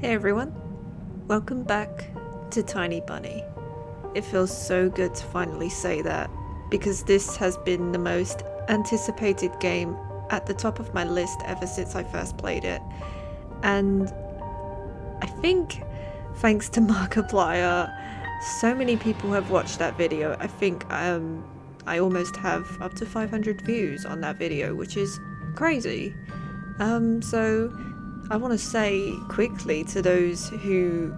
Hey everyone, welcome back to Tiny Bunny. It feels so good to finally say that because this has been the most anticipated game at the top of my list ever since I first played it. And I think thanks to Markiplier, so many people have watched that video. I think I almost have up to 500 views on that video, which is crazy. So I want to say quickly to those who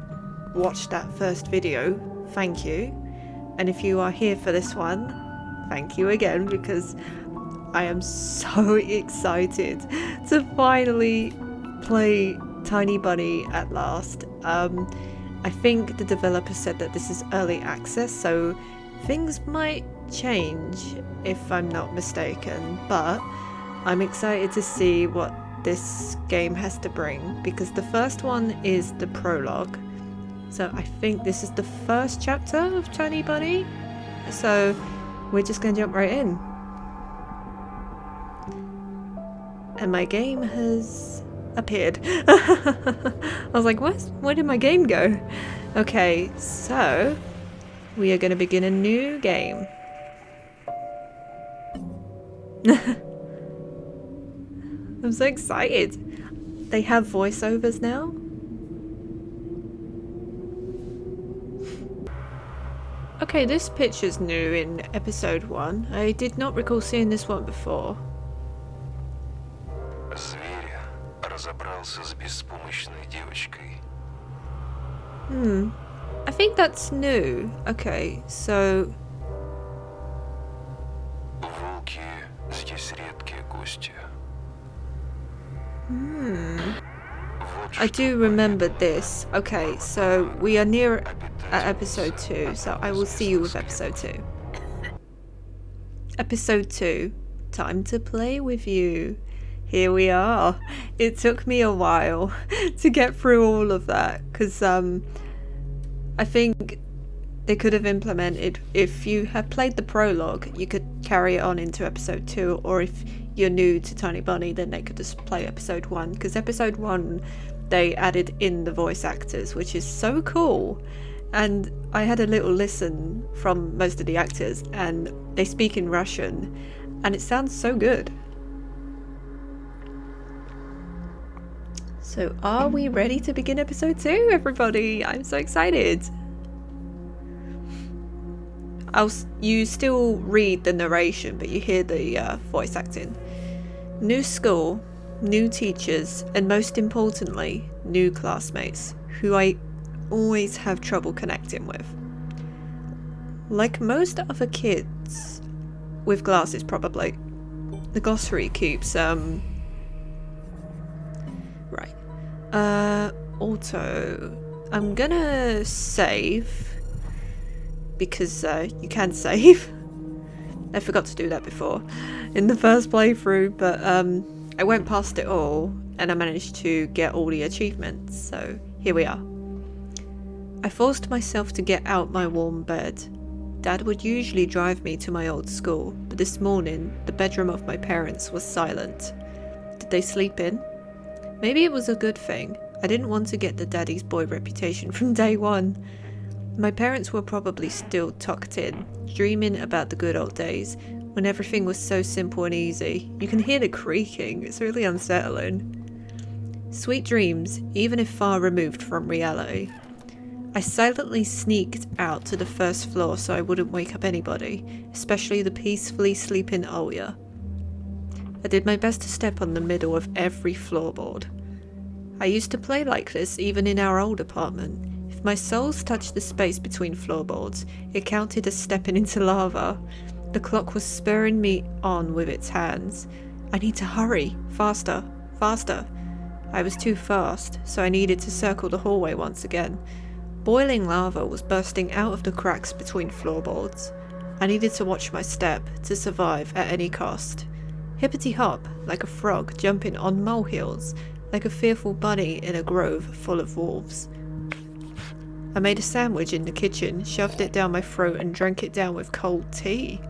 watched that first video, thank you. And if you are here for this one, thank you again, because I am so excited to finally play Tiny Bunny at last. I think the developer said that this is early access, so things might change if I'm not mistaken, but I'm excited to see what this game has to bring, because the first one is the prologue. So I think this is the first chapter of Tiny Bunny. So we're just gonna jump right in. And my game has appeared. I was like, where did my game go? Okay, so we are gonna begin a new game. I'm so excited. They have voiceovers now. Okay, this picture's new in episode 1. I did not recall seeing this one before. Зверя разобрался с беспомощной девочкой. I think that's new. Okay, so Волки здесь редкие гости. I do remember this. Okay, so we are near at episode 2, so I will see you with episode 2. Episode 2, time to play with you. Here we are. It took me a while to get through all of that, because I think they could have implemented, if you have played the prologue, you could carry it on into episode 2, or if you're new to Tiny Bunny, then they could just play episode 1, because episode 1 they added in the voice actors, which is so cool. And I had a little listen from most of the actors, and they speak in Russian, and it sounds so good. So are we ready to begin episode 2, everybody? I'm so excited. You still read the narration, but you hear the voice acting. New school, new teachers, and most importantly, new classmates, who I always have trouble connecting with. Like most other kids with glasses, probably, the glossary keeps auto. I'm gonna save, because you can save. I forgot to do that before in the first playthrough, but I went past it all and I managed to get all the achievements, so here we are. I forced myself to get out my warm bed. Dad would usually drive me to my old school, but this morning the bedroom of my parents was silent. Did they sleep in? Maybe it was a good thing. I didn't want to get the daddy's boy reputation from day one. My parents were probably still tucked in, dreaming about the good old days, when everything was so simple and easy. You can hear the creaking, it's really unsettling. Sweet dreams, even if far removed from reality. I silently sneaked out to the first floor so I wouldn't wake up anybody, especially the peacefully sleeping Olya. I did my best to step on the middle of every floorboard. I used to play like this even in our old apartment. If my soles touched the space between floorboards, it counted as stepping into lava. The clock was spurring me on with its hands. I need to hurry. Faster. Faster. I was too fast, so I needed to circle the hallway once again. Boiling lava was bursting out of the cracks between floorboards. I needed to watch my step to survive at any cost. Hippity hop, like a frog jumping on molehills, like a fearful bunny in a grove full of wolves. I made a sandwich in the kitchen, shoved it down my throat and drank it down with cold tea.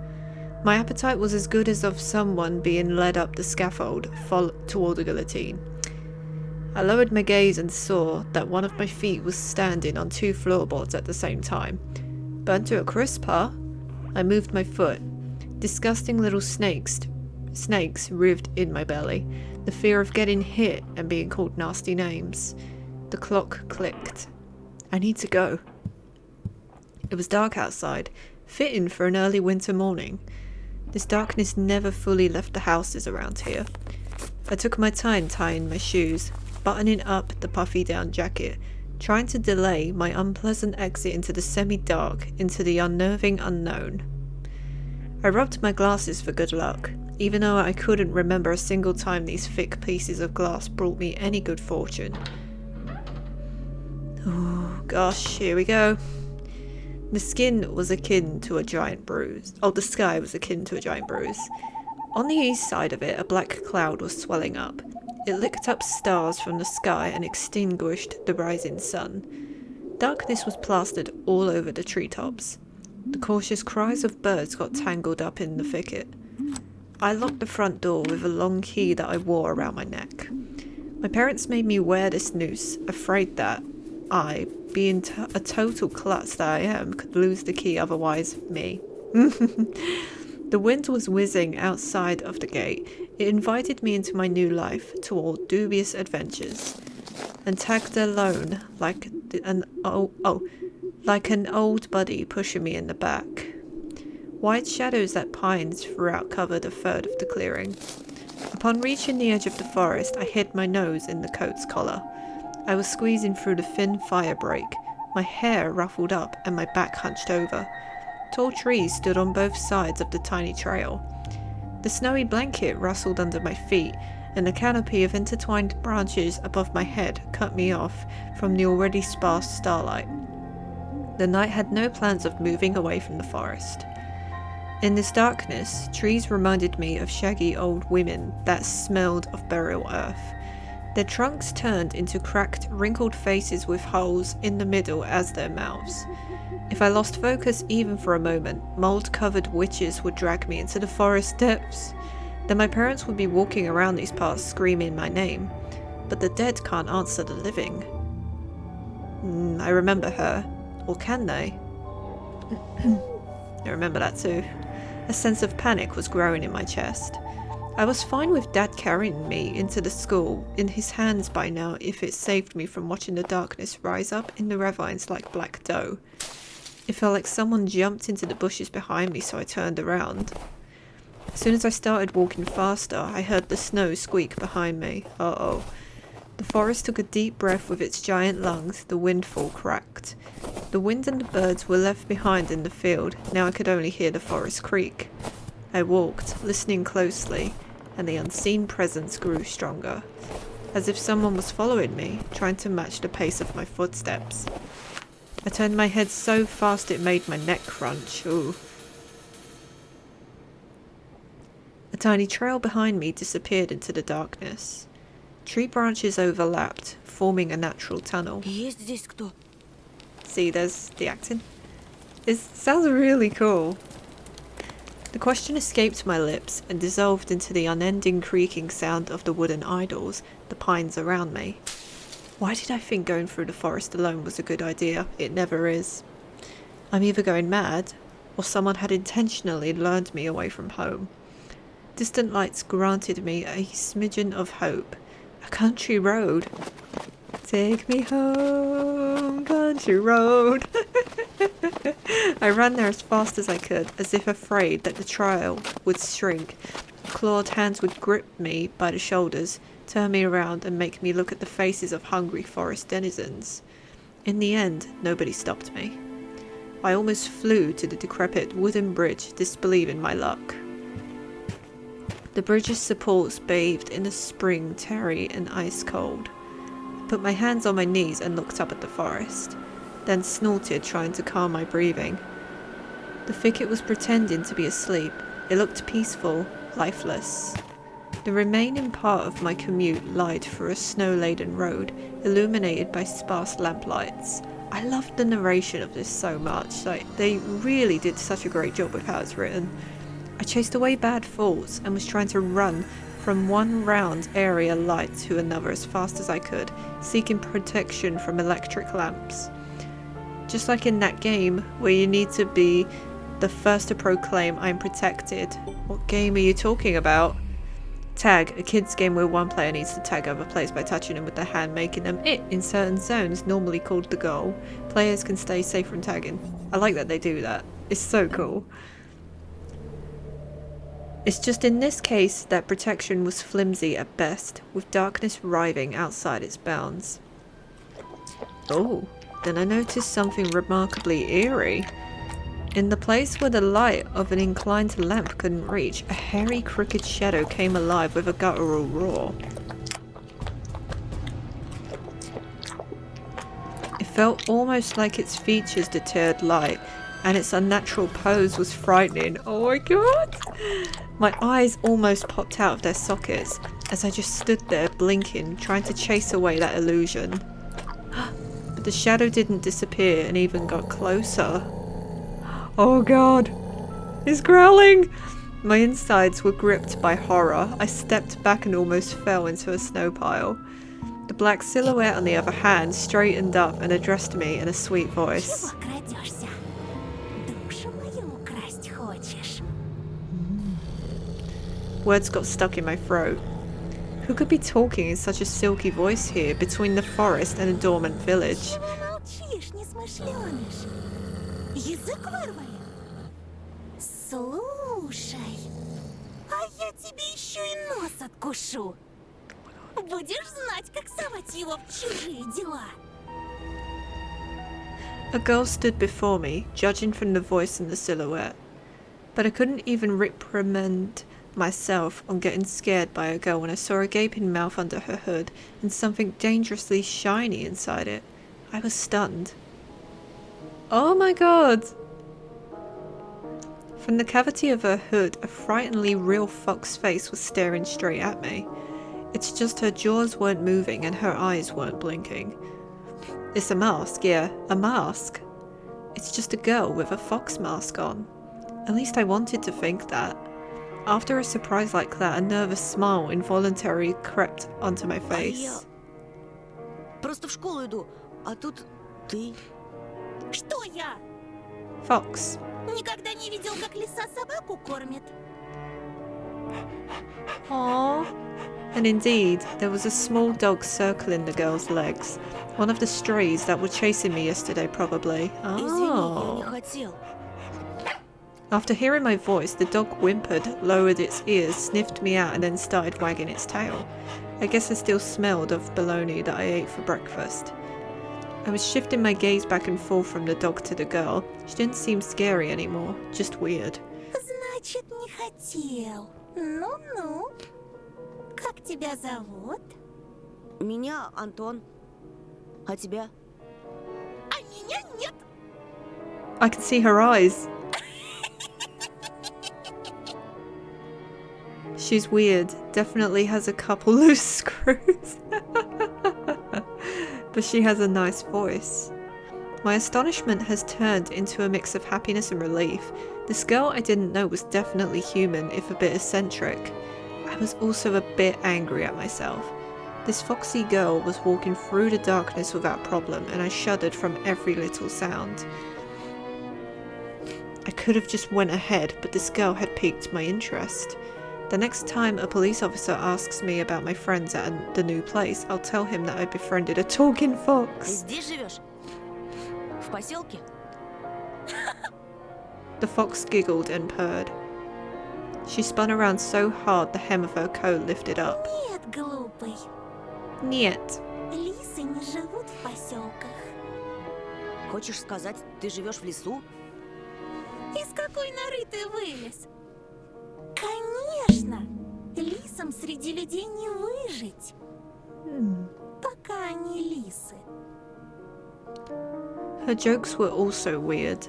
My appetite was as good as of someone being led up the scaffold toward the guillotine. I lowered my gaze and saw that one of my feet was standing on 2 floorboards at the same time. Burnt to a crisp, huh? I moved my foot. Disgusting little snakes writhed in my belly. The fear of getting hit and being called nasty names. The clock clicked. I need to go. It was dark outside, fitting for an early winter morning. This darkness never fully left the houses around here. I took my time tying my shoes, buttoning up the puffy down jacket, trying to delay my unpleasant exit into the semi-dark, into the unnerving unknown. I rubbed my glasses for good luck, even though I couldn't remember a single time these thick pieces of glass brought me any good fortune. Oh gosh, here we go. The skin was akin to a giant bruise. Oh, the sky was akin to a giant bruise. On the east side of it, a black cloud was swelling up. It licked up stars from the sky and extinguished the rising sun. Darkness was plastered all over the treetops. The cautious cries of birds got tangled up in the thicket. I locked the front door with a long key that I wore around my neck. My parents made me wear this noose, afraid that I, being a total klutz that I am, could lose the key, otherwise me. The wind was whizzing outside of the gate. It invited me into my new life, to all dubious adventures. And tagged alone, like an old buddy pushing me in the back. White shadows that pines throughout covered a third of the clearing. Upon reaching the edge of the forest, I hid my nose in the coat's collar. I was squeezing through the thin fire break, my hair ruffled up and my back hunched over. Tall trees stood on both sides of the tiny trail. The snowy blanket rustled under my feet, and the canopy of intertwined branches above my head cut me off from the already sparse starlight. The night had no plans of moving away from the forest. In this darkness, trees reminded me of shaggy old women that smelled of burial earth. Their trunks turned into cracked, wrinkled faces with holes in the middle as their mouths. If I lost focus even for a moment, mold-covered witches would drag me into the forest depths. Then my parents would be walking around these parts screaming my name. But the dead can't answer the living. I remember her. Or can they? I remember that too. A sense of panic was growing in my chest. I was fine with Dad carrying me into the school in his hands by now if it saved me from watching the darkness rise up in the ravines like black dough. It felt like someone jumped into the bushes behind me, so I turned around. As soon as I started walking faster, I heard the snow squeak behind me. Uh-oh. The forest took a deep breath with its giant lungs, the windfall cracked. The wind and the birds were left behind in the field, now I could only hear the forest creak. I walked, listening closely, and the unseen presence grew stronger, as if someone was following me, trying to match the pace of my footsteps. I turned my head so fast it made my neck crunch. Ooh. A tiny trail behind me disappeared into the darkness. Tree branches overlapped, forming a natural tunnel. See, there's the acting. It sounds really cool. The question escaped my lips and dissolved into the unending creaking sound of the wooden idols, the pines around me. Why did I think going through the forest alone was a good idea? It never is. I'm either going mad, or someone had intentionally lured me away from home. Distant lights granted me a smidgen of hope. A country road. Take me home, country road. I ran there as fast as I could, as if afraid that the trail would shrink. Clawed hands would grip me by the shoulders, turn me around and make me look at the faces of hungry forest denizens. In the end, nobody stopped me. I almost flew to the decrepit wooden bridge, disbelieving my luck. The bridge's supports bathed in a spring tarry and ice cold. I put my hands on my knees and looked up at the forest, then snorted, trying to calm my breathing. The thicket was pretending to be asleep. It looked peaceful, lifeless. The remaining part of my commute lied through a snow-laden road, illuminated by sparse lamplights. I loved the narration of this so much. They really did such a great job with how it's written. I chased away bad thoughts and was trying to run from one round area light to another as fast as I could, seeking protection from electric lamps. Just like in that game where you need to be the first to proclaim I'm protected. What game are you talking about? Tag, a kid's game where one player needs to tag other players by touching them with their hand, making them it in certain zones, normally called the goal. Players can stay safe from tagging. I like that they do that. It's so cool. It's just in this case that protection was flimsy at best, with darkness writhing outside its bounds. Oh, then I noticed something remarkably eerie. In the place where the light of an inclined lamp couldn't reach, a hairy, crooked shadow came alive with a guttural roar. It felt almost like its features deterred light, and its unnatural pose was frightening. Oh my god! My eyes almost popped out of their sockets as I just stood there blinking, trying to chase away that illusion. But the shadow didn't disappear and even got closer. Oh god, it's growling! My insides were gripped by horror. I stepped back and almost fell into a snow pile. The black silhouette, on the other hand, straightened up and addressed me in a sweet voice. Words got stuck in my throat. Who could be talking in such a silky voice here, between the forest and a dormant village? Слушай, а я тебе еще и нос откушу. Будешь знать, как совать его в чужие дела. A girl stood before me, judging from the voice and the silhouette. But I couldn't even reprimand myself on getting scared by a girl when I saw a gaping mouth under her hood and something dangerously shiny inside it. I was stunned. Oh my god! From the cavity of her hood, a frighteningly real fox face was staring straight at me. It's just her jaws weren't moving and her eyes weren't blinking. It's a mask, yeah, a mask. It's just a girl with a fox mask on. At least I wanted to think that. After a surprise like that, a nervous smile involuntarily crept onto my face. Просто в школу иду, а тут ты. Что я? Fox. Никогда не видел, как лиса собаку кормит. Aww. And indeed, there was a small dog circling the girl's legs. One of the strays that were chasing me yesterday, probably. Oh. After hearing my voice, the dog whimpered, lowered its ears, sniffed me out, and then started wagging its tail. I guess I still smelled of bologna that I ate for breakfast. I was shifting my gaze back and forth from the dog to the girl. She didn't seem scary anymore, just weird. Значит, не хотел. Ну-ну. Как тебя зовут? Меня Антон. А тебя? А меня нет. I can see her eyes. She's weird. Definitely has a couple loose screws. But she has a nice voice. My astonishment has turned into a mix of happiness and relief. This girl I didn't know was definitely human, if a bit eccentric. I was also a bit angry at myself. This foxy girl was walking through the darkness without problem, and I shuddered from every little sound. I could have just went ahead, but this girl had piqued my interest. The next time a police officer asks me about my friends at the new place, I'll tell him that I befriended a talking fox. Здесь живешь? В поселке? The fox giggled and purred. She spun around so hard the hem of her coat lifted up. Нет, глупый. Нет. Лисы не живут в поселках. Хочешь сказать, ты живешь в лесу? Из какой норы ты вылез? Конечно! Лисам среди людей не выжить. Пока они лисы. Her jokes were also weird.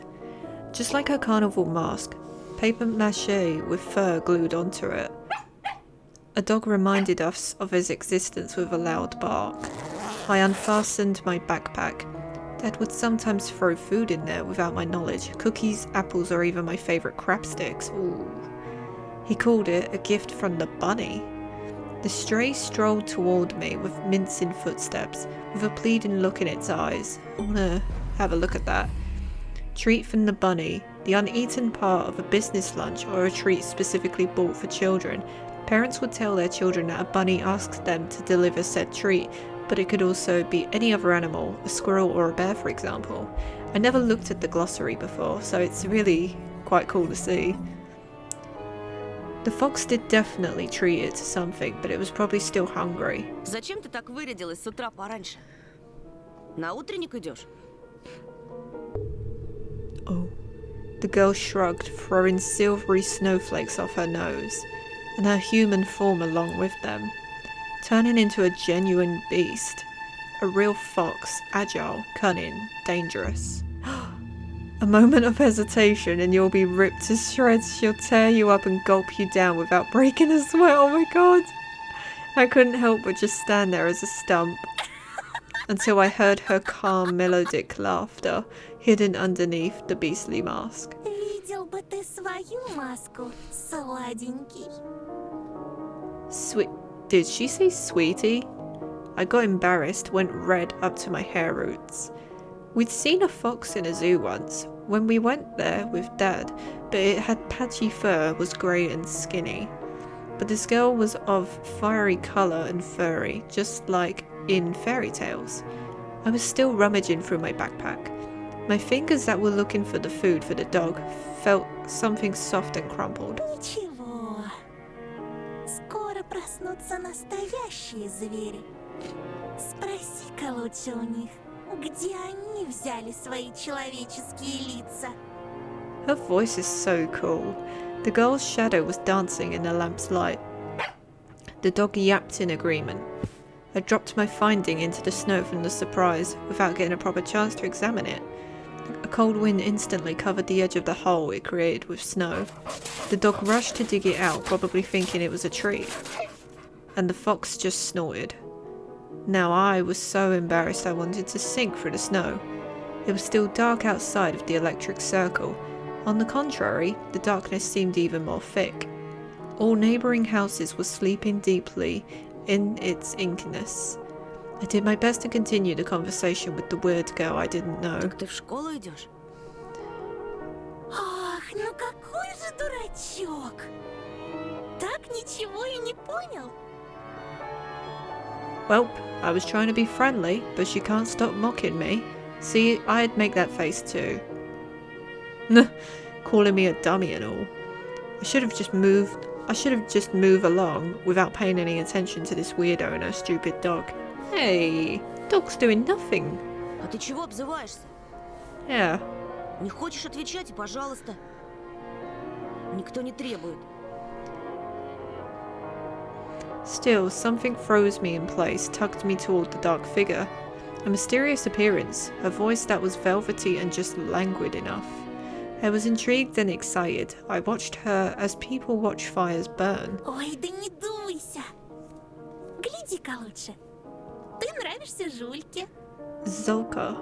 Just like her carnival mask, paper mache with fur glued onto it. A dog reminded us of his existence with a loud bark. I unfastened my backpack. Dad would sometimes throw food in there without my knowledge. Cookies, apples, or even my favourite crab sticks. Ooh. He called it a gift from the bunny. The stray strolled toward me with mincing footsteps, with a pleading look in its eyes. I want to have a look at that. Treat from the bunny, the uneaten part of a business lunch or a treat specifically bought for children. Parents would tell their children that a bunny asks them to deliver said treat, but it could also be any other animal, a squirrel or a bear for example. I never looked at the glossary before, so it's really quite cool to see. The fox did definitely treat it to something, but it was probably still hungry. Зачем ты так вырядилась с утра пораньше? На утренник идешь? Oh. The girl shrugged, throwing silvery snowflakes off her nose, and her human form along with them, turning into a genuine beast. A real fox, agile, cunning, dangerous. A moment of hesitation and you'll be ripped to shreds. She'll tear you up and gulp you down without breaking a sweat. Oh my god. I couldn't help but just stand there as a stump until I heard her calm melodic laughter hidden underneath the beastly mask. Видел бы ты свою маску, сладенький. Sweet. Did she say sweetie? I got embarrassed, went red up to my hair roots. We'd seen a fox in a zoo once, when we went there with Dad, but it had patchy fur, was grey and skinny. But this girl was of fiery colour and furry, just like in fairy tales. I was still rummaging through my backpack. My fingers that were looking for the food for the dog felt something soft and crumpled. Ничего. Скоро проснутся настоящие звери. Спроси-ка лучше у них, где они взяли свои человеческие лица. Her voice is so cool. The girl's shadow was dancing in the lamp's light. The dog yapped in agreement. I dropped my finding into the snow from the surprise without getting a proper chance to examine it. A cold wind instantly covered the edge of the hole it created with snow. The dog rushed to dig it out, probably thinking it was a treat. And the fox just snorted. Now I was so embarrassed I wanted to sink through the snow. It was still dark outside of the electric circle. On the contrary, the darkness seemed even more thick. All neighbouring houses were sleeping deeply in its inkiness. I did my best to continue the conversation with the weird girl I didn't know. Так ты в школу идешь? Ах, ну какой же дурачок! Так ничего и не понял? Welp, I was trying to be friendly, but she can't stop mocking me. See, I'd make that face too. Calling me a dummy and all. I should have just moved along without paying any attention to this weirdo and her stupid dog. Hey, dog's doing nothing. А ты чего обзываешься? Yeah. Не хочешь отвечать, пожалуйста. Никто не требует. Still, something froze me in place, tugged me toward the dark figure. A mysterious appearance, a voice that was velvety and just languid enough. I was intrigued and excited. I watched her as people watch fires burn. Ой, да не дуйся. Гляди-ка лучше. Ты нравишься Жульке. Zolka.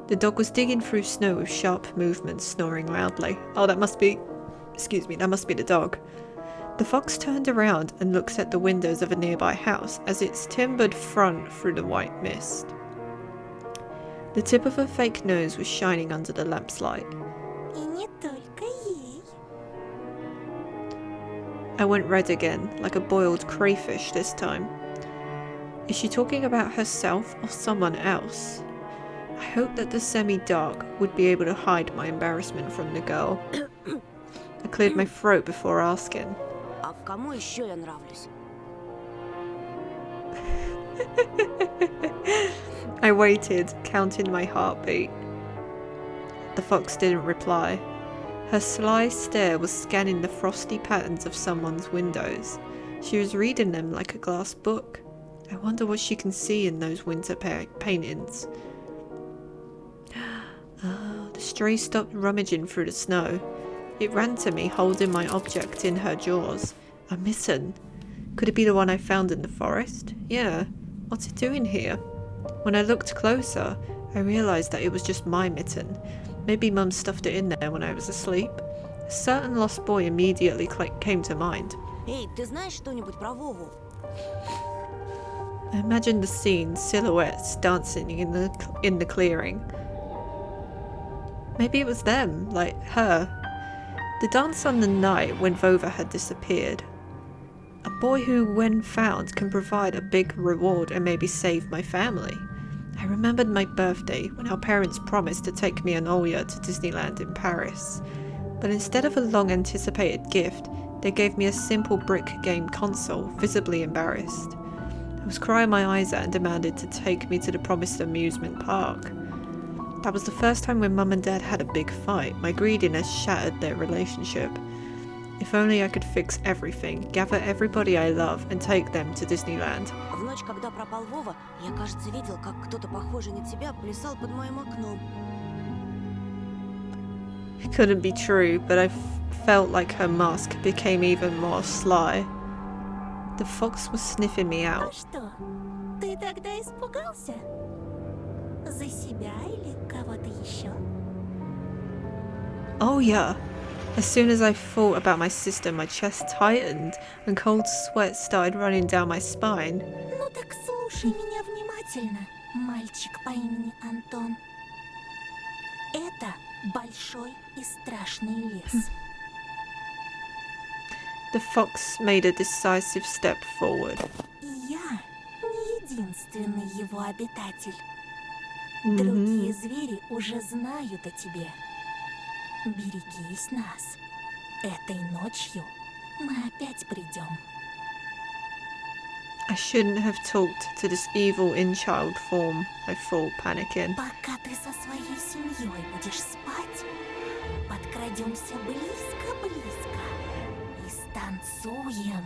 The dog was digging through snow with sharp movements, snoring loudly. Oh, that must be the dog. The fox turned around and looked at the windows of a nearby house as its timbered front through the white mist. The tip of her fake nose was shining under the lamp's light. И не только ей. I went red again, like a boiled crayfish this time. Is she talking about herself or someone else? I hoped that the semi-dark would be able to hide my embarrassment from the girl. I cleared my throat before asking. А кому еще я нравлюсь? I waited, counting my heartbeat. The fox didn't reply. Her sly stare was scanning the frosty patterns of someone's windows. She was reading them like a glass book. I wonder what she can see in those winter paintings. The stray stopped rummaging through the snow. It ran to me, holding my object in her jaws. A mitten. Could it be the one I found in the forest? Yeah. What's it doing here? When I looked closer, I realised that it was just my mitten. Maybe Mum stuffed it in there when I was asleep. A certain lost boy immediately came to mind. Эй, ты знаешь что-нибудь про Вову? I imagine the scene, silhouettes dancing in the clearing. Maybe it was them, like her. The dance on the night when Vova had disappeared. A boy who, when found, can provide a big reward and maybe save my family. I remembered my birthday when our parents promised to take me and Olya to Disneyland in Paris. But instead of a long-anticipated gift, they gave me a simple brick game console, visibly embarrassed. I was crying my eyes out and demanded to take me to the promised amusement park. That was the first time when Mum and Dad had a big fight. My greediness shattered their relationship. If only I could fix everything, gather everybody I love and take them to Disneyland. В ночь, когда пропал Вова, я, кажется, видел, как кто-то похожий на тебя плясал под моим окном. It couldn't be true, but I felt like her mask became even more sly. The fox was sniffing me А out. что? Ты тогда испугался? За себя или кого-то еще? Oh yeah. As soon as I thought about my sister, my chest tightened and cold sweat started running down my spine. Ну так слушай меня внимательно, мальчик по имени Антон. Это большой и страшный лес. The fox made a decisive step forward. И я не единственный его обитатель. Другие звери уже знают о тебе. Берегись нас. Этой ночью мы опять придем. I shouldn't have talked to this evil in-child form, I thought, panicking. Пока ты со своей семьей будешь спать, подкрадемся близко-близко и станцуем.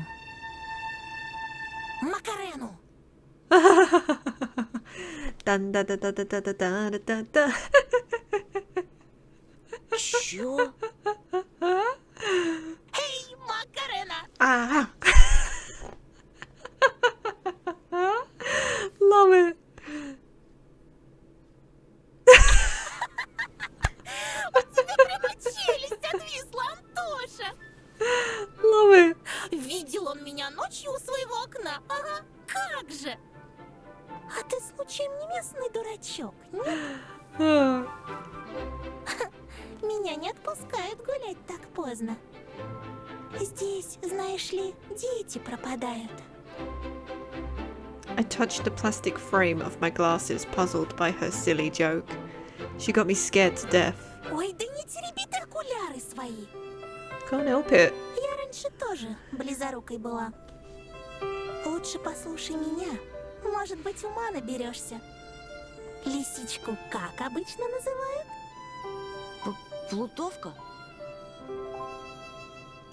Макарену! Dun-da-da-da-da-da-da-da-da-da. Чё? Эй, Макарена! Ah. Love it. У тебя прямо челюсть отвисла, Антоша! Love it. Видел он меня ночью у своего окна? Ага, как же! А ты случаем не местный дурачок, нет? Ah. Меня не отпускают гулять так поздно. Здесь, знаешь ли, дети пропадают. I touched the plastic frame of my glasses, puzzled by her silly joke. She got me scared to death. Ой, да не тереби ты окуляры свои. Can't help it. Я раньше тоже близорукой была. Лучше послушай меня. Может быть, ума наберешься. Лисичку как обычно называют? Плутовка?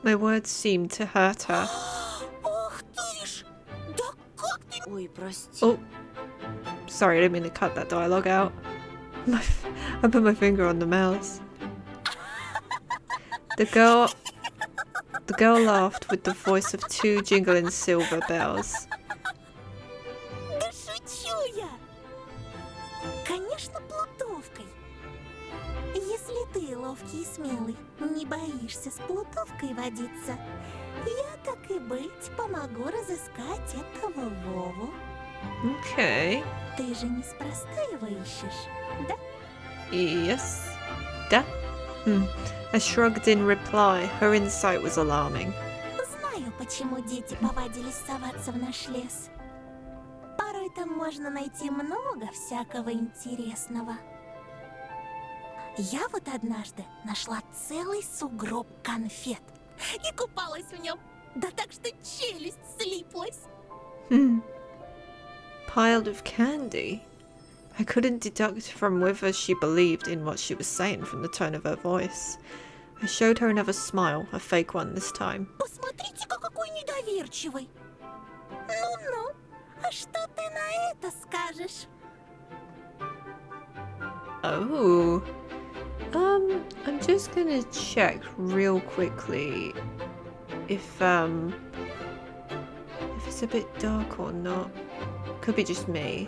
My words seemed to hurt her. Ох ты ж! Да как ты... Ой, прости. Oh, sorry, I didn't mean to cut that dialogue out. I put my finger on the mouse. The girl laughed with the voice of two jingling silver bells. Да шучу я! Конечно, плутовкой. Если ты ловкий и смелый, не боишься с плутовкой водиться, я, так и быть, помогу разыскать этого Вову. Okay. Ты же неспроста его ищешь, да? Yes. Da? I shrugged in reply. Her insight was alarming. Знаю, почему дети повадились соваться в наш лес. Порой там можно найти много всякого интересного. Я вот однажды нашла целый сугроб конфет и купалась в нем, да так что челюсть слиплась. Piled of candy. I couldn't deduct from whether she believed in what she was saying from the tone of her voice. I showed her another smile, a fake one this time. Посмотрите-ка, какой недоверчивый. Ну-ну, а что ты на это скажешь? Oh. I'm just gonna check real quickly if it's a bit dark or not. Could be just me.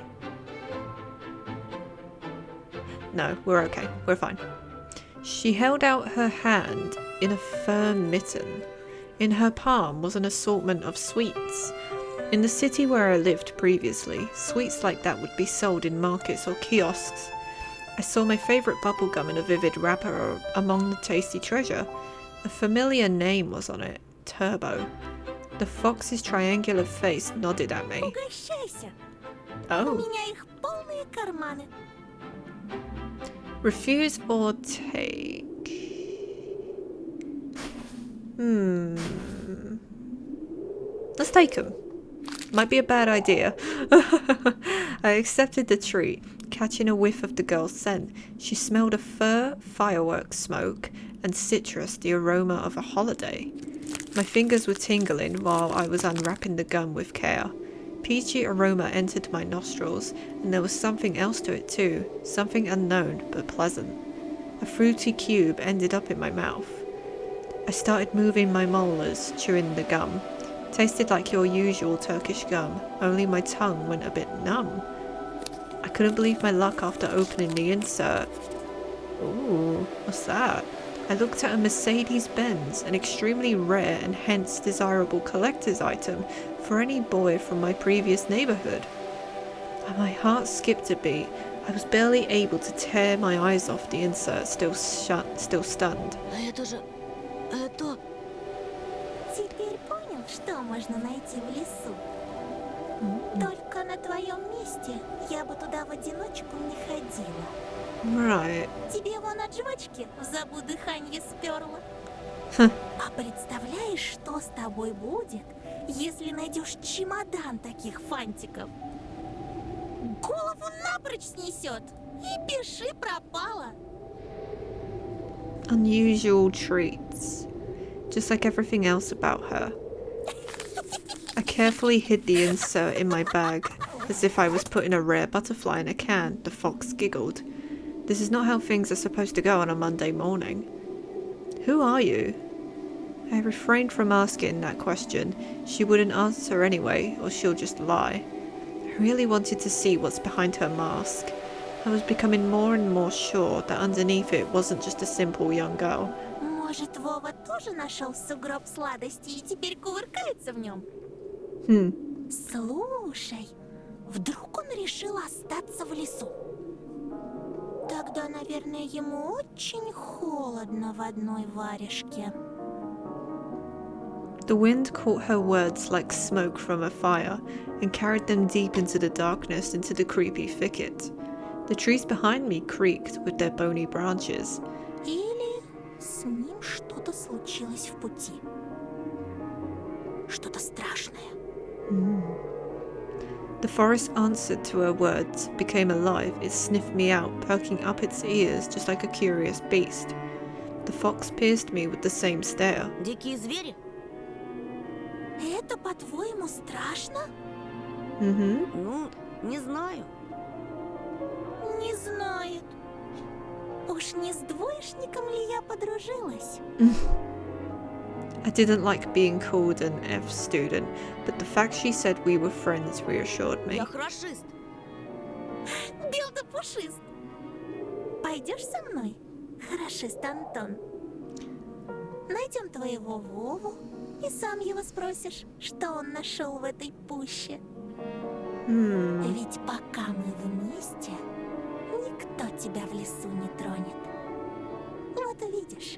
No, we're okay. We're fine. She held out her hand in a firm mitten. In her palm was an assortment of sweets. In the city where I lived previously, sweets like that would be sold in markets or kiosks. I saw my favourite bubblegum in a vivid wrapper among the tasty treasure. A familiar name was on it, Turbo. The fox's triangular face nodded at me. Угощайся. У Oh. меня их полные карманы. Refuse or take? Let's take them. Might be a bad idea. I accepted the treat, catching a whiff of the girl's scent. She smelled of fur, fireworks smoke, and citrus, the aroma of a holiday. My fingers were tingling while I was unwrapping the gum with care. Peachy aroma entered my nostrils, and there was something else to it too, something unknown but pleasant. A fruity cube ended up in my mouth. I started moving my molars, chewing the gum. Tasted like your usual Turkish gum, only my tongue went a bit numb. I couldn't believe my luck after opening the insert. Ooh, what's that? I looked at a Mercedes-Benz, an extremely rare and hence desirable collector's item for any boy from my previous neighbourhood. And my heart skipped a beat. I was barely able to tear my eyes off the insert, still stunned. А это же... это... Теперь понял, что можно найти в лесу? Только на твоем месте я бы туда в одиночку не ходила. Right. Тебе вон от жвачки в забу дыханье сперла. Хм. А представляешь, что с тобой будет, если найдешь чемодан таких фантиков? Голову напрочь снесет. И пиши пропало. Unusual treats. Just like everything else about her. I carefully hid the insert in my bag, as if I was putting a rare butterfly in a can. The fox giggled. This is not how things are supposed to go on a Monday morning. Who are you? I refrained from asking that question. She wouldn't answer anyway, or she'll just lie. I really wanted to see what's behind her mask. I was becoming more and more sure that underneath it wasn't just a simple young girl. Может, Вова тоже нашел сугроб сладостей и теперь кувыркается в нем? Слушай, вдруг он решил остаться в лесу? Тогда, наверное, ему очень холодно в одной варежке. The wind caught her words like smoke from a fire and carried them deep into the darkness, into the creepy thicket. The trees behind me creaked with their bony branches. Или с ним что-то случилось в пути. Что-то страшное. The forest answered to her words, became alive. It sniffed me out, perking up its ears just like a curious beast. The fox pierced me with the same stare. Дикие звери? Это, по-твоему, страшно? Ну, не знаю. Не знает. Уж не с двоечником ли я подружилась? I didn't like being called an F student, but the fact she said we were friends reassured me. Я хорошист. Бел да пушист. Пойдешь со мной, хорошист Антон? Найдем твоего Вову и сам его спросишь, что он нашел в этой пуще. Ведь пока мы вместе, никто тебя в лесу не тронет. Вот увидишь.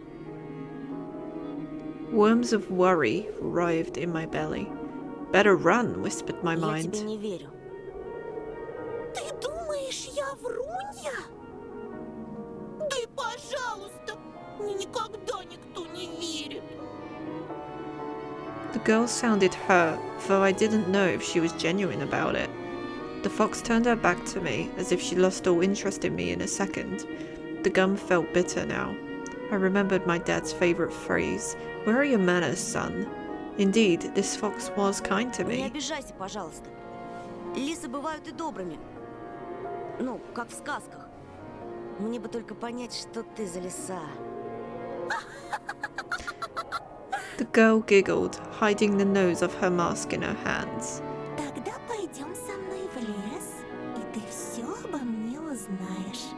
Worms of worry writhed in my belly. Better run, whispered my Я mind. тебе не верю. Ты думаешь, я врунья? Да и пожалуйста, мне никогда никто не верит. The girl sounded hurt, though I didn't know if she was genuine about it. The fox turned her back to me, as if she lost all interest in me in a second. The gum felt bitter now. I remembered my dad's favourite phrase, "Where are your manners, son?" Indeed, this fox was kind to Не me. обижайся, пожалуйста. Лисы бывают и добрыми. Ну, как в сказках. Мне бы только понять, что ты за лиса. The girl giggled, hiding the nose of her mask in her hands. Тогда пойдем со мной в лес, и ты все обо мне узнаешь.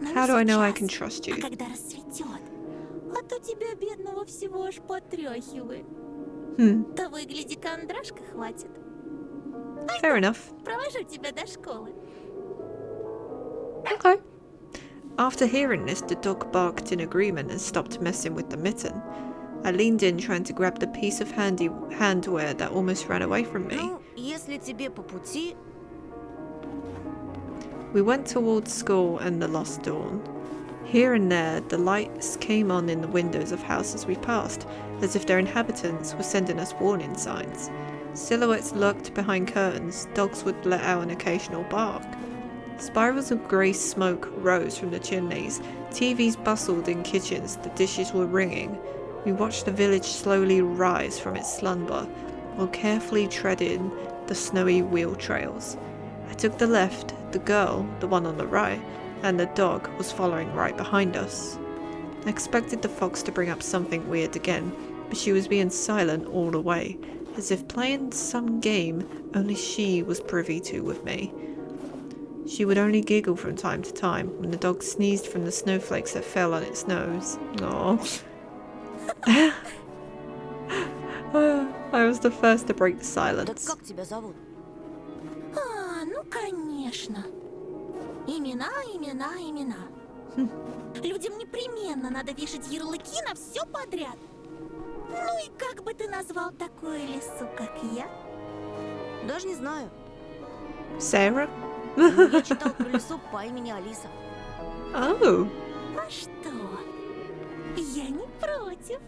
Но How не do I know I сейчас, can trust you? А когда рассветет. А то тебя, бедного, всего аж потряхивает. Того и гляди, кондрашка хватит. Fair enough. Провожу тебя до школы. Okay. After hearing this, the dog barked in agreement and stopped messing with the mitten. I leaned in, trying to grab the piece of handwear that almost ran away from me. Ну, если тебе по пути, We went towards school and the lost dawn. Here and there, the lights came on in the windows of houses we passed, as if their inhabitants were sending us warning signs. Silhouettes lurked behind curtains, dogs would let out an occasional bark. Spirals of grey smoke rose from the chimneys, TVs bustled in kitchens, the dishes were ringing. We watched the village slowly rise from its slumber, while carefully treading the snowy wheel trails. I took the left, the girl, the one on the right, and the dog was following right behind us. I expected the fox to bring up something weird again, but she was being silent all the way, as if playing some game only she was privy to with me. She would only giggle from time to time when the dog sneezed from the snowflakes that fell on its nose. Aww. I was the first to break the так silence. как тебя зовут? Ну, конечно. Имена, имена, имена. Людям непременно надо вешать ярлыки на все подряд. Ну и как бы ты назвал такую лису, как я? Даже не знаю. Sarah? Я читал про лису по имени Алиса. Oh. А что? Я не против.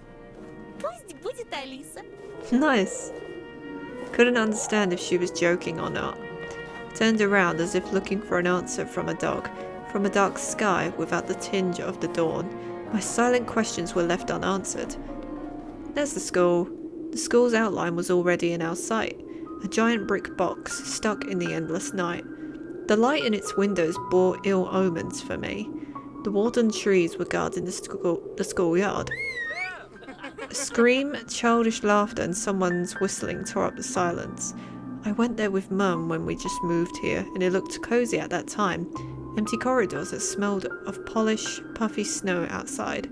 Пусть будет Алиса. Nice. Couldn't understand if she was joking or not. Turned around as if looking for an answer from a dog, from a dark sky without the tinge of the dawn. My silent questions were left unanswered. There's the school. The school's outline was already in our sight, a giant brick box stuck in the endless night. The light in its windows bore ill omens for me. The warden trees were guarding the schoolyard. A scream, childish laughter, and someone's whistling tore up the silence. I went there with Mum when we just moved here, and it looked cosy at that time. Empty corridors that smelled of polished, puffy snow outside.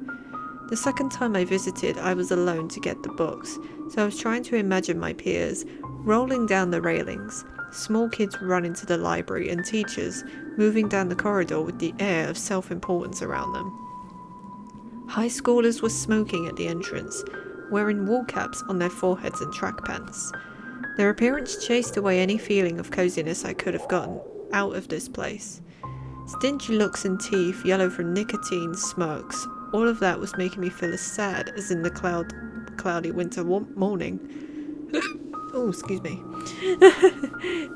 The second time I visited, I was alone to get the books, so I was trying to imagine my peers rolling down the railings, small kids running to the library, and teachers moving down the corridor with the air of self-importance around them. High schoolers were smoking at the entrance, wearing wool caps on their foreheads and track pants. Their appearance chased away any feeling of coziness I could have gotten out of this place. Stingy looks and teeth, yellow from nicotine, smirks, all of that was making me feel as sad as in the cloudy winter morning. Oh, excuse me.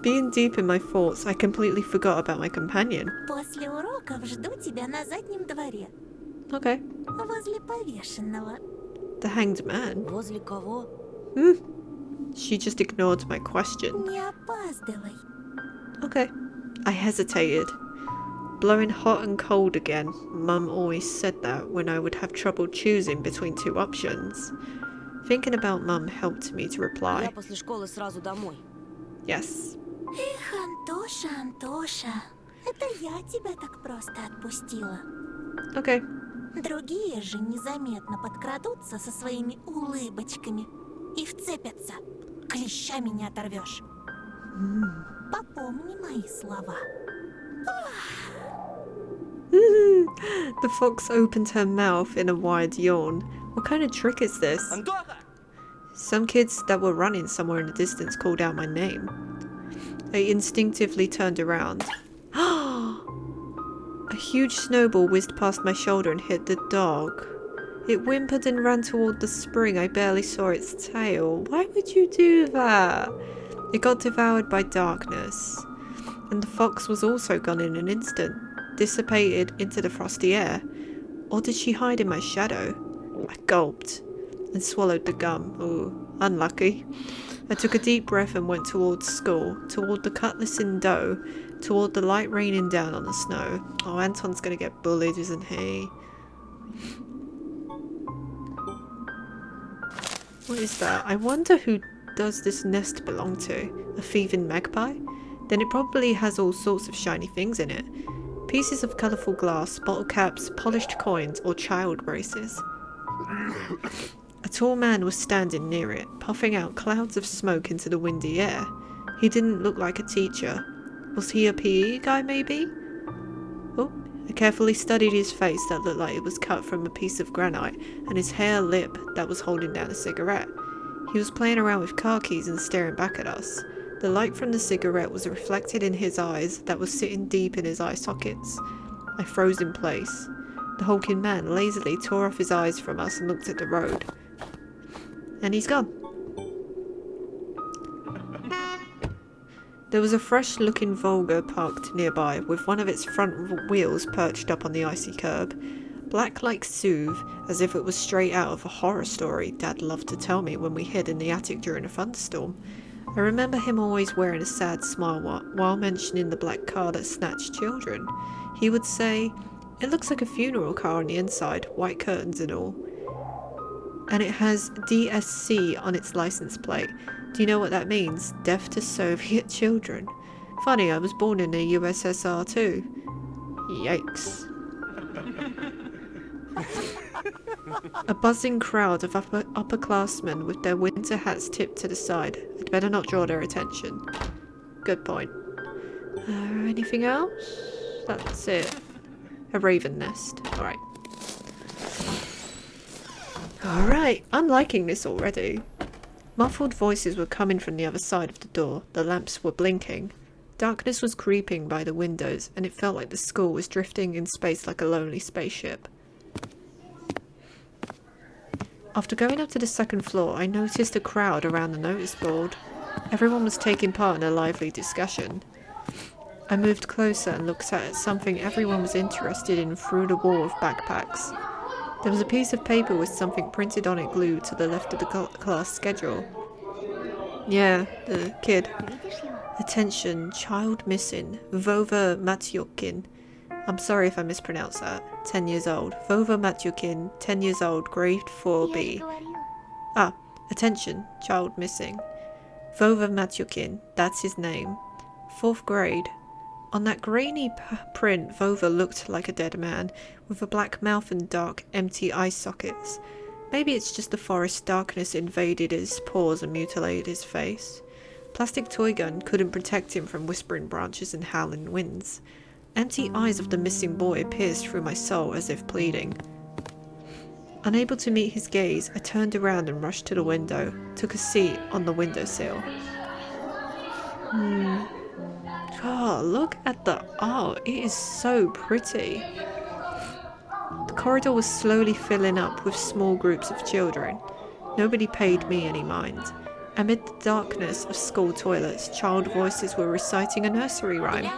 Being deep in my thoughts, I completely forgot about my companion. После уроков жду тебя на заднем дворе. Okay. Возле повешенного. The hanged man. Возле кого? She just ignored my question. Не опаздывай. Okay. I hesitated. Blowing hot and cold again. Mum always said that when I would have trouble choosing between two options. Thinking about Mum helped me to reply. Я после школы сразу домой. Yes. Эх, Антоша, Антоша, это я тебя так просто отпустила. Okay. Другие же незаметно подкрадутся со своими улыбочками и вцепятся. Клещами не оторвешь. Попомни мои слова. The fox opened her mouth in a wide yawn. What kind of trick is this? Some kids that were running somewhere in the distance called out my name. I instinctively turned around. A huge snowball whizzed past my shoulder and hit the dog. It whimpered and ran toward the spring. I barely saw its tail. Why would you do that? It got devoured by darkness. And the fox was also gone in an instant, dissipated into the frosty air. Or did she hide in my shadow? I gulped and swallowed the gum. Ooh, unlucky. I took a deep breath and went towards school, toward the cutlass in dough, toward the light raining down on the snow. Oh, Anton's gonna get bullied, isn't he? What is that? I wonder who does this nest belong to? A thieving magpie? Then it probably has all sorts of shiny things in it. Pieces of colourful glass, bottle caps, polished coins, or child braces. A tall man was standing near it, puffing out clouds of smoke into the windy air. He didn't look like a teacher. Was he a PE guy, maybe? Oh, I carefully studied his face that looked like it was cut from a piece of granite, and his hair lip that was holding down a cigarette. He was playing around with car keys and staring back at us. The light from the cigarette was reflected in his eyes that was sitting deep in his eye sockets. I froze in place. The hulking man lazily tore off his eyes from us and looked at the road. And he's gone. There was a fresh-looking Volga parked nearby, with one of its front wheels perched up on the icy curb. Black like Suv, as if it was straight out of a horror story Dad loved to tell me when we hid in the attic during a thunderstorm. I remember him always wearing a sad smile while mentioning the black car that snatched children. He would say, "It looks like a funeral car on the inside, white curtains and all. And it has DSC on its license plate. Do you know what that means? Death to Soviet children. Funny, I was born in the USSR too. Yikes." A buzzing crowd of upperclassmen with their winter hats tipped to the side. I'd better not draw their attention. Good point. Anything else? That's it. A raven nest. Alright. Alright, I'm liking this already. Muffled voices were coming from the other side of the door. The lamps were blinking. Darkness was creeping by the windows, and it felt like the school was drifting in space like a lonely spaceship. After going up to the second floor, I noticed a crowd around the notice board. Everyone was taking part in a lively discussion. I moved closer and looked at something everyone was interested in through the wall of backpacks. There was a piece of paper with something printed on it glued to the left of the class schedule. Yeah, the kid. Attention, child missing. Vova Matyukin. I'm sorry if I mispronounced that. 10 years old. Vova Matyukin, 10 years old, grade 4B. Attention, child missing. Vova Matyukin, that's his name. 4th grade. On that grainy print, Vova looked like a dead man, with a black mouth and dark, empty eye sockets. Maybe it's just the forest darkness invaded his pores and mutilated his face. Plastic toy gun couldn't protect him from whispering branches and howling winds. Empty eyes of the missing boy pierced through my soul as if pleading. Unable to meet his gaze, I turned around and rushed to the window, took a seat on the windowsill. God, look at the art. It is so pretty. The corridor was slowly filling up with small groups of children. Nobody paid me any mind. Amid the darkness of school toilets, child voices were reciting a nursery rhyme.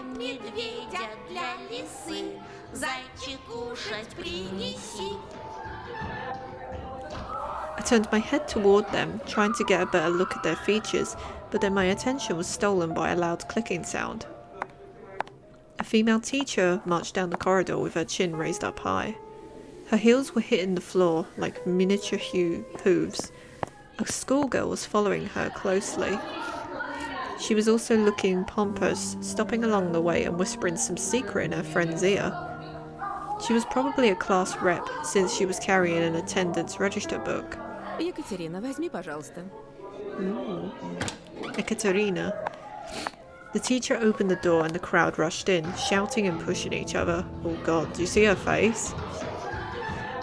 I turned my head toward them, trying to get a better look at their features, but then my attention was stolen by a loud clicking sound. A female teacher marched down the corridor with her chin raised up high. Her heels were hitting the floor like miniature hooves. A schoolgirl was following her closely. She was also looking pompous, stopping along the way and whispering some secret in her friend's ear. She was probably a class rep, since she was carrying an attendance register book. Екатерина, возьми, пожалуйста. Ekaterina. The teacher opened the door and the crowd rushed in, shouting and pushing each other. Oh God, do you see her face?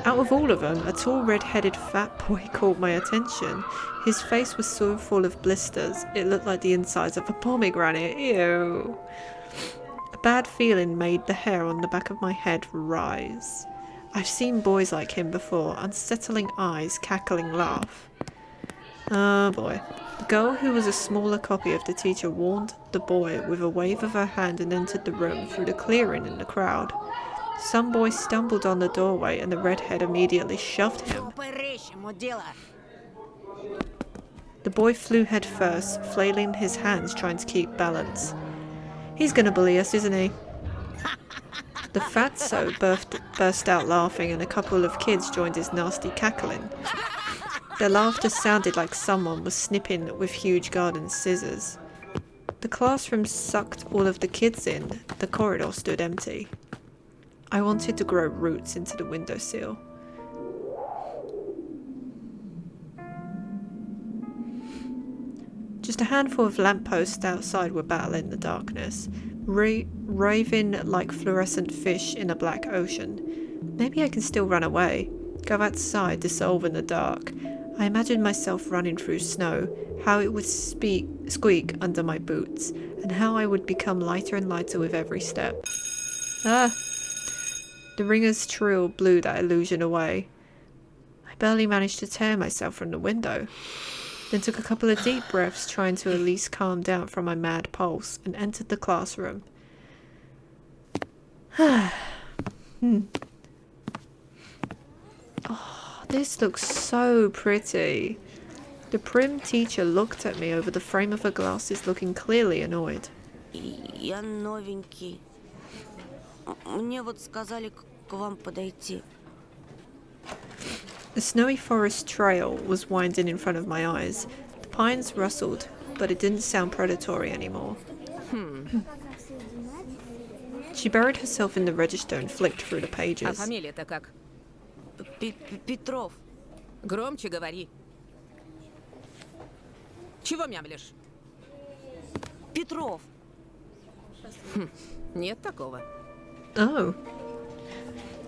Out of all of them, a tall red-headed fat boy caught my attention. His face was so full of blisters, it looked like the insides of a pomegranate. Ew. A bad feeling made the hair on the back of my head rise. I've seen boys like him before, unsettling eyes, cackling laugh. Oh boy. The girl, who was a smaller copy of the teacher, warned the boy with a wave of her hand and entered the room through the clearing in the crowd. Some boy stumbled on the doorway and the redhead immediately shoved him. The boy flew head first, flailing his hands trying to keep balance. He's gonna bully us, isn't he? The fatso burst out laughing and a couple of kids joined his nasty cackling. Their laughter sounded like someone was snipping with huge garden scissors. The classroom sucked all of the kids in. The corridor stood empty. I wanted to grow roots into the windowsill. Just a handful of lampposts outside were battling the darkness, raving like fluorescent fish in a black ocean. Maybe I can still run away, go outside, dissolve in the dark. I imagined myself running through snow, how it would squeak under my boots, and how I would become lighter and lighter with every step. Ah! The ringer's trill blew that illusion away. I barely managed to tear myself from the window, then took a couple of deep breaths, trying to at least calm down from my mad pulse, and entered the classroom. Oh, this looks so pretty. The prim teacher looked at me over the frame of her glasses, looking clearly annoyed. Я новенький. Мне вот сказали к вам подойти. The snowy forest trail was winding in front of my eyes. The pines rustled, but it didn't sound predatory anymore. She buried herself in the register and flicked through the А pages. фамилия-то как? Петров. Громче говори. Чего мямлишь? Петров. Нет такого. Oh.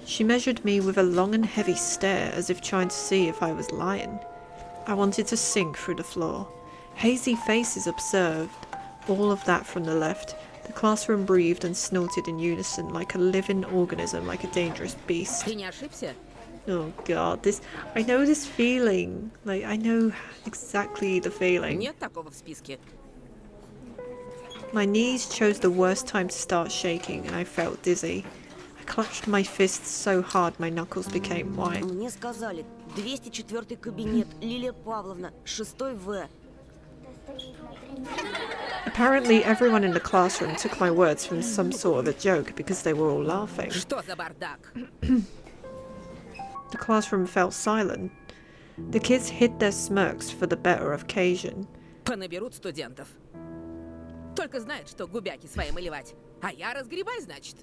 She measured me with a long and heavy stare, as if trying to see if I was lying. I wanted to sink through the floor. Hazy faces observed, all of that from the left. The classroom breathed and snorted in unison, like a living organism, like a dangerous beast. Ты не ошибся? Oh god, I know this feeling. Like, I know exactly the feeling. Нет такого в списке. My knees chose the worst time to start shaking, and I felt dizzy. I clutched my fists so hard my knuckles became white. Мне сказали, 204 кабинет, Лилия Павловна, 6 В. Apparently, everyone in the classroom took my words from some sort of a joke because they were all laughing. Что за бардак? The classroom fell silent. The kids hid their smirks for the better occasion. Понаберут студентов. Только знают, что губяки свои малевать. А я разгребай, значит.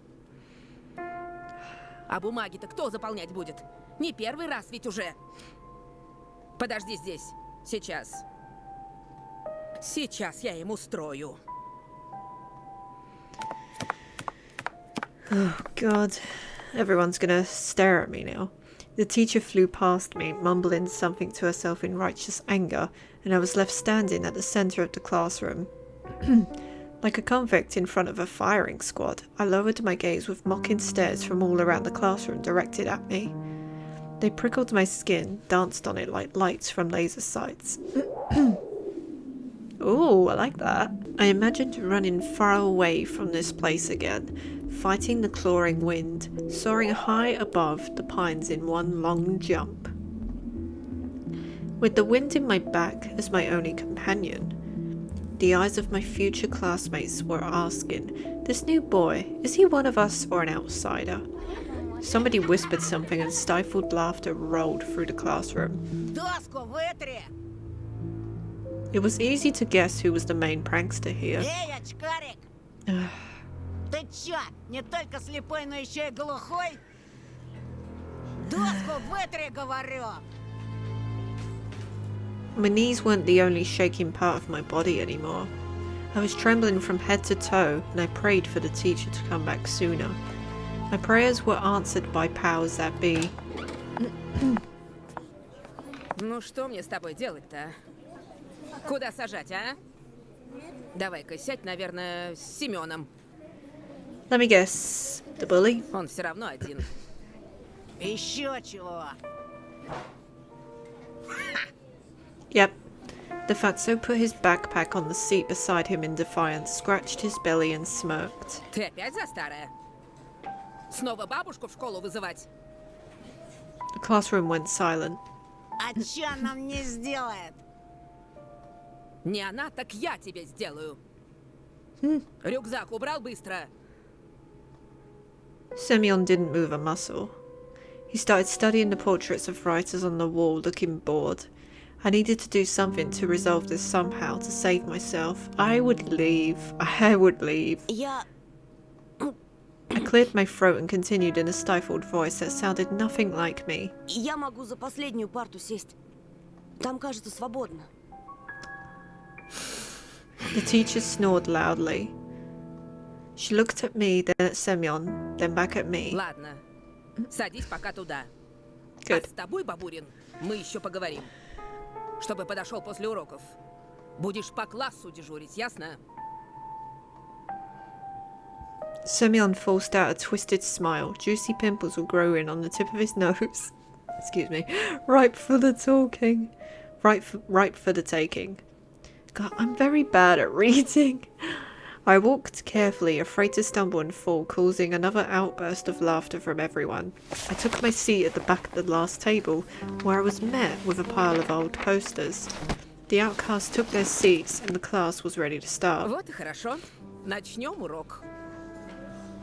А бумаги-то кто заполнять будет? Не первый раз ведь уже. Подожди здесь. Сейчас. Сейчас я им устрою. Oh god, everyone's gonna stare at me now. The teacher flew past me, mumbling something to herself in righteous anger, and I was left standing at the centre of the classroom. Like a convict in front of a firing squad, I lowered my gaze with mocking stares from all around the classroom directed at me. They prickled my skin, danced on it like lights from laser sights. Ooh, I like that. I imagined running far away from this place again, fighting the clawing wind, soaring high above the pines in one long jump. With the wind in my back as my only companion, the eyes of my future classmates were asking, this new boy, is he one of us or an outsider? Somebody whispered something and stifled laughter rolled through the classroom. Доску вытри! It was easy to guess who was the main prankster here. Эй, очкарик! Ты чё, не только слепой, но еще и глухой? Доску вытри, говорю! My knees weren't the only shaking part of my body anymore. I was trembling from head to toe, and I prayed for the teacher to come back sooner. My prayers were answered by powers that be. Ну что мне с тобой делать-то? Куда сажать, а? Давай-ка сядь, наверное, с Семеном. Let me guess, the bully? Он все равно один. Еще чего? Yep. The fatso put his backpack on the seat beside him in defiance, scratched his belly and smirked. Ты опять за старое? Снова бабушку в школу вызывать? The classroom went silent. А чё она мне сделает? Не она, так я тебе сделаю. Рюкзак убрал быстро. Semyon didn't move a muscle. He started studying the portraits of writers on the wall, looking bored. I needed to do something to resolve this somehow, to save myself. I would leave. I cleared my throat and continued in a stifled voice that sounded nothing like me. Я могу за последнюю парту сесть. Там, кажется, свободно. The teacher snored loudly. She looked at me, then at Semyon, then back at me. Ладно, садись пока туда. Good. А с тобой, Бабурин, мы еще поговорим. Чтобы подошел после уроков. Будешь по классу дежурить, ясно? Semyon forced out a twisted smile. Juicy pimples were growing on the tip of his nose. Excuse me. Ripe for the talking. Ripe for the taking. God, I'm very bad at reading. I walked carefully, afraid to stumble and fall, causing another outburst of laughter from everyone. I took my seat at the back of the last table, where I was met with a pile of old posters. The outcasts took their seats and the class was ready to start. Вот и хорошо. Начнем урок.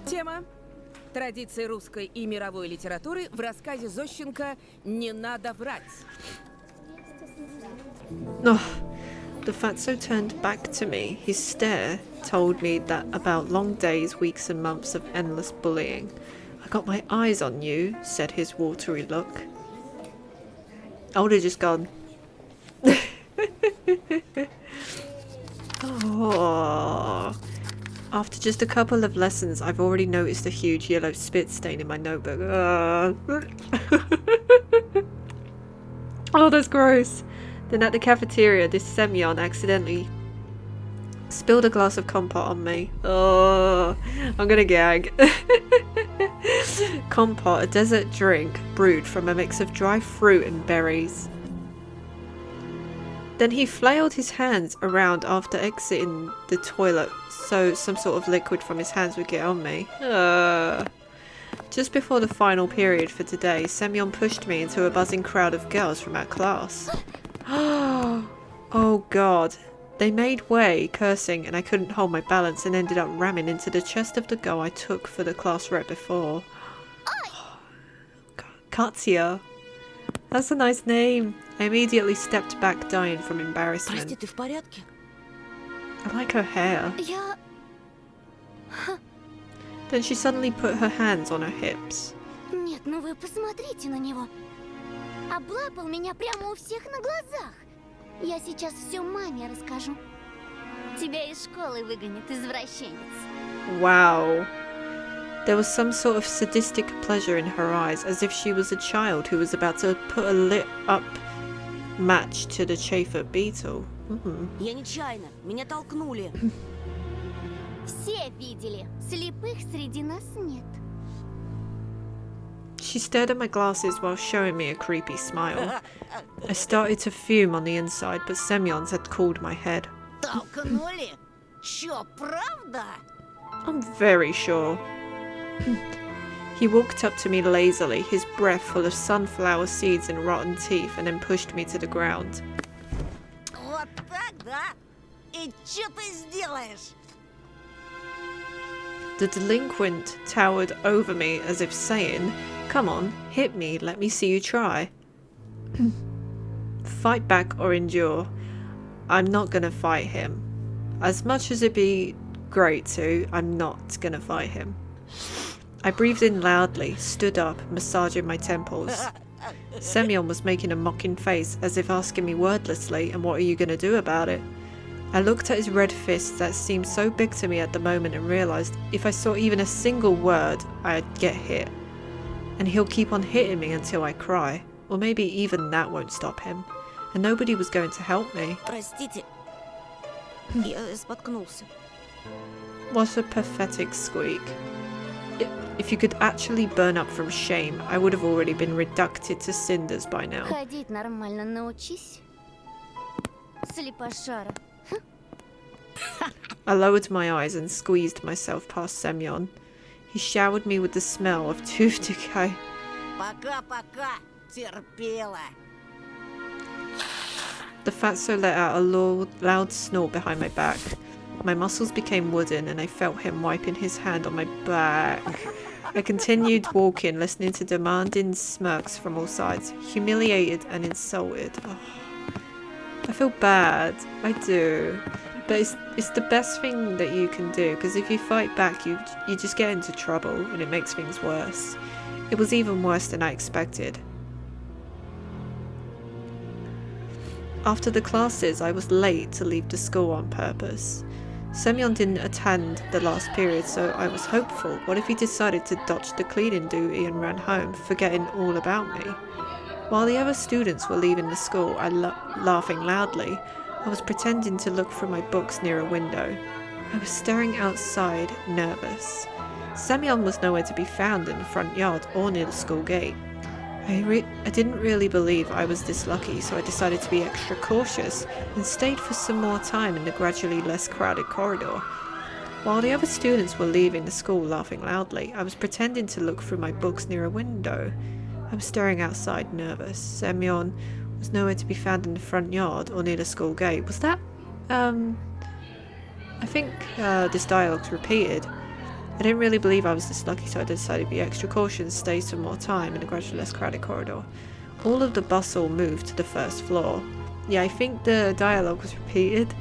Тема: традиции русской и мировой литературы в рассказе Зощенко «Не надо врать». Oh, the fatso turned back to me. His stare told me that about long days, weeks and months of endless bullying. I got my eyes on you, said his watery look. I would have just gone. Oh. After just a couple of lessons, I've already noticed a huge yellow spit stain in my notebook. Oh, that's gross. Then at the cafeteria, this Semyon accidentally spilled a glass of compote on me. Oh, I'm gonna gag. Compote, a desert drink brewed from a mix of dry fruit and berries. Then he flailed his hands around after exiting the toilet so some sort of liquid from his hands would get on me. Just before the final period for today, Semyon pushed me into a buzzing crowd of girls from our class. Oh god. They made way, cursing, and I couldn't hold my balance and ended up ramming into the chest of the girl I took for the class rep before. Katya. That's a nice name. I immediately stepped back, dying from embarrassment. Прости, ты в порядке? I like her hair. Я... Then she suddenly put her hands on her hips. Нет, ну вы посмотрите на него. Облапал меня прямо у всех на глазах. Я сейчас все маме расскажу. Тебя из школы выгонят, извращенец. Wow. There was some sort of sadistic pleasure in her eyes, as if she was a child who was about to put a lit-up match to the chafer beetle. Я нечаянно, меня толкнули. Все видели. Слепых среди нас нет. She stared at my glasses while showing me a creepy smile. I started to fume on the inside, but Semyon's had cooled my head. Толкнули? Чё, правда? I'm very sure. He walked up to me lazily, his breath full of sunflower seeds and rotten teeth, and then pushed me to the ground. Вот так, да? И чё ты сделаешь? The delinquent towered over me as if saying, "Come on, hit me, let me see you try." Fight back or endure. I'm not gonna fight him. As much as it'd be great to, I'm not gonna fight him. I breathed in loudly, stood up, massaging my temples. Semyon was making a mocking face, as if asking me wordlessly, "And what are you gonna do about it?" I looked at his red fists that seemed so big to me at the moment and realised if I saw even a single word, I'd get hit. And he'll keep on hitting me until I cry. Or maybe even that won't stop him. And nobody was going to help me. Простите. Я споткнулся. What a pathetic squeak. If you could actually burn up from shame, I would have already been reducted to cinders by now. Ходить нормально научись. Слепошара. I lowered my eyes and squeezed myself past Semyon. He showered me with the smell of tooth decay. Пока-пока, терпела. The fatso let out a loud snort behind my back. My muscles became wooden and I felt him wiping his hand on my back. I continued walking, listening to demanding smirks from all sides, humiliated and insulted. Oh, I feel bad. I do. But it's the best thing that you can do, because if you fight back, you just get into trouble and it makes things worse. It was even worse than I expected. After the classes, I was late to leave the school on purpose. Semyon didn't attend the last period, so I was hopeful. What if he decided to dodge the cleaning duty and ran home, forgetting all about me? While the other students were leaving the school, laughing loudly, I was pretending to look through my books near a window. I was staring outside, nervous. Semyon was nowhere to be found in the front yard or near the school gate. I didn't really believe I was this lucky, so I decided to be extra cautious and stayed for some more time in the gradually less crowded corridor. While the other students were leaving the school laughing loudly, I was pretending to look through my books near a window. I was staring outside, nervous. Semyon was nowhere to be found in the front yard or near the school gate. Was that, I think this dialogue's repeated. I didn't really believe I was this lucky, so I decided to be extra cautious, stay some more time in a gradually less crowded corridor. All of the bustle moved to the first floor. Yeah, I think the dialogue was repeated.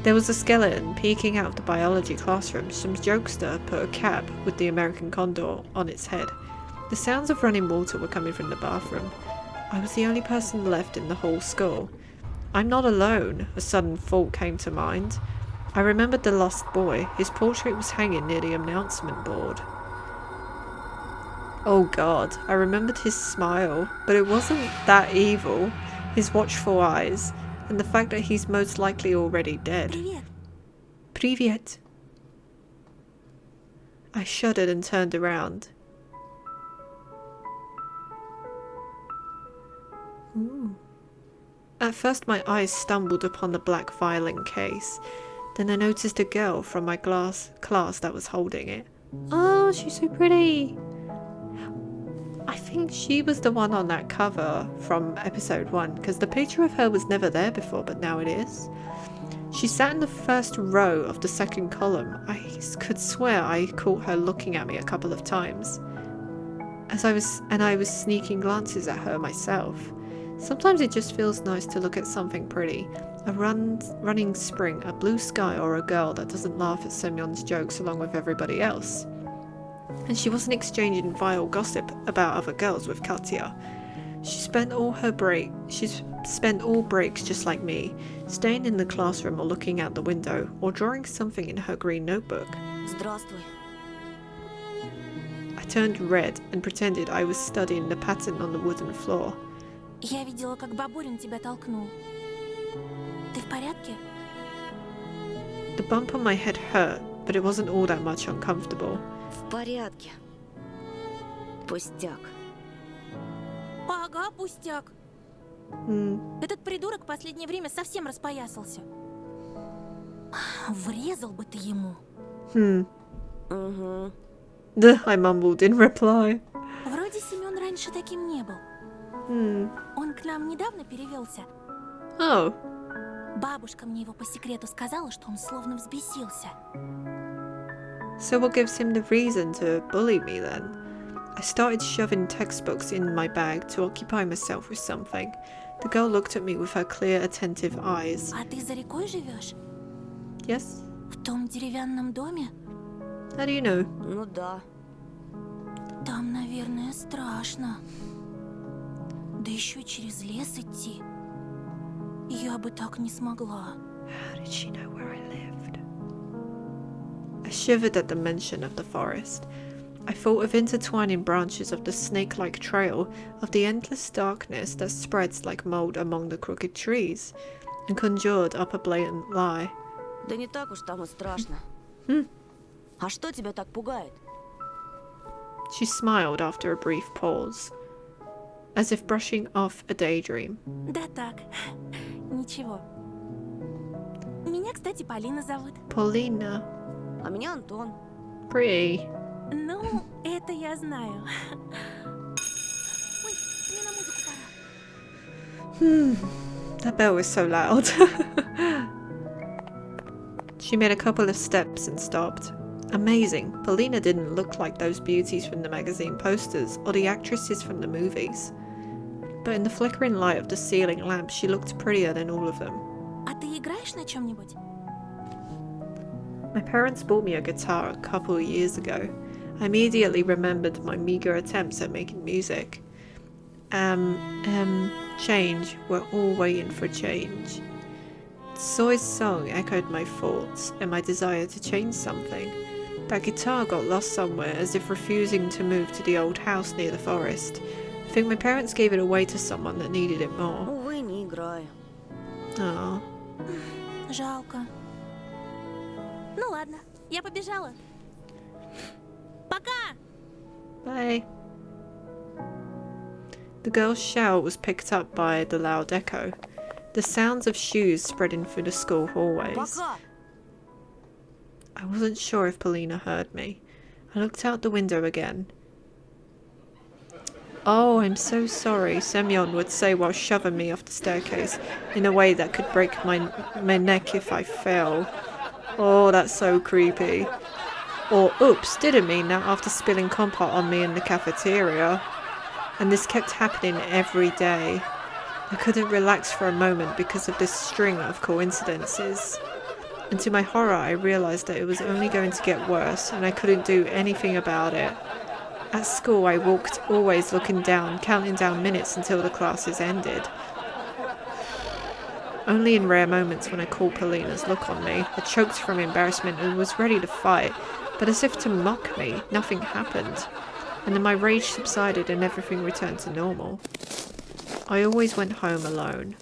There was a skeleton peeking out of the biology classroom. Some jokester put a cap with the American condor on its head. The sounds of running water were coming from the bathroom. I was the only person left in the whole school. I'm not alone, a sudden thought came to mind. I remembered the lost boy. His portrait was hanging near the announcement board. Oh god, I remembered his smile, but it wasn't that evil. His watchful eyes, and the fact that he's most likely already dead. Привет. Привет. I shuddered and turned around. Ooh. At first my eyes stumbled upon the black violin case. Then I noticed a girl from my class that was holding it. Oh, she's so pretty. I think she was the one on that cover from episode 1, because the picture of her was never there before, but now it is. She sat in the first row of the second column. I could swear I caught her looking at me a couple of times. I was sneaking glances at her myself. Sometimes it just feels nice to look at something pretty. A running spring, a blue sky, or a girl that doesn't laugh at Semyon's jokes along with everybody else. And she wasn't exchanging vile gossip about other girls with Katya. She spent all breaks just like me, staying in the classroom or looking out the window, or drawing something in her green notebook. Здравствуй. I turned red and pretended I was studying the pattern on the wooden floor. Я видела, как Бабурин тебя толкнул. Ты в порядке? The bump on my head hurt, but it wasn't all that much uncomfortable. В порядке. Пустяк. Ага, пустяк. Этот придурок в последнее время совсем распоясался. Врезал бы ты ему. Угу. I mumbled in reply. Вроде Семен раньше таким не был. Он к нам недавно перевелся. Oh. Бабушка мне его по секрету сказала, что он словно взбесился. So what gives him the reason to bully me then? I started shoving textbooks in my bag to occupy myself with something. The girl looked at me with her clear, attentive eyes. А ты за рекой живешь? Yes? В том деревянном доме? How do you know? Ну да. Там, наверное, страшно. Да еще через лес идти. Я бы так не смогла. How did she know where I lived? I shivered at the mention of the forest. I thought of intertwining branches of the snake-like trail, of the endless darkness that spreads like mold among the crooked trees, and conjured up a blatant lie. Да не так уж там и страшно. А что тебя так пугает? She smiled after a brief pause, as if brushing off a daydream. Да так, ничего. Меня, кстати, Полина зовут. Paulina. А меня Антон. Pretty. Ну, это я знаю. Ой, мне на музыку пора. That bell was so loud. She made a couple of steps and stopped. Amazing. Paulina didn't look like those beauties from the magazine posters or the actresses from the movies. But in the flickering light of the ceiling lamp, she looked prettier than all of them. А ты играешь на чем-нибудь? My parents bought me a guitar a couple of years ago. I immediately remembered my meager attempts at making music. Change, we're all waiting for change. Soy's song echoed my thoughts and my desire to change something. That guitar got lost somewhere, as if refusing to move to the old house near the forest. I think my parents gave it away to someone that needed it more. Увы, не играю. Aww. Жалко. Ну ладно, я побежала. Пока! Bye. The girl's shout was picked up by the loud echo. The sounds of shoes spreading through the school hallways. Пока! I wasn't sure if Polina heard me. I looked out the window again. Oh, I'm so sorry, Semyon would say while shoving me off the staircase in a way that could break my neck if I fell. Oh, that's so creepy. Or, oops, didn't mean that after spilling compote on me in the cafeteria. And this kept happening every day. I couldn't relax for a moment because of this string of coincidences. And to my horror, I realised that it was only going to get worse and I couldn't do anything about it. At school, I walked always looking down, counting down minutes until the classes ended. Only in rare moments when I caught Polina's look on me, I choked from embarrassment and was ready to fight, but as if to mock me, nothing happened. And then my rage subsided and everything returned to normal. I always went home alone.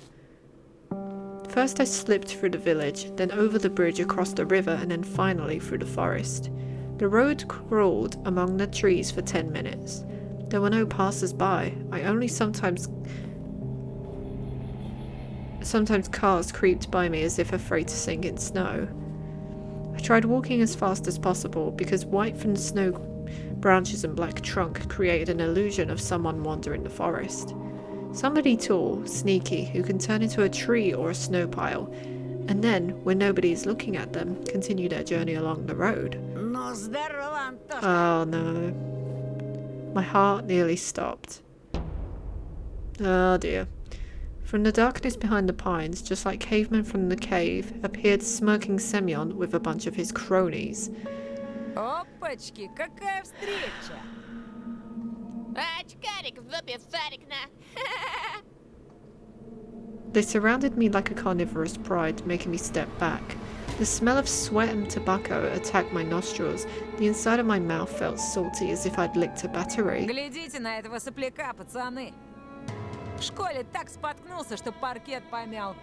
First I slipped through the village, then over the bridge across the river, and then finally through the forest. The road crawled among the trees for 10 minutes. There were no passers-by. I only sometimes cars creeped by me as if afraid to sink in snow. I tried walking as fast as possible because white from the snow branches and black trunk created an illusion of someone wandering the forest. Somebody tall, sneaky, who can turn into a tree or a snow pile, and then, when nobody is looking at them, continue their journey along the road. Ну, здорово, Антошка. Oh no. My heart nearly stopped. Oh dear. From the darkness behind the pines, just like cavemen from the cave, appeared smirking Semyon with a bunch of his cronies. Опачки, какая встреча! Очкарик в зубе Сарикна. They surrounded me like a carnivorous pride, making me step back. The smell of sweat and tobacco attacked my nostrils. The inside of my mouth felt salty, as if I'd licked a battery. Глядите на этого сопляка, пацаны. В школе так споткнулся, что паркет помял.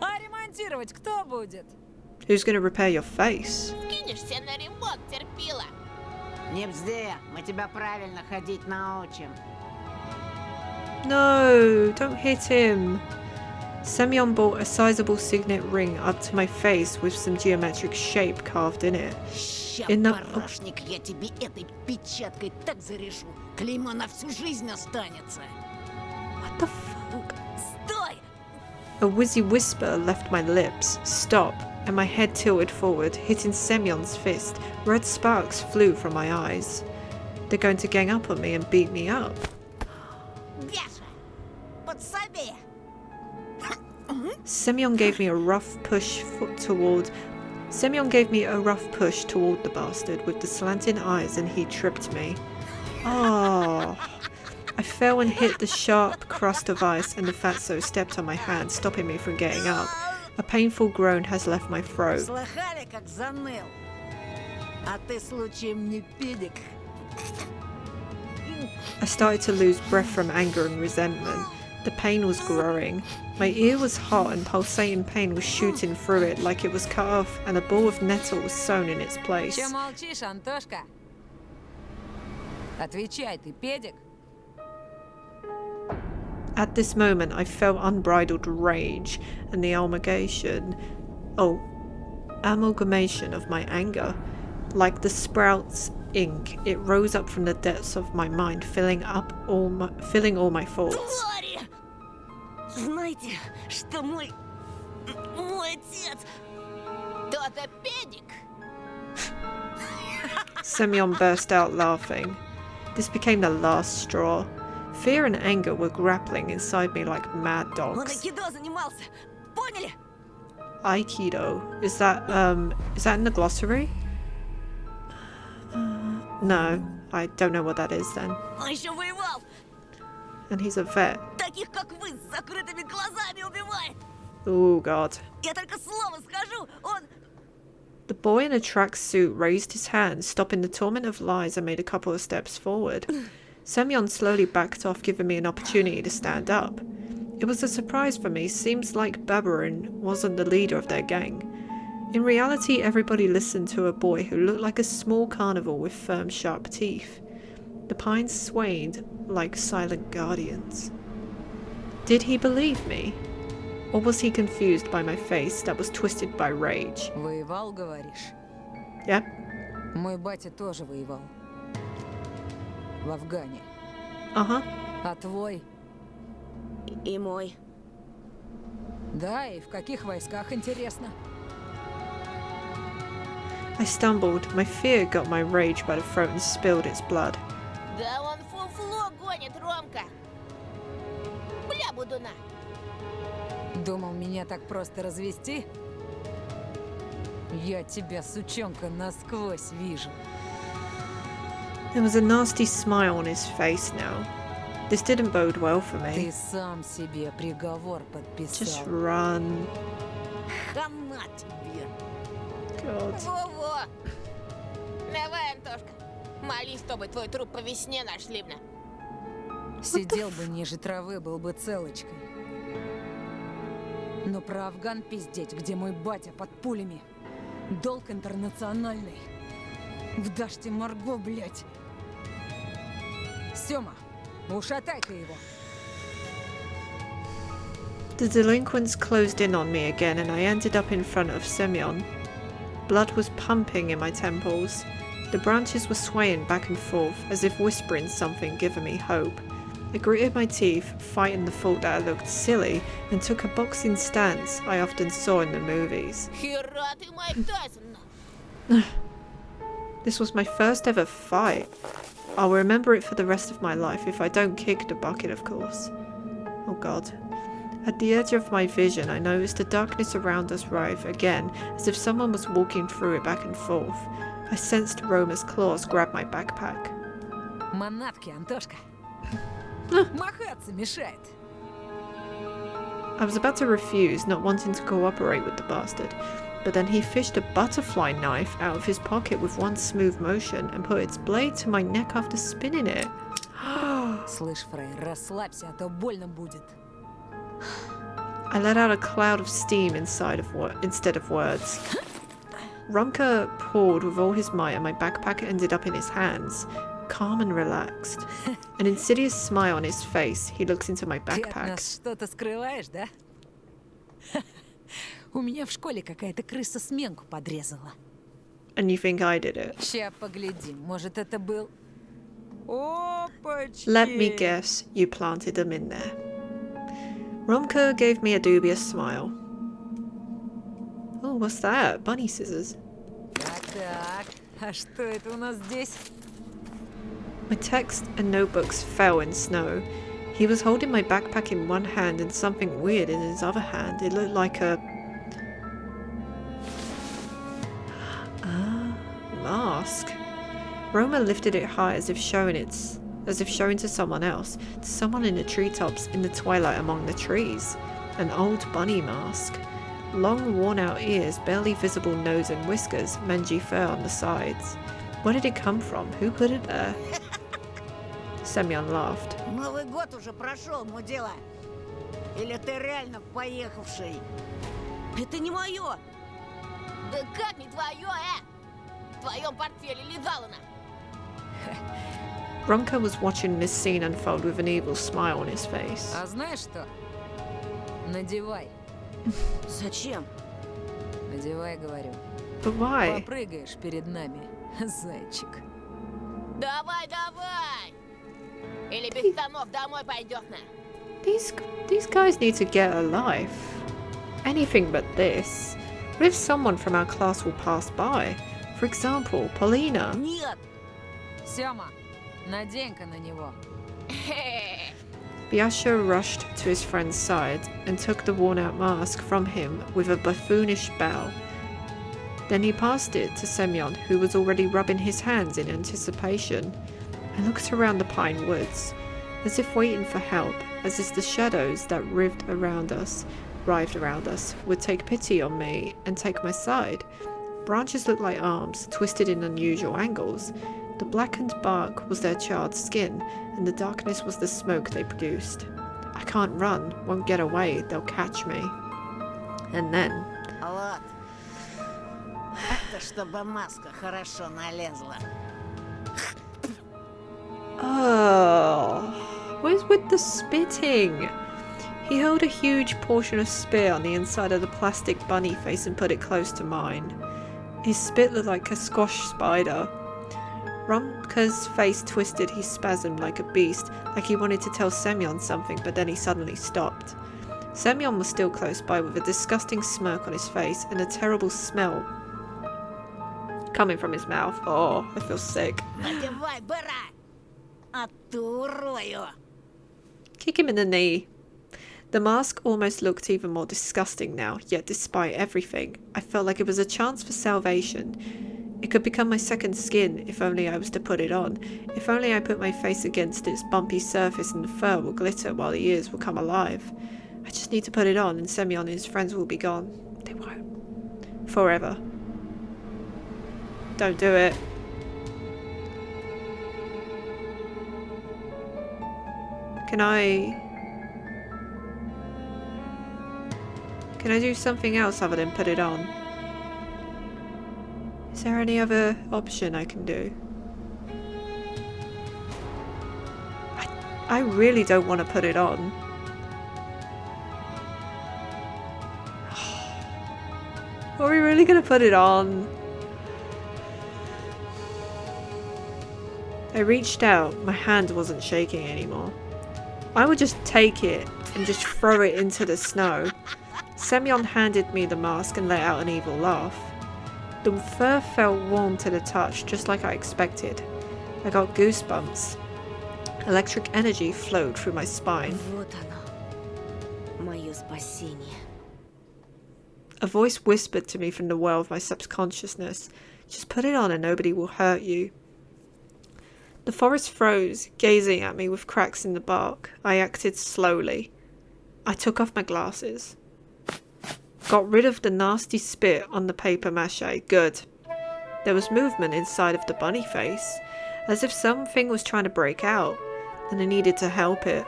А ремонтировать кто будет? Who's gonna repair your face? Скинешься на ремонт, терпила. Не бзди, мы тебя правильно ходить научим. No, don't hit him. Semyon brought a sizable signet ring up to my face with some geometric shape carved in it. Ща, In the- парашник, я тебе этой печаткой так зарешу. Клеймо на всю жизнь останется. What the fuck? Стой! A wheezy whisper left my lips. Stop. And my head tilted forward, hitting Semyon's fist. Red sparks flew from my eyes. They're going to gang up on me and beat me up. Яша, подсоби! Semyon gave me a rough push toward the bastard with the slanting eyes, and he tripped me. Oh. I fell and hit the sharp crust of ice, and the fatso stepped on my hand, stopping me from getting up. A painful groan has left my throat. Слыхали, как заныл? А ты случаем не педик? I started to lose breath from anger and resentment. The pain was growing. My ear was hot and pulsating pain was shooting through it like it was cut off, and a ball of nettle was sewn in its place. Че молчишь, Антошка? Отвечай, ты педик? At this moment, I felt unbridled rage and the amalgamation of my anger. Like the sprout's ink, it rose up from the depths of my mind, filling all my thoughts. Твари! Знаете, что мой отец... Кто-то педик. Semyon burst out laughing. This became the last straw. Fear and anger were grappling inside me like mad Он dogs. айкидо занимался. Поняли? Aikido. Is that in the glossary? No, I don't know what that is then. Он еще воевал. and he's a vet. Таких, как вы, с закрытыми глазами убивает. Oh god. Я только слово скажу, он... The boy in a tracksuit raised his hand, stopping the torment of lies, and made a couple of steps forward. Semyon slowly backed off, giving me an opportunity to stand up. It was a surprise for me. Seems like Babarin wasn't the leader of their gang. In reality, everybody listened to a boy who looked like a small carnivore with firm, sharp teeth. The pines swayed like silent guardians. Did he believe me? Or was he confused by my face that was twisted by rage? Воевал, говоришь? Yep. Мой батя тоже воевал. В Афгане. Uh-huh. А твой? И мой. Да, и в каких войсках, интересно? I stumbled. My fear got my rage by the throat and spilled its blood. Да он фуфло гонит, Ромка. Бля, будуна. Думал, меня так просто развести? Я тебя, сучонка, насквозь вижу. There was a nasty smile on his face now. This didn't bode well for Ты me. сам себе приговор Just подписал. run. Хана тебе. God. Во-во. Давай, Антошка. Молись, чтобы твой труп по весне нашли, бля. Сидел бы ниже травы, был бы целочкой. Но про Афган пиздеть, где мой батя под пулями. Долг интернациональный. В Даште Марго, блядь. Сёма, ушатай ты его. The delinquents closed in on me again and I ended up in front of Semyon. Blood was pumping in my temples. The branches were swaying back and forth as if whispering something, giving me hope. I gritted my teeth, fighting the thought that I looked silly, and took a boxing stance I often saw in the movies. Хера ты, Майк Тайсон. This was my first ever fight. I'll remember it for the rest of my life if I don't kick the bucket, of course. Oh god. At the edge of my vision, I noticed the darkness around us writhe again, as if someone was walking through it back and forth. I sensed Roma's claws grab my backpack. Манатки, Антошка. Махаться мешает. I was about to refuse, not wanting to cooperate with the bastard, but then he fished a butterfly knife out of his pocket with one smooth motion and put its blade to my neck after spinning it. Слышь, Фрей, расслабься, а то больно будет. I let out a cloud of steam instead of words. Rumka pulled with all his might and my backpack ended up in his hands, calm and relaxed. An insidious smile on his face, he looks into my Ты от backpack. нас что-то скрываешь, да? У меня в школе какая-то крыса сменку подрезала. And you think I did it? Ща поглядим, может это был... Опачки! Let me guess, you planted them in there. Rumka gave me a dubious smile. Oh, what's that? Bunny scissors. Так, а что это у нас здесь? My text and notebooks fell in snow. He was holding my backpack in one hand and something weird in his other hand. It looked like a... mask. Roma lifted it high as if showing to someone else, to someone in the treetops in the twilight among the trees. An old bunny mask. Long worn-out ears, barely visible nose and whiskers, mangy fur on the sides. Where did it come from? Who put it there? Semyon laughed. Новый год уже прошел, мудила. Или ты реально поехавший? Это не мое. Да как не твое, В твоем портфеле лежала она. Ronka was watching this scene unfold with an evil smile on his face. А знаешь что? Надевай. Зачем? Надевай, говорю. But why? Попрыгаешь перед нами, зайчик. Давай, давай. Или без штанов домой пойдет на. These guys need to get a life. Anything but this. What if someone from our class will pass by? For example, Paulina. Нет. Сёма, надень-ка на него. Biasha rushed to his friend's side and took the worn-out mask from him with a buffoonish bow. Then he passed it to Semyon, who was already rubbing his hands in anticipation. I looked around the pine woods. as if waiting for help, as if the shadows that writhed around us would take pity on me and take my side. Branches looked like arms, twisted in unusual angles. The blackened bark was their charred skin, and the darkness was the smoke they produced. I can't run, won't get away, they'll catch me. And then... Вот. Это чтобы маска хорошо налезла. Oh, what is with the spitting? He held a huge portion of spit on the inside of the plastic bunny face and put it close to mine. His spit looked like a squash spider. Rumka's face twisted, he spasmed like a beast, like he wanted to tell Semyon something, but then he suddenly stopped. Semyon was still close by with a disgusting smirk on his face and a terrible smell coming from his mouth. Oh, I feel sick. Надевай, быра! Оттурую! Kick him in the knee. The mask almost looked even more disgusting now, yet despite everything, I felt like it was a chance for salvation. It could become my second skin if only I was to put it on. If only I put my face against its bumpy surface and the fur will glitter while the ears will come alive. I just need to put it on and Semyon and his friends will be gone. They won't. Forever. Don't do it. Can I do something else other than put it on? Is there any other option I can do? I really don't want to put it on. Are we really going to put it on? I reached out. My hand wasn't shaking anymore. I would just take it and just throw it into the snow. Semyon handed me the mask and let out an evil laugh. The fur felt warm to the touch, just like I expected. I got goosebumps. Electric energy flowed through my spine. Вот оно, мое спасение. A voice whispered to me from the well of my subconsciousness. Just put it on and nobody will hurt you. The forest froze, gazing at me with cracks in the bark. I acted slowly. I took off my glasses. Got rid of the nasty spit on the paper mache. Good. There was movement inside of the bunny face, as if something was trying to break out, and I needed to help it.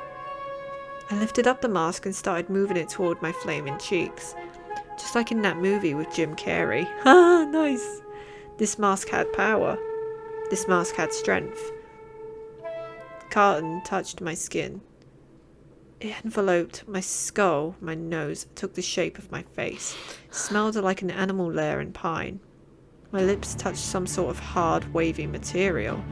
I lifted up the mask and started moving it toward my flaming cheeks. Just like in that movie with Jim Carrey. Ah, nice! This mask had power. This mask had strength. The carton touched my skin. It enveloped my skull, my nose took the shape of my face. It smelled like an animal lair in pine. My lips touched some sort of hard, wavy material.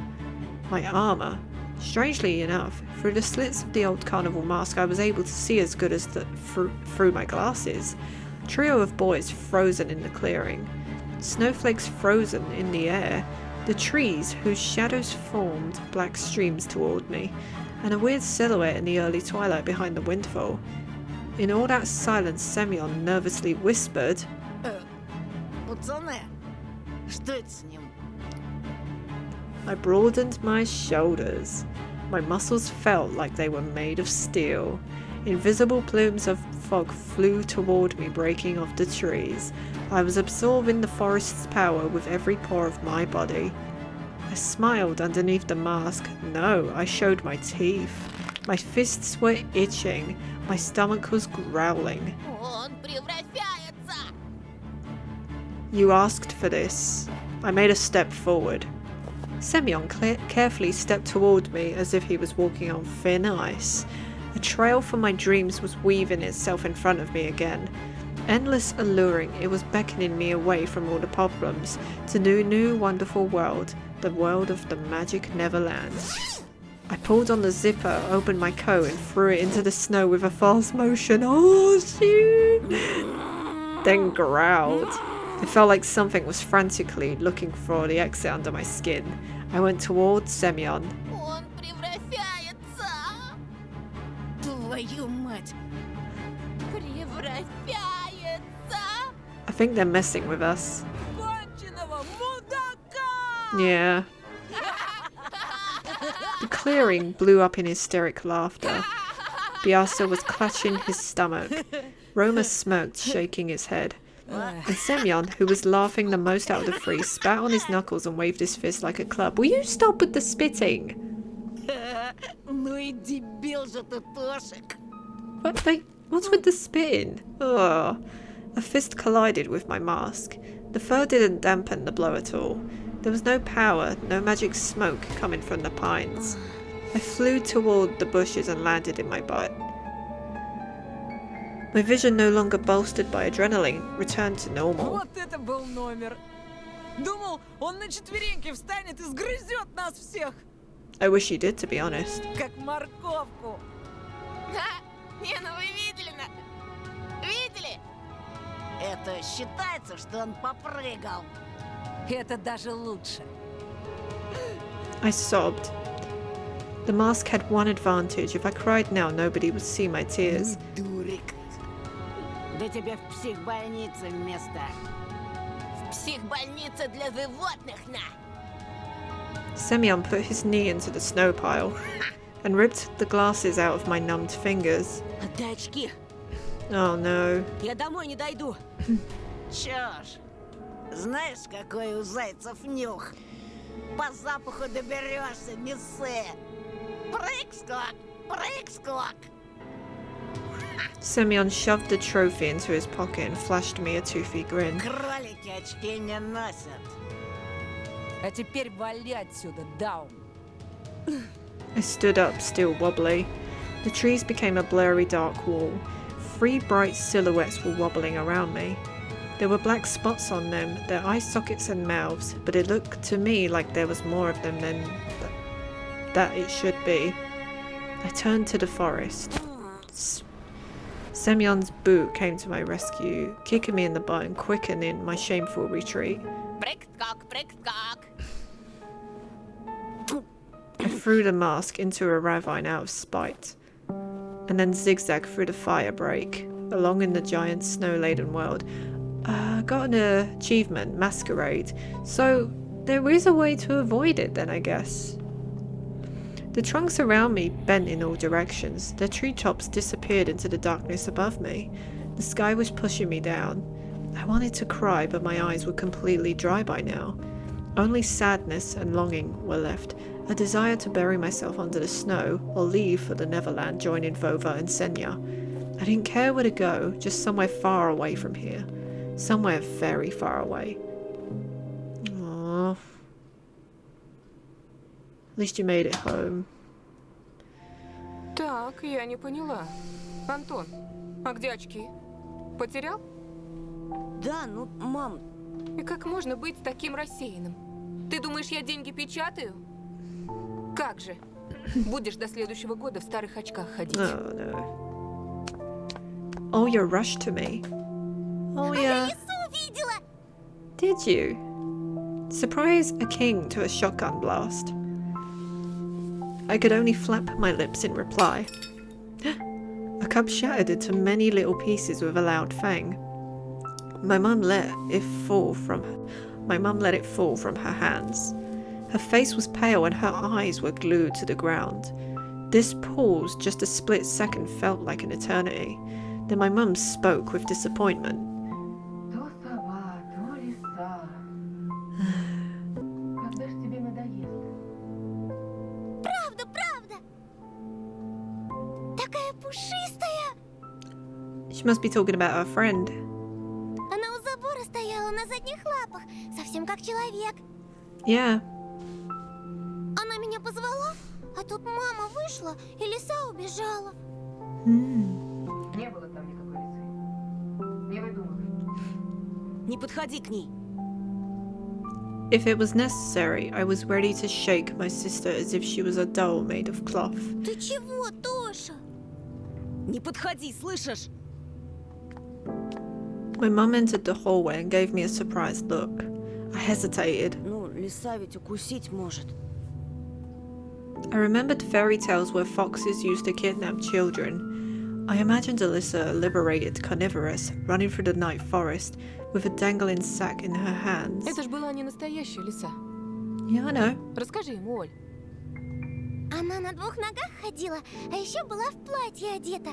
My armor. Strangely enough, through the slits of the old carnival mask I was able to see as good as through my glasses. A trio of boys frozen in the clearing. Snowflakes frozen in the air. The trees whose shadows formed black streams toward me. And a weird silhouette in the early twilight behind the windfall. In all that silence, Semyon nervously whispered, Пацаны, что это с ним? I broadened my shoulders. My muscles felt like they were made of steel. Invisible plumes of fog flew toward me, breaking off the trees. I was absorbing the forest's power with every pore of my body. I smiled underneath the mask. No, I showed my teeth. My fists were itching. My stomach was growling. Он превращается! You asked for this. I made a step forward. Semyon carefully stepped toward me as if he was walking on thin ice. A trail from my dreams was weaving itself in front of me again. Endless alluring, it was beckoning me away from all the problems to the new wonderful world, the world of the magic Neverland. I pulled on the zipper, opened my coat and threw it into the snow with a fast motion. Oh shoot! Then growled. It felt like something was frantically looking for the exit under my skin. I went towards Semyon. Он превращается! Твою мать! Превращается! I think they're messing with us. Конченого мудака! Yeah. The clearing blew up in hysteric laughter. Biasa was clutching his stomach. Roma smirked, shaking his head. And Semyon, who was laughing the most out of the three, spat on his knuckles and waved his fist like a club. Will you stop with the spitting? Ну и дебил же ты, Тошик. What's with the spitting? Ugh. A fist collided with my mask. The fur didn't dampen the blow at all. There was no power, no magic smoke coming from the pines. I flew toward the bushes and landed in my butt. My vision, no longer bolstered by adrenaline, returned to normal. Вот это был номер. Думал, он на четвереньки встанет и сгрызет нас всех. I wish he did, to be honest. Как морковку. Не, ну вы видели, видели? Это считается, что он попрыгал. Это даже лучше. I sobbed. The mask had one advantage. If I cried now, nobody would see my tears. Дурик. Да тебе в психбольнице место. В психбольнице для животных, на! Semyon put his knee into the snow pile and ripped the glasses out of my numbed fingers. Отдай очки. Oh no. Я домой не дойду. Чё ж, знаешь, какой у зайцев нюх? По запаху доберешься, не ссы. Прыг-скок, прыг-скок. Semyon shoved the trophy into his pocket and flashed me a toothy grin. Кролики очки не носят. А теперь вали отсюда, Даун. I stood up, still wobbly. The trees became a blurry dark wall. 3 bright silhouettes were wobbling around me. There were black spots on them, their eye sockets and mouths, but it looked to me like there was more of them than that it should be. I turned to the forest. Semyon's boot came to my rescue, kicking me in the butt and quickening my shameful retreat. Прыг-скок, прыг-скок. I threw the mask into a ravine out of spite, and then zigzagged through the fire break, along in the giant snow-laden world. Got an achievement, Masquerade, so there is a way to avoid it then, I guess. The trunks around me bent in all directions. The treetops disappeared into the darkness above me. The sky was pushing me down. I wanted to cry, but my eyes were completely dry by now. Only sadness and longing were left, a desire to bury myself under the snow or leave for the Neverland, joining Vova and Senya. I didn't care where to go, just somewhere far away from here. Somewhere very far away. Aww. At least you made it home. Так, я не поняла. Антон, а где очки? Потерял? Да, ну, мам. И как можно быть таким рассеянным? Ты думаешь, я деньги печатаю? Как же? Будешь до следующего года в старых очках ходить. Oh no. Oh, you rushed to me. Oh yeah. Did you? Surprise a king to a shotgun blast. I could only flap my lips in reply. A cup shattered into many little pieces with a loud fang. My mum let it fall from her hands. Her face was pale and her eyes were glued to the ground. This pause, just a split second, felt like an eternity. Then my mum spoke with disappointment. Правда, правда. Такая пушистая. She must be talking about her friend. Она у забора стояла на задних лапах, совсем как человек. Yeah. Она меня позвала, а тут мама вышла, и лиса убежала. Не было там никакой лисы. Не выдумывай. Не подходи к ней. If it was necessary, I was ready to shake my sister as if she was a doll made of cloth. Ты чего, Тоша? Не подходи, слышишь? My mum entered the hallway and gave me a surprised look. I hesitated. Ну, лиса ведь укусить может. I remembered fairy tales where foxes used to kidnap children. I imagined Alyssa, a liberated carnivorous, running through the night forest with a dangling sack in her hands. Это ж была не настоящая лиса. Yeah, I know. Расскажи ему, Оль. Она на 2 ногах ходила, а еще была в платье одета.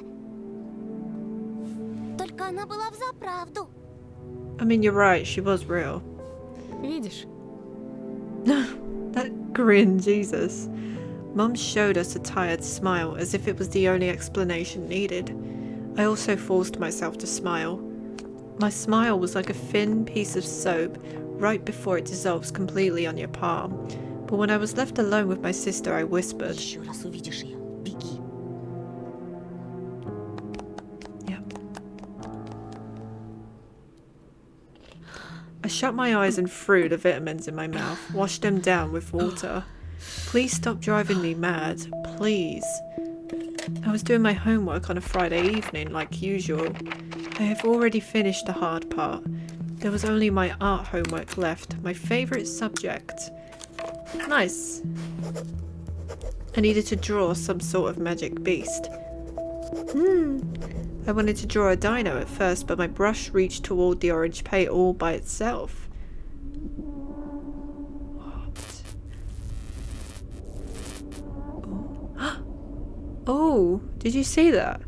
Только она была взаправду. I mean, you're right, she was real. Видишь? That grin, Jesus. Mum showed us a tired smile, as if it was the only explanation needed. I also forced myself to smile. My smile was like a thin piece of soap right before it dissolves completely on your palm. But when I was left alone with my sister, I whispered. Еще раз увидишь ее, беги. Yep. I shut my eyes and threw the vitamins in my mouth, washed them down with water. Please stop driving me mad, please. I was doing my homework on a Friday evening like usual. I have already finished the hard part. There was only my art homework left, my favourite subject. Nice. I needed to draw some sort of magic beast. I wanted to draw a dino at first, but my brush reached toward the orange paint all by itself. What? Oh, did you see that?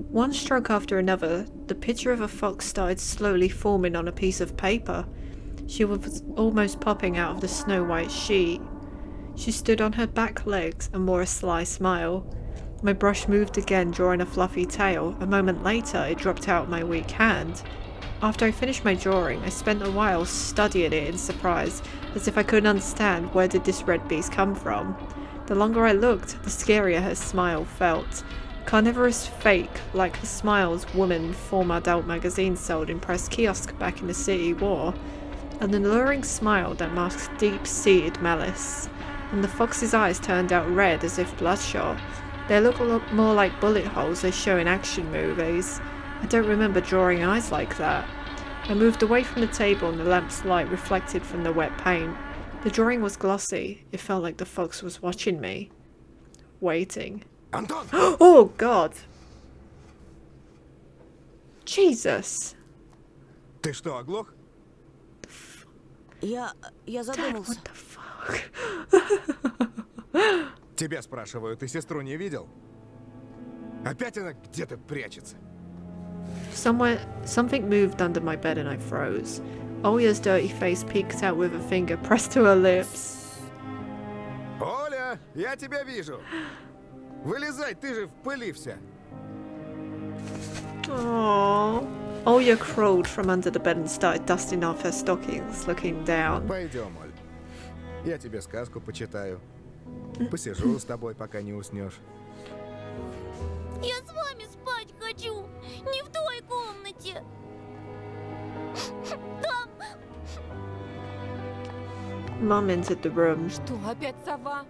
One stroke after another, the picture of a fox started slowly forming on a piece of paper. She was almost popping out of the snow-white sheet. She stood on her back legs and wore a sly smile. My brush moved again, drawing a fluffy tail. A moment later, it dropped out of my weak hand. After I finished my drawing, I spent a while studying it in surprise, as if I couldn't understand where did this red beast come from. The longer I looked, the scarier her smile felt. Carnivorous fake, like the smiles women former adult magazines sold in press kiosks back in the city wore. An alluring smile that masked deep-seated malice. And the fox's eyes turned out red as if bloodshot. They look a lot more like bullet holes they show in action movies. I don't remember drawing eyes like that. I moved away from the table and the lamp's light reflected from the wet paint. The drawing was glossy. It felt like the fox was watching me. Waiting. Антон! Oh God! Jesus! Ты что, оглох? Я Dad, задумался. what the fuck? Тебя спрашиваю, ты сестру не видел? Опять она где-то прячется. Something moved under my bed and I froze. Olya's dirty face peeked out with a finger pressed to her lips. Оля, я тебя вижу. Вылезай, ты же в пыли вся. Aww. Olya crawled from under the bed and started dusting off her stockings, looking down. Пойдем, Оль. Я тебе сказку почитаю. Посижу с тобой, пока не уснешь. Я с вами спать хочу, не в той комнате. Там... Mum entered the room. Что, опять сова?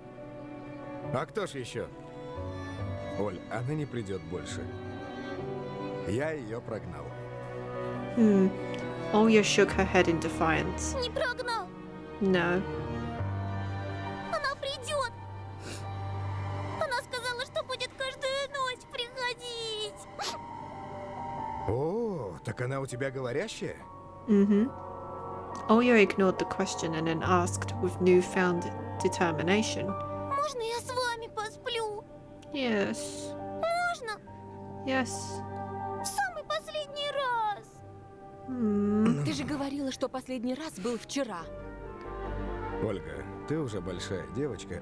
А кто ж еще? Оль, она не придет больше. Я ее прогнал. Olya shook her head in defiance. Не прогнал. No. Она придет. Она сказала, что будет каждую ночь приходить. О, так она у тебя говорящая? Olya ignored the question and then asked with newfound determination. Можно я с вами посплю? Yes. Можно? Yes. В самый последний раз. Ты же говорила, что последний раз был вчера. Ольга, ты уже большая девочка.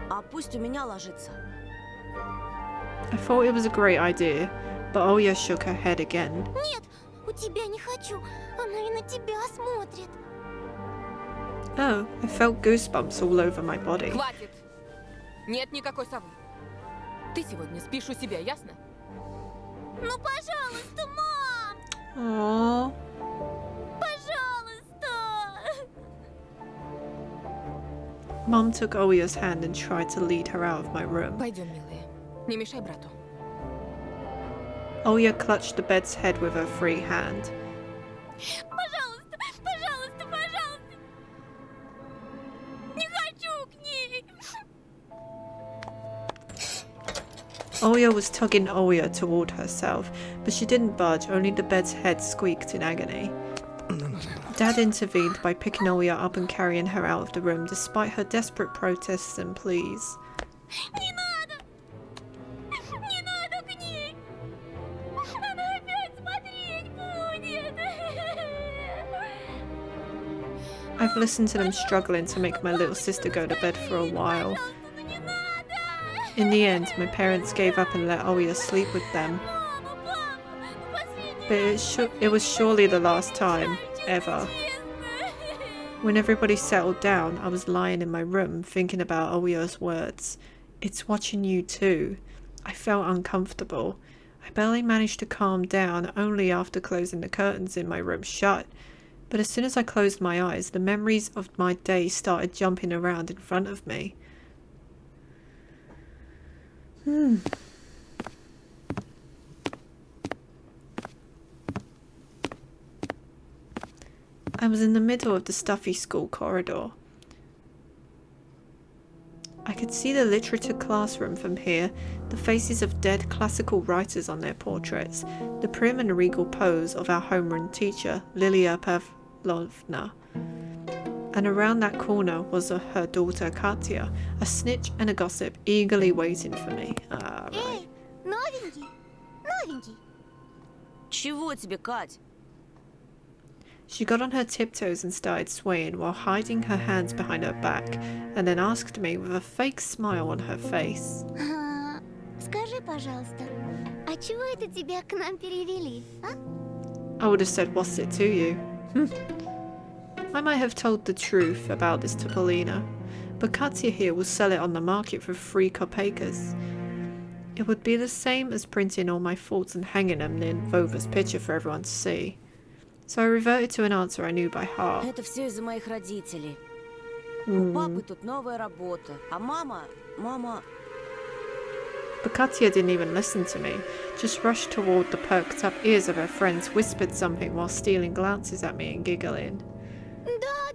А пусть у меня ложится. I thought it was a great idea, but Olya shook her head again. Нет, у тебя не хочу. Она и на тебя смотрит. Oh, I felt goosebumps all over my body. Хватит! Нет никакой совы. Ты сегодня спишь у себя, ясно? Ну, пожалуйста, мам! Aww. Пожалуйста! Mum took Olya's hand and tried to lead her out of my room. Пойдем, милые. Не мешай брату. Olya clutched the bed's head with her free hand. Пожалуйста, пожалуйста, пожалуйста! Не хочу к ней! Olya was tugging Olya toward herself, but she didn't budge, only the bed's head squeaked in agony. Dad intervened by picking Olya up and carrying her out of the room, despite her desperate protests and pleas. Не надо! Не надо к ней! Она опять смотреть будет! I've listened to them struggling to make my little sister go to bed for a while. In the end, my parents gave up and let Oya sleep with them. But it was surely the last time, ever. When everybody settled down, I was lying in my room thinking about Oya's words. It's watching you too. I felt uncomfortable. I barely managed to calm down only after closing the curtains in my room shut. But as soon as I closed my eyes, the memories of my day started jumping around in front of me. I was in the middle of the stuffy school corridor. I could see the literature classroom from here, the faces of dead classical writers on their portraits, the prim and regal pose of our homeroom teacher, Lilia Pavlovna. And around that corner was her daughter Katya, a snitch and a gossip, eagerly waiting for me. Right. Эй, новенький! Новенький! Чего тебе, Кать? She got on her tiptoes and started swaying while hiding her hands behind her back, and then asked me with a fake smile on her face. Скажи, пожалуйста, а чего это тебя к нам перевели, а? I would have said, what's it to you? I might have told the truth about this to Polina, but Katya here will sell it on the market for 3 kopeckas. It would be the same as printing all my thoughts and hanging them in Vova's picture for everyone to see. So I reverted to an answer I knew by heart. Это все из-за моих родителей. У папы тут новая работа, а мама... But Katya didn't even listen to me, just rushed toward the perked up ears of her friends, whispered something while stealing glances at me and giggling.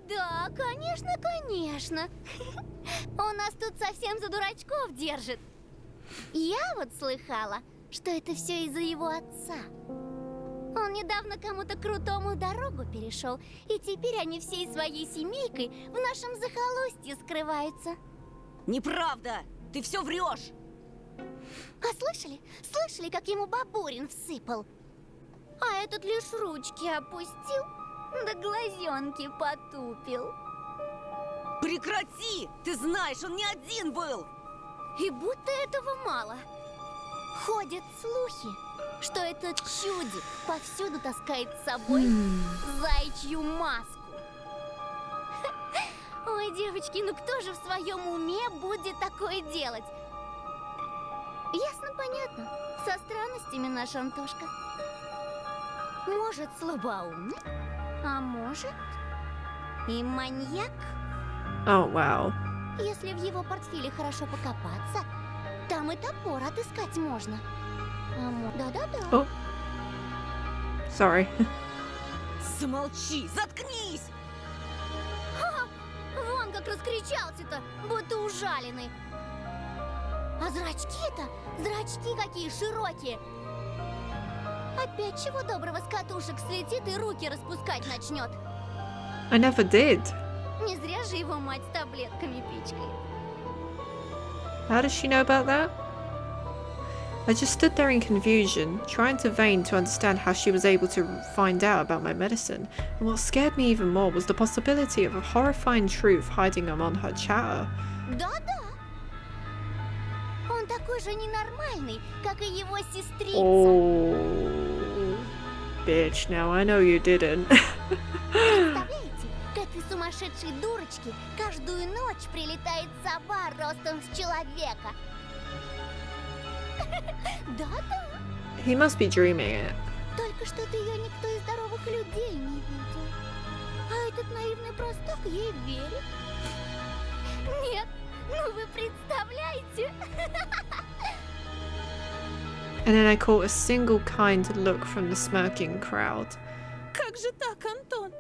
Да, конечно, конечно. Он нас тут совсем за дурачков держит. Я вот слыхала, что это все из-за его отца. Он недавно кому-то крутому дорогу перешел, и теперь они всей своей семейкой в нашем захолустье скрываются. Неправда! Ты все врешь! А слышали? Слышали, как ему бабурин всыпал? А этот лишь ручки опустил, да глазенки потупил. Прекрати! Ты знаешь, он не один был! И будто этого мало. Ходят слухи, что этот чудик повсюду таскает с собой заячью маску. Ой, девочки, ну кто же в своем уме будет такое делать? Ясно, понятно. Со странностями наш Антошка. Может, слабоумный, а может и маньяк. Oh, wow. Если в его портфеле хорошо покопаться, там и топор отыскать можно. Да-да-да. Oh. Sorry. Замолчи! Заткнись! Ха-ха! Вон как раскричался-то, будто ужаленный. А зрачки-то, зрачки какие широкие. Опять чего доброго с катушек слетит и руки распускать начнет. I never did. Не зря же его мать с таблетками пичкает. How does she know about that? I just stood there in confusion, trying to understand how she was able to find out about my medicine, and what scared me even more was the possibility of a horrifying truth hiding among her chatter. Да-да. Он такой же ненормальный, как и его сестрица. Oh, bitch, now I know you didn't. Представляете, к этой сумасшедшей дурочке каждую ночь прилетает сова ростом с человека. Да-да. He must be dreaming it. Только что-то ее никто из здоровых людей не видел. А этот наивный простак ей верит. Нет, ну вы представляете? And then I caught a single kind look from the smirking crowd. Как же так, Антон?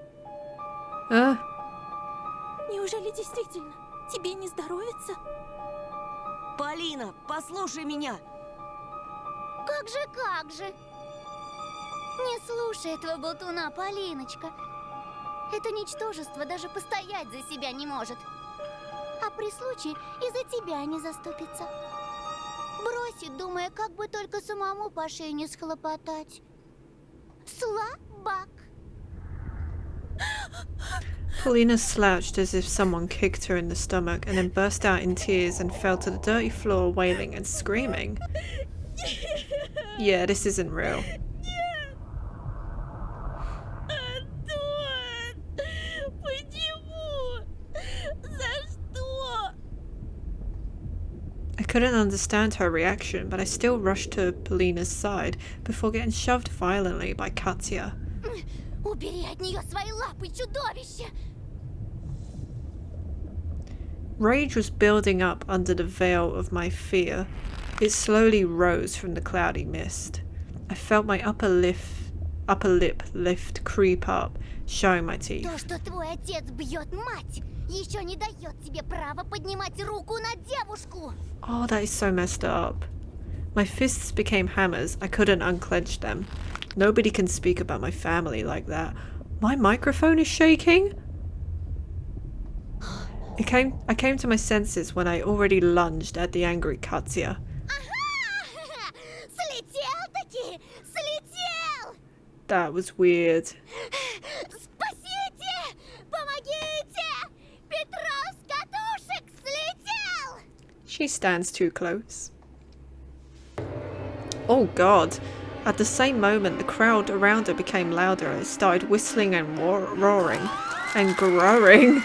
Неужели действительно тебе не здоровится? Полина, послушай меня! Как же, как же? Не слушай этого болтуна, Полиночка. Это ничтожество даже постоять за себя не может. А при случае и за тебя не заступится. Бросит, думая, как бы только самому по шее не схлопотать. Слабак. Polina slouched as if someone kicked her in the stomach and then burst out in tears and fell to the dirty floor wailing and screaming. Yeah, this isn't real. I couldn't understand her reaction, but I still rushed to Polina's side before getting shoved violently by Katya. Убери от нее свои лапы, чудовище! Rage was building up under the veil of my fear. It slowly rose from the cloudy mist. I felt my upper lip lift, creep up, showing my teeth. То, что твой отец бьет мать, еще не дает тебе права поднимать руку на девушку. Oh, that is so messed up. My fists became hammers. I couldn't unclench them. Nobody can speak about my family like that. My microphone is shaking? I came to my senses when I already lunged at the angry Katya. Ага! Слетел-таки! Слетел! That was weird. Спасите! Помогите! Петро с катушек слетел! She stands too close. Oh god. At the same moment, the crowd around her became louder and started whistling and roaring and growing.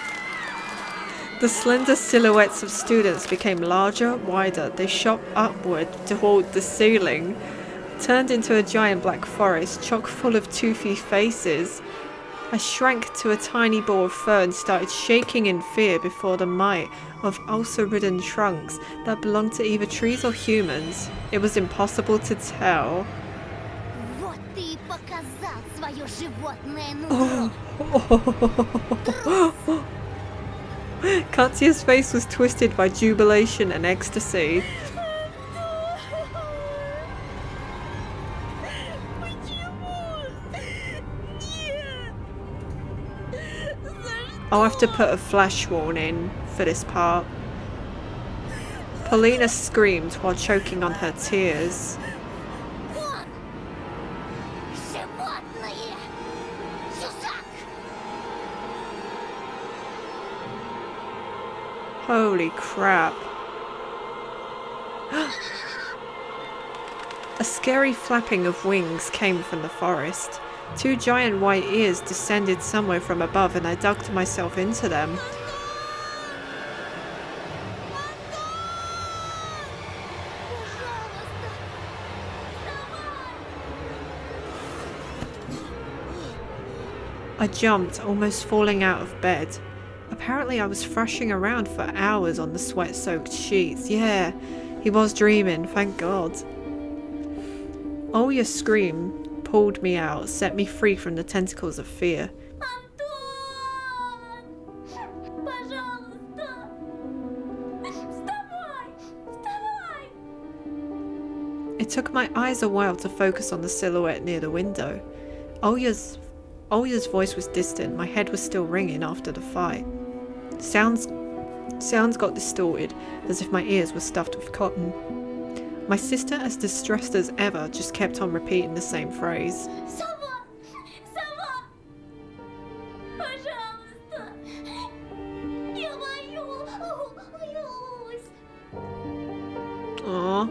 The slender silhouettes of students became larger, wider. They shot upward toward the ceiling, turned into a giant black forest, chock full of toothy faces. I shrank to a tiny ball of fur and started shaking in fear before the might of ulcer-ridden trunks that belonged to either trees or humans. It was impossible to tell. Вот ты и показал свое животное нутро. Katya's face was twisted by jubilation and ecstasy. I'll have to put a flash warning for this part. Polina screamed while choking on her tears. Вон! Животное! Чужак! Holy crap. A scary flapping of wings came from the forest. Two giant white ears descended somewhere from above and I ducked myself into them. I jumped, almost falling out of bed. Apparently I was thrashing around for hours on the sweat-soaked sheets. Yeah, he was dreaming, thank God. Olya's scream pulled me out, set me free from the tentacles of fear. Антон! Пожалуйста! Вставай! Вставай! It took my eyes a while to focus on the silhouette near the window. Olya's voice was distant, my head was still ringing after the fight. Sounds got distorted, as if my ears were stuffed with cotton. My sister, as distressed as ever, just kept on repeating the same phrase. Сова! Сова! Пожалуйста! Я боюсь! Aww.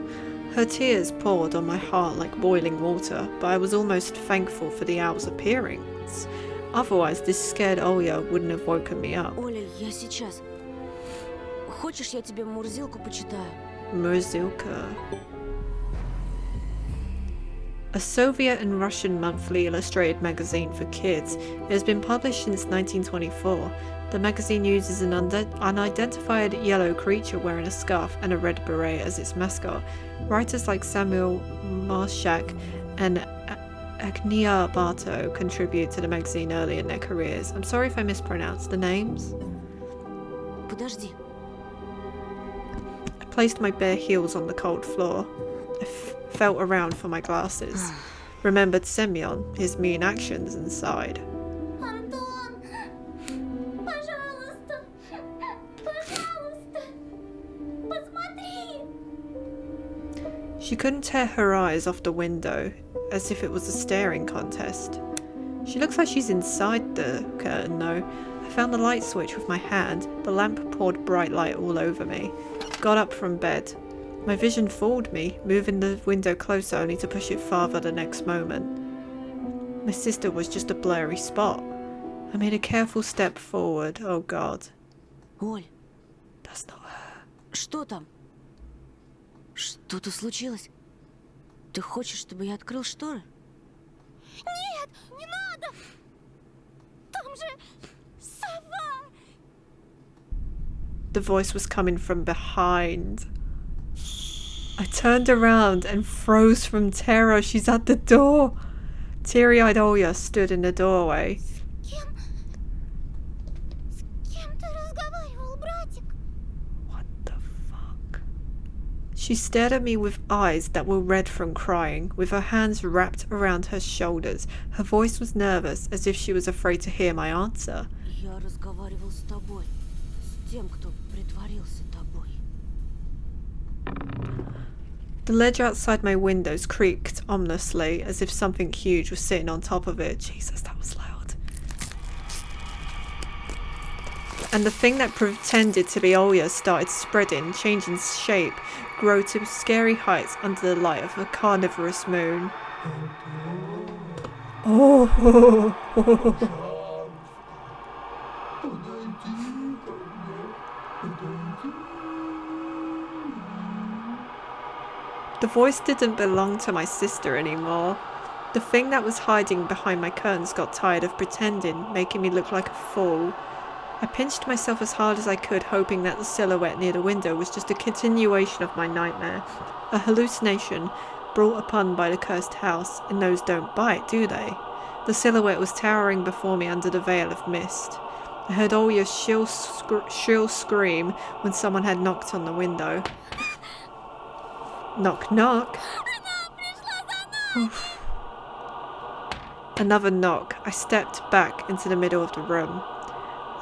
Her tears poured on my heart like boiling water, but I was almost thankful for the owl's appearance. Otherwise, this scared Olya wouldn't have woken me up. Оля, я сейчас. Хочешь, я тебе Мурзилку почитаю? Murzilka. A Soviet and Russian monthly illustrated magazine for kids. It has been published since 1924. The magazine uses an unidentified yellow creature wearing a scarf and a red beret as its mascot. Writers like Samuel Marshak and Agnia Barto contribute to the magazine early in their careers. I'm sorry if I mispronounced the names. Подожди. I placed my bare heels on the cold floor. I felt around for my glasses. Remembered Semyon, his mean actions, and sighed. Антон! Пожалуйста! Пожалуйста! She couldn't tear her eyes off the window, as if it was a staring contest. She looks like she's inside the curtain though. I found the light switch with my hand. The lamp poured bright light all over me. Got up from bed. My vision fooled me, moving the window closer only to push it farther the next moment. My sister was just a blurry spot. I made a careful step forward. Oh God. Оль, That's not her. что там? Что-то случилось? Ты хочешь, чтобы я открыл шторы? Нет, не надо! Там же сова! The voice was coming from behind. I turned around and froze from terror. She's at the door. Teary-eyed Olya stood in the doorway. С кем ты разговаривал, братик? What the fuck? She stared at me with eyes that were red from crying, with her hands wrapped around her shoulders. Her voice was nervous, as if she was afraid to hear my answer. Я разговаривал с тобой, с тем, кто притворился тобой. The ledge outside my windows creaked ominously, as if something huge was sitting on top of it. Jesus, that was loud. And the thing that pretended to be Olya started spreading, changing shape, grow to scary heights under the light of a carnivorous moon. Oh! The voice didn't belong to my sister anymore. The thing that was hiding behind my curtains got tired of pretending, making me look like a fool. I pinched myself as hard as I could, hoping that the silhouette near the window was just a continuation of my nightmare, a hallucination brought upon by the cursed house, and those don't bite, do they? The silhouette was towering before me under the veil of mist. I heard Olya's shrill scream when someone had knocked on the window. Knock, knock. Oof. Another knock. I stepped back into the middle of the room,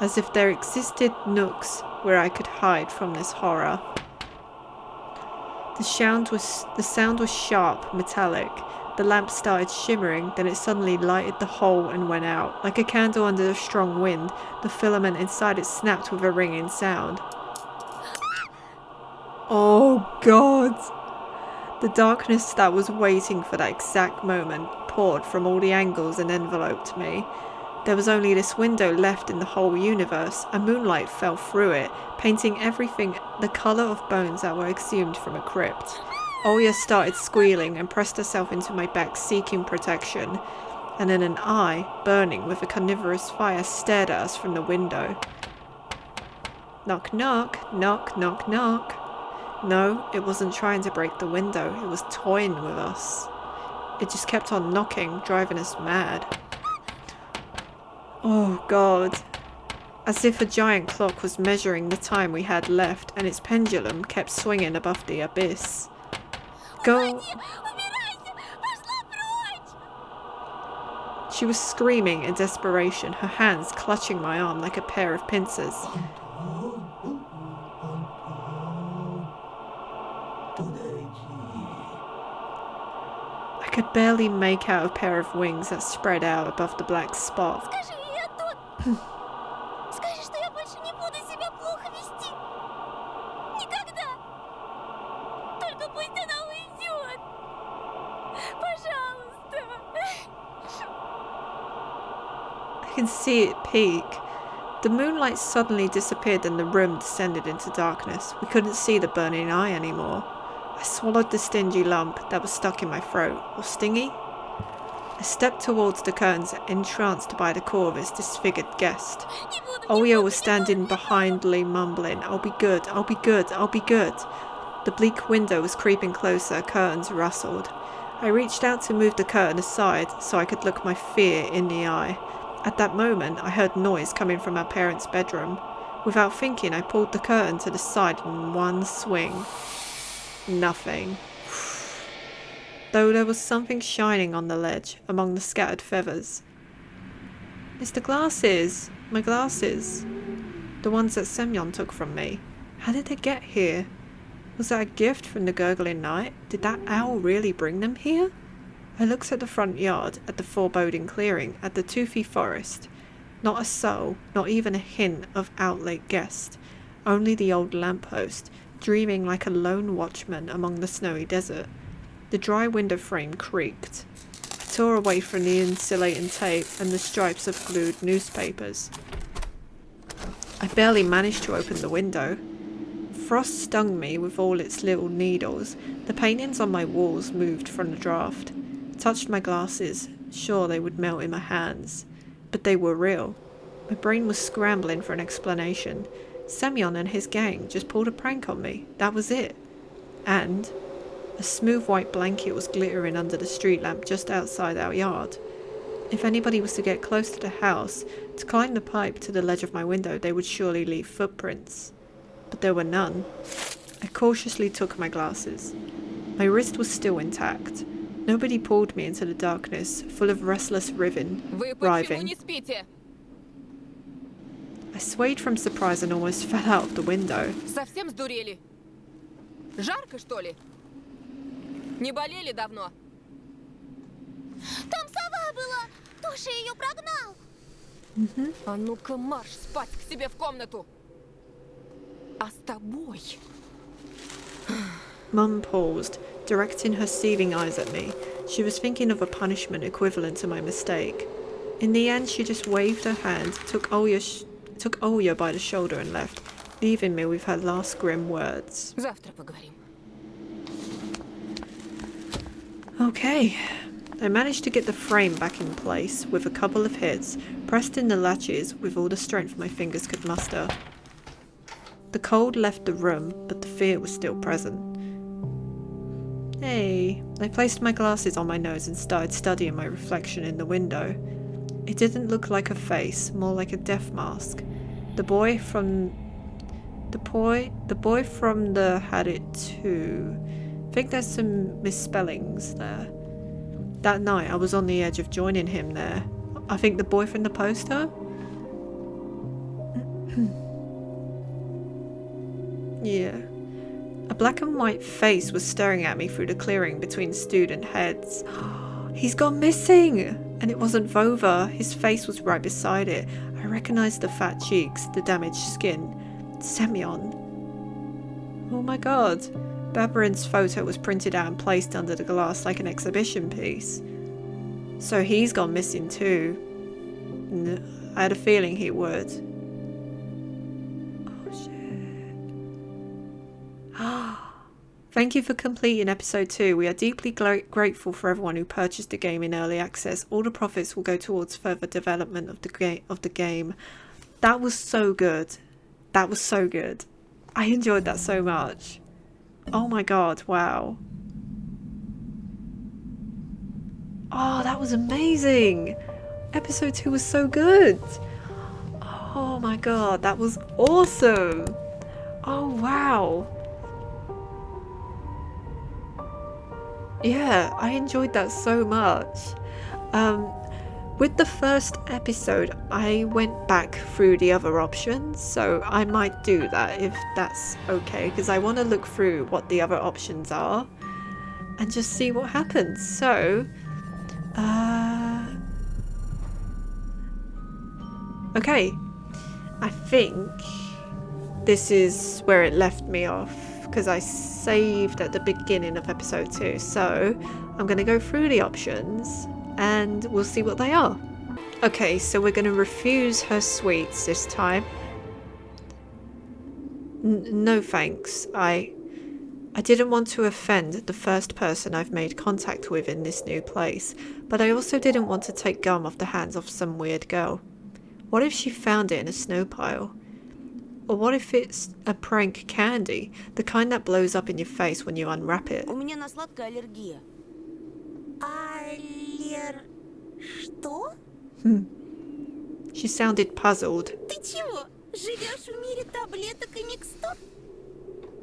as if there existed nooks where I could hide from this horror. The sound was sharp, metallic. The lamp started shimmering, then it suddenly lighted the hole and went out. Like a candle under a strong wind, the filament inside it snapped with a ringing sound. Oh God! The darkness that was waiting for that exact moment poured from all the angles and enveloped me. There was only this window left in the whole universe, and moonlight fell through it, painting everything the colour of bones that were exhumed from a crypt. Olya started squealing and pressed herself into my back, seeking protection, and then an eye, burning with a carnivorous fire, stared at us from the window. Knock, knock, knock, knock, knock. No, it wasn't trying to break the window, it was toying with us. It just kept on knocking, driving us mad. Oh God. As if a giant clock was measuring the time we had left, and its pendulum kept swinging above the abyss. Go! She was screaming in desperation, her hands clutching my arm like a pair of pincers. I could barely make out a pair of wings that spread out above the black spot. Скажи, я тут. Скажи, что я больше не буду себя плохо вести. Никогда. Только пусть она уйдет. Пожалуйста. I can see it peak. The moonlight suddenly disappeared and the room descended into darkness. We couldn't see the burning eye anymore. I swallowed the stingy lump that was stuck in my throat. Or stingy? I stepped towards the curtains, entranced by the call of its disfigured guest. Olya was standing behindly, mumbling, "I'll be good, I'll be good, I'll be good." The bleak window was creeping closer, curtains rustled. I reached out to move the curtain aside so I could look my fear in the eye. At that moment, I heard noise coming from our parents' bedroom. Without thinking, I pulled the curtain to the side in one swing. Nothing. Though there was something shining on the ledge, among the scattered feathers. It's the glasses! My glasses! The ones that Semyon took from me. How did they get here? Was that a gift from the gurgling night? Did that owl really bring them here? I looked at the front yard, at the foreboding clearing, at the toothy forest. Not a soul, not even a hint of out-late guest. Only the old lamppost, dreaming like a lone watchman among the snowy desert. The dry window frame creaked. I tore away from the insulating tape and the stripes of glued newspapers. I barely managed to open the window. Frost stung me with all its little needles. The paintings on my walls moved from the draft. Touched my glasses, sure they would melt in my hands. But they were real. My brain was scrambling for an explanation. Semyon and his gang just pulled a prank on me. That was it. And a smooth white blanket was glittering under the street lamp just outside our yard. If anybody was to get close to the house, to climb the pipe to the ledge of my window, they would surely leave footprints. But there were none. I cautiously took my glasses. My wrist was still intact. Nobody pulled me into the darkness, full of restless writhing. I swayed from surprise and almost fell out of the window. Совсем сдурели? Жарко, что ли? Не болели давно? Там сова была! Тоша ее прогнал! А ну-ка марш спать к себе в комнату! А с тобой? Mum paused, directing her seething eyes at me. She was thinking of a punishment equivalent to my mistake. In the end, she just waved her hand, took Olya by the shoulder and left, leaving me with her last grim words. Завтра поговорим. Okay. I managed to get the frame back in place with a couple of hits, pressed in the latches with all the strength my fingers could muster. The cold left the room, but the fear was still present. Hey, I placed my glasses on my nose and started studying my reflection in the window. It didn't look like a face, more like a death mask. The boy from the had it too. I think there's some misspellings there. That night I was on the edge of joining him there. I think the boy from the poster? Yeah. A black and white face was staring at me through the clearing between student heads. He's gone missing! And it wasn't Vova. His face was right beside it. I recognised the fat cheeks, the damaged skin. Semyon. Oh my god. Babarin's photo was printed out and placed under the glass like an exhibition piece. So he's gone missing too. I had a feeling he would. Thank you for completing episode 2. We are deeply grateful for everyone who purchased the game in early access. All the profits will go towards further development of the game. That was so good. That was so good. I enjoyed that so much. Oh my god, wow. Oh, that was amazing. Episode 2 was so good. Oh my god, that was awesome. Oh wow. Yeah, I enjoyed that so much. With the first episode, I went back through the other options, so I might do that if that's okay, because I want to look through what the other options are and just see what happens. So, okay, I think this is where it left me off, because I saved at the beginning of episode 2. So I'm going to go through the options and we'll see what they are. Okay, so we're going to refuse her sweets this time. No thanks. I didn't want to offend the first person I've made contact with in this new place, but I also didn't want to take gum off the hands of some weird girl. What if she found it in a snow pile? Or what if it's a prank candy? The kind that blows up in your face when you unwrap it. У меня на сладкое аллергия. Что? She sounded puzzled. Ты чего? Живешь в мире таблеток и микстур?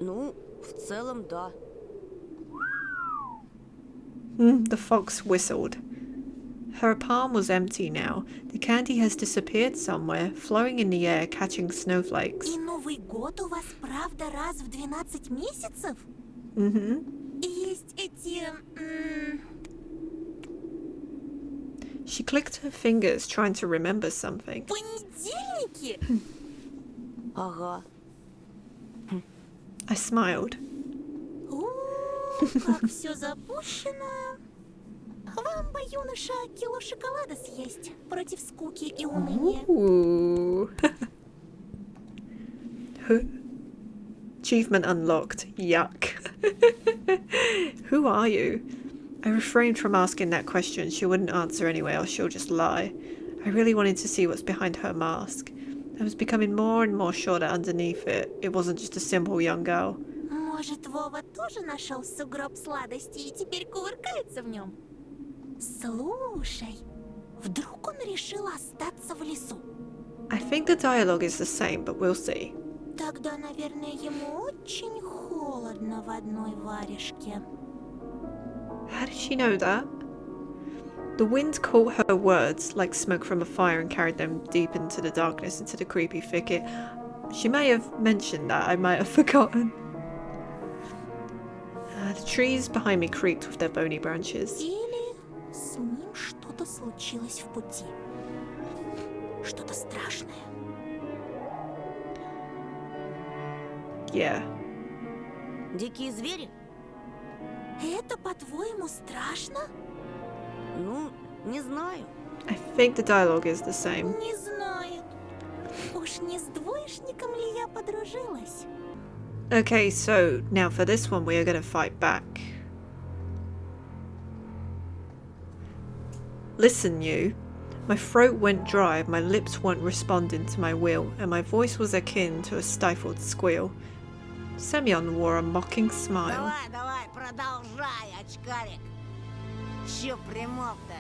Ну, в целом, да. The fox whistled. Her palm was empty now. The candy has disappeared somewhere, flowing in the air, catching snowflakes. И Новый год у вас правда раз в 12 месяцев? Есть эти... She clicked her fingers, trying to remember something. понедельники? Ага. I smiled. Как все запущено. Вам бы, юноша, кило шоколада съесть против скуки и уныния. Ooh. Achievement unlocked. Yuck. Who are you? I refrained from asking that question. She wouldn't answer anyway, or she'll just lie. I really wanted to see what's behind her mask. I was becoming more and more sure that underneath it wasn't just a simple young girl. Может, Вова тоже нашел сугроб сладостей и теперь кувыркается в нем? Слушай, вдруг он решил остаться в лесу? I think the dialogue is the same, but we'll see. Тогда, наверное, ему очень холодно в одной варежке. How did she know that? The wind caught her words like smoke from a fire and carried them deep into the darkness, into the creepy thicket. She may have mentioned that, I might have forgotten. The trees behind me creaked with their bony branches. Или с ним что-то случилось в пути. Что-то страшное. Yeah. Дикие звери? Это, по-твоему, страшно? Ну, не знаю. I think the dialogue is the same. Не знает. Уж не с двоечником ли я подружилась? Okay, so now for this one we are going to fight back. Listen, you. My throat went dry, my lips weren't responding to my will, and my voice was akin to a stifled squeal. Semyon wore a mocking smile. Давай, продолжай, очкарик. Чё примолк-то?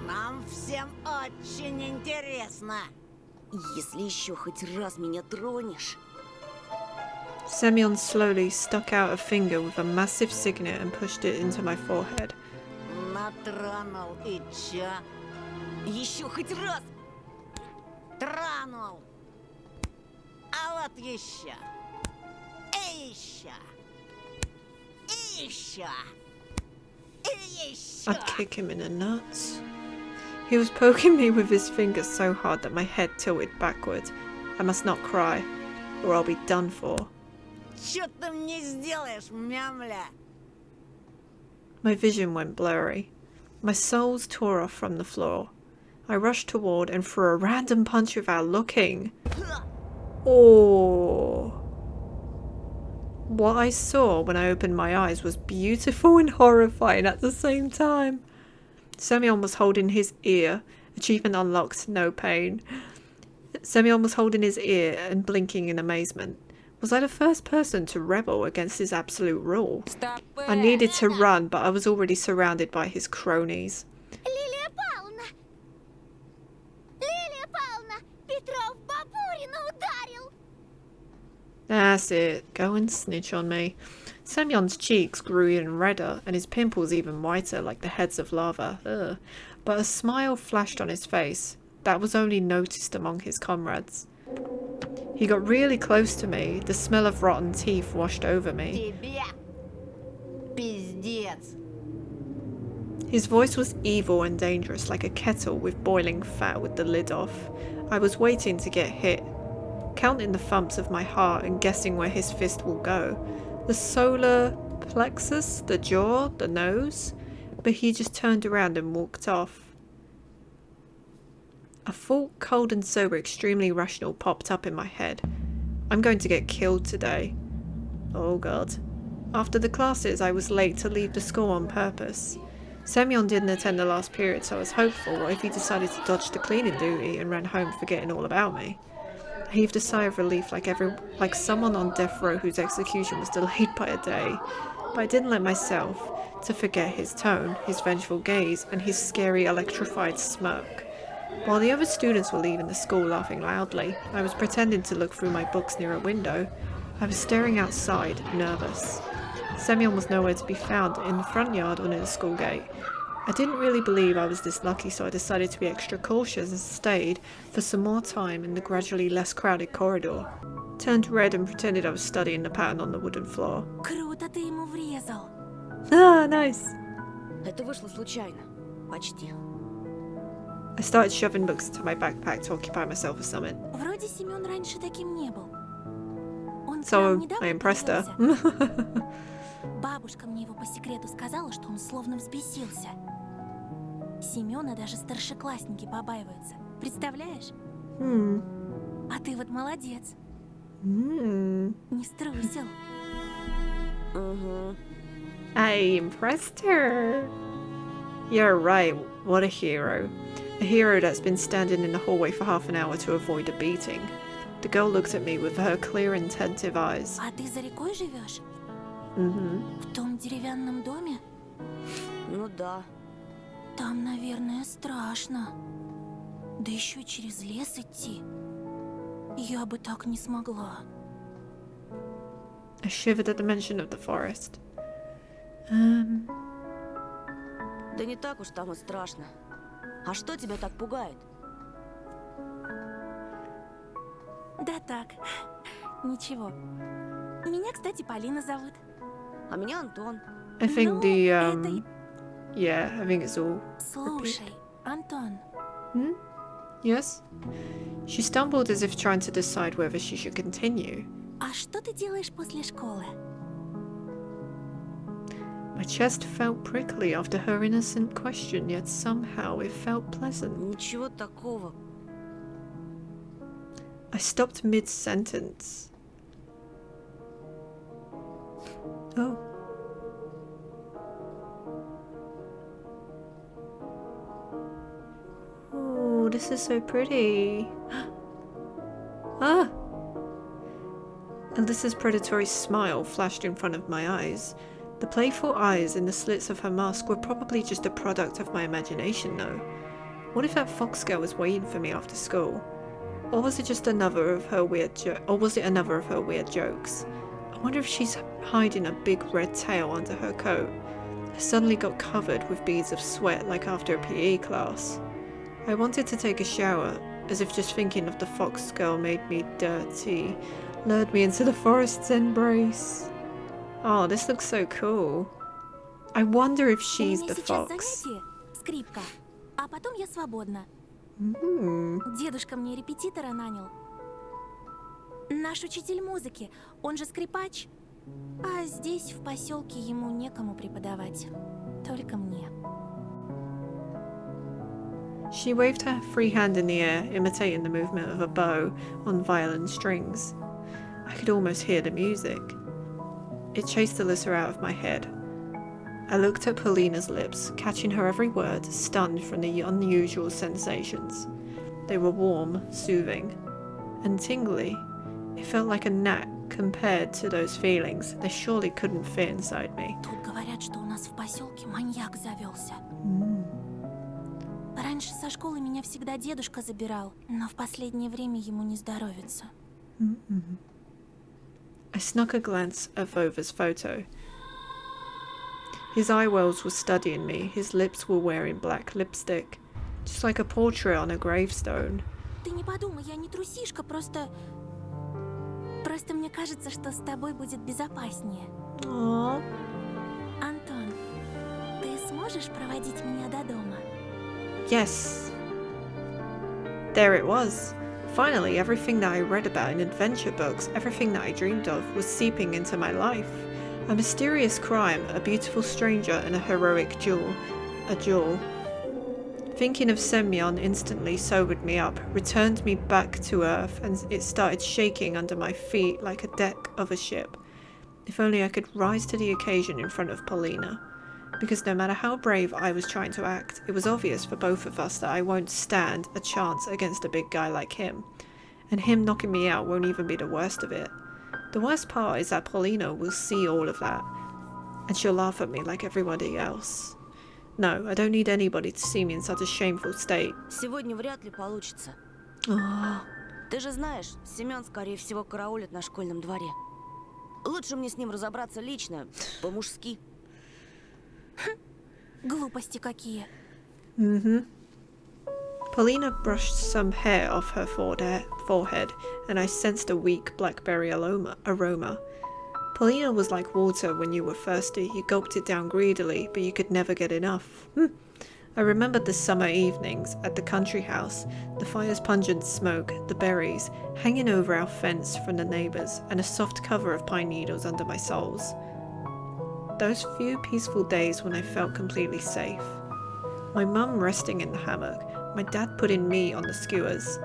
Нам всем очень интересно. Если еще хоть раз меня тронешь... Semyon slowly stuck out a finger with a massive signet and pushed it into my forehead. Натронул и чё? Еще хоть раз! Тронул. А вот еще. И еще. И еще. И еще. I'd kick him in the nuts. He was poking me with his fingers so hard that my head tilted backward. I must not cry, or I'll be done for. Чё ты мне сделаешь, мямля? My vision went blurry. My soles tore off from the floor. I rushed toward and threw a random punch without looking. Oh. What I saw when I opened my eyes was beautiful and horrifying at the same time. Semyon was holding his ear. Achievement unlocked, no pain. Semyon was holding his ear and blinking in amazement. Was I the first person to rebel against his absolute rule? I needed to run, but I was already surrounded by his cronies. Лилия Павловна! Лилия Павловна! Петров Бабурина ударил! That's it. Go and snitch on me. Semyon's cheeks grew even redder, and his pimples even whiter, like the heads of lava. Ugh. But a smile flashed on his face. That was only noticed among his comrades. He got really close to me. The smell of rotten teeth washed over me. Тебе пиздец. His voice was evil and dangerous, like a kettle with boiling fat with the lid off. I was waiting to get hit, counting the thumps of my heart and guessing where his fist will go. The solar plexus, the jaw, the nose. But he just turned around and walked off. A thought, cold and sober, extremely rational, popped up in my head. I'm going to get killed today. Oh god. After the classes, I was late to leave the school on purpose. Semyon didn't attend the last period, so I was hopeful. What if he decided to dodge the cleaning duty and ran home forgetting all about me? I heaved a sigh of relief like someone on death row whose execution was delayed by a day. But I didn't let myself to forget his tone, his vengeful gaze, and his scary electrified smirk. While the other students were leaving the school laughing loudly, I was pretending to look through my books near a window. I was staring outside, nervous. Semyon was nowhere to be found in the front yard or near the school gate. I didn't really believe I was this lucky, so I decided to be extra cautious and stayed for some more time in the gradually less crowded corridor. Turned red and pretended I was studying the pattern on the wooden floor. Круто ты ему врезал. Ah, nice. Это вышло случайно. Почти. I started shoving books into my backpack to occupy myself with something. Вроде Семен раньше таким не был. Он к So нам недавно I impressed her. перевелся. Бабушка мне его по секрету сказала, что он словно взбесился. Семена даже старшеклассники побаиваются. Представляешь? А ты вот молодец. Не струсил. I impressed her. You're right, what a hero. A hero that's been standing in the hallway for half an hour to avoid a beating. The girl looked at me with her clear, attentive eyes. А ты за рекой живешь? В том деревянном доме? Ну да. Там, наверное, страшно. Да еще через лес идти. Я бы так не смогла. I shivered at the mention of the forest. Да не так уж там и страшно. А что тебя так пугает? Да так, ничего. Меня, кстати, Полина зовут. А меня Антон. I think Ну, the это... yeah, I think it's all. Слушай, Антон, Yes? She stumbled as if trying to decide whether she should continue. а что ты делаешь после школы? My chest felt prickly after her innocent question, yet somehow it felt pleasant. Ничего такого. I stopped mid-sentence. Oh. Oh, this is so pretty. Ah! Alyssa's predatory smile flashed in front of my eyes. The playful eyes in the slits of her mask were probably just a product of my imagination, though. What if that fox girl was waiting for me after school? Or was it just another of her weird jokes? I wonder if she's hiding a big red tail under her coat. I suddenly got covered with beads of sweat like after a PE class. I wanted to take a shower, as if just thinking of the fox girl made me dirty, lured me into the forest's embrace. Oh, this looks so cool. I wonder if she's У меня the сейчас fox. занятие, скрипка, а потом я свободна. Дедушка мне репетитора нанял. Наш учитель музыки, он же скрипач. А здесь, в поселке, ему некому преподавать. Только мне. She waved her free hand in the air, imitating the movement of a bow on violin strings. I could almost hear the music. It chased Alyssa out of my head. I looked at Paulina's lips, catching her every word, stunned from the unusual sensations. They were warm, soothing, and tingly. It felt like a gnat compared to those feelings. They surely couldn't fit inside me. Тут говорят, что у нас в поселке маньяк завелся. Раньше со школы меня всегда дедушка забирал, но в последнее время ему не здоровится. I snuck a glance at Vova's photo. His eye wells were studying me, his lips were wearing black lipstick, just like a portrait on a gravestone. Ты не подумай, я не трусишка, просто мне кажется, что с тобой будет безопаснее. Aww. Антон, ты сможешь проводить меня до дома? Yes. There it was. Finally, everything that I read about in adventure books, everything that I dreamed of, was seeping into my life. A mysterious crime, a beautiful stranger, and a heroic duel. A duel. Thinking of Semyon instantly sobered me up, returned me back to earth, and it started shaking under my feet like a deck of a ship. If only I could rise to the occasion in front of Paulina. Because no matter how brave I was trying to act, it was obvious for both of us that I won't stand a chance against a big guy like him. And him knocking me out won't even be the worst of it. The worst part is that Paulina will see all of that, and she'll laugh at me like everybody else. No, I don't need anybody to see me in such a shameful state. Сегодня вряд ли получится. Oh. Ты же знаешь, Семен, скорее всего, караулит на школьном дворе. Лучше мне с ним разобраться лично, по-мужски. Глупости какие. Paulina brushed some hair off her forehead, and I sensed a weak blackberry aroma. Paulina was like water when you were thirsty. You gulped it down greedily, but you could never get enough. I remembered the summer evenings at the country house, the fire's pungent smoke, the berries hanging over our fence from the neighbours, and a soft cover of pine needles under my soles. Those few peaceful days when I felt completely safe. My mum resting in the hammock, my dad putting me on the skewers.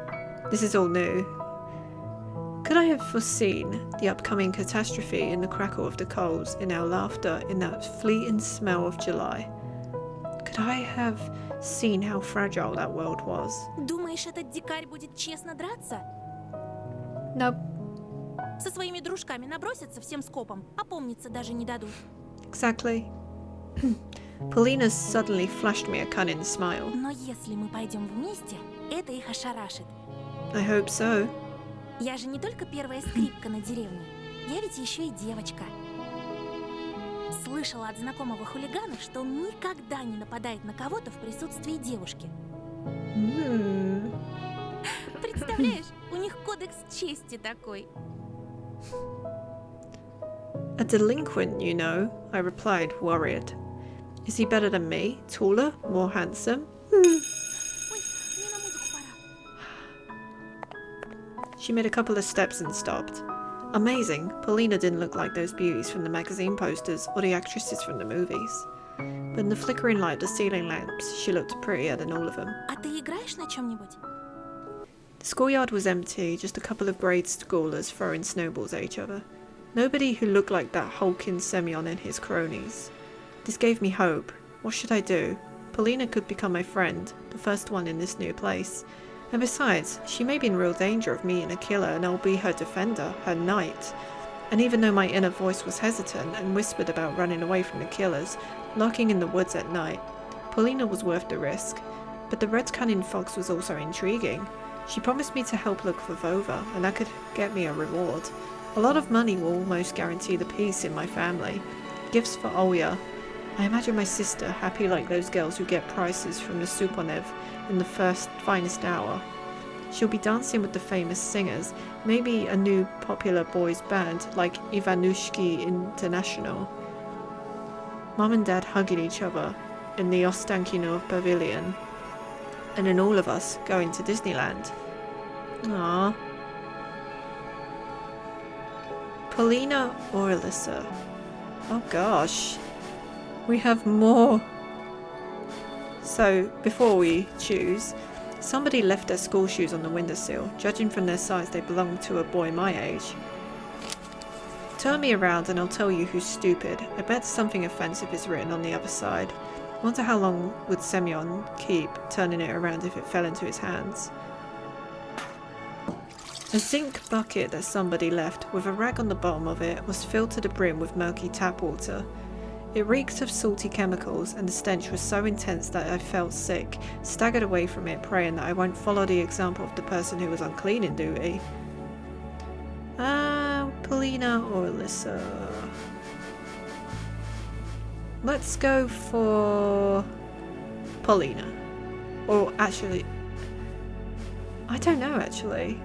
This is all new. Could I have foreseen the upcoming catastrophe in the crackle of the coals, in our laughter, in that fleeting smell of July? Could I have seen how fragile that world was? Думаешь, этот дикарь будет честно драться? Nope. Со своими дружками набросятся всем скопом, опомниться даже не дадут. Exactly. Paulina suddenly flashed me a cunning smile. Но если мы пойдем вместе, это их ошарашит. I hope so. Я же не только первая скрипка на деревне. Я ведь еще и девочка. Слышала от знакомого хулигана, что он никогда не нападает на кого-то в присутствии девушки. Представляешь, у них кодекс чести такой. A delinquent, you know, I replied, worried. Is he better than me? Taller? More handsome? She made a couple of steps and stopped. Amazing, Paulina didn't look like those beauties from the magazine posters or the actresses from the movies. But in the flickering light of the ceiling lamps, she looked prettier than all of them. А ты играешь на чем-нибудь? The schoolyard was empty, just a couple of grade schoolers throwing snowballs at each other. Nobody who looked like that hulking Semyon and his cronies. This gave me hope. What should I do? Paulina could become my friend, the first one in this new place. And besides, she may be in real danger of meeting a killer and I'll be her defender, her knight. And even though my inner voice was hesitant and whispered about running away from the killers, lurking in the woods at night, Paulina was worth the risk. But the red cunning fox was also intriguing. She promised me to help look for Vova, and that could get me a reward. A lot of money will almost guarantee the peace in my family. Gifts for Olya. I imagine my sister happy like those girls who get prizes from the Suponev in the finest hour. She'll be dancing with the famous singers, maybe a new popular boys band like Ivanushki International. Mum and Dad hugging each other in the Ostankinov Pavilion, and then all of us going to Disneyland. Aww. Paulina or Alyssa? Oh gosh. We have more. So, before we choose, somebody left their school shoes on the windowsill. Judging from their size, they belong to a boy my age. Turn me around and I'll tell you who's stupid. I bet something offensive is written on the other side. Wonder how long would Semyon keep turning it around if it fell into his hands. A zinc bucket that somebody left, with a rag on the bottom of it, was filled to the brim with murky tap water. It reeked of salty chemicals, and the stench was so intense that I felt sick, staggered away from it, praying that I won't follow the example of the person who was on cleaning duty. Paulina or Alyssa? Let's go for Paulina. Or actually, I don't know actually.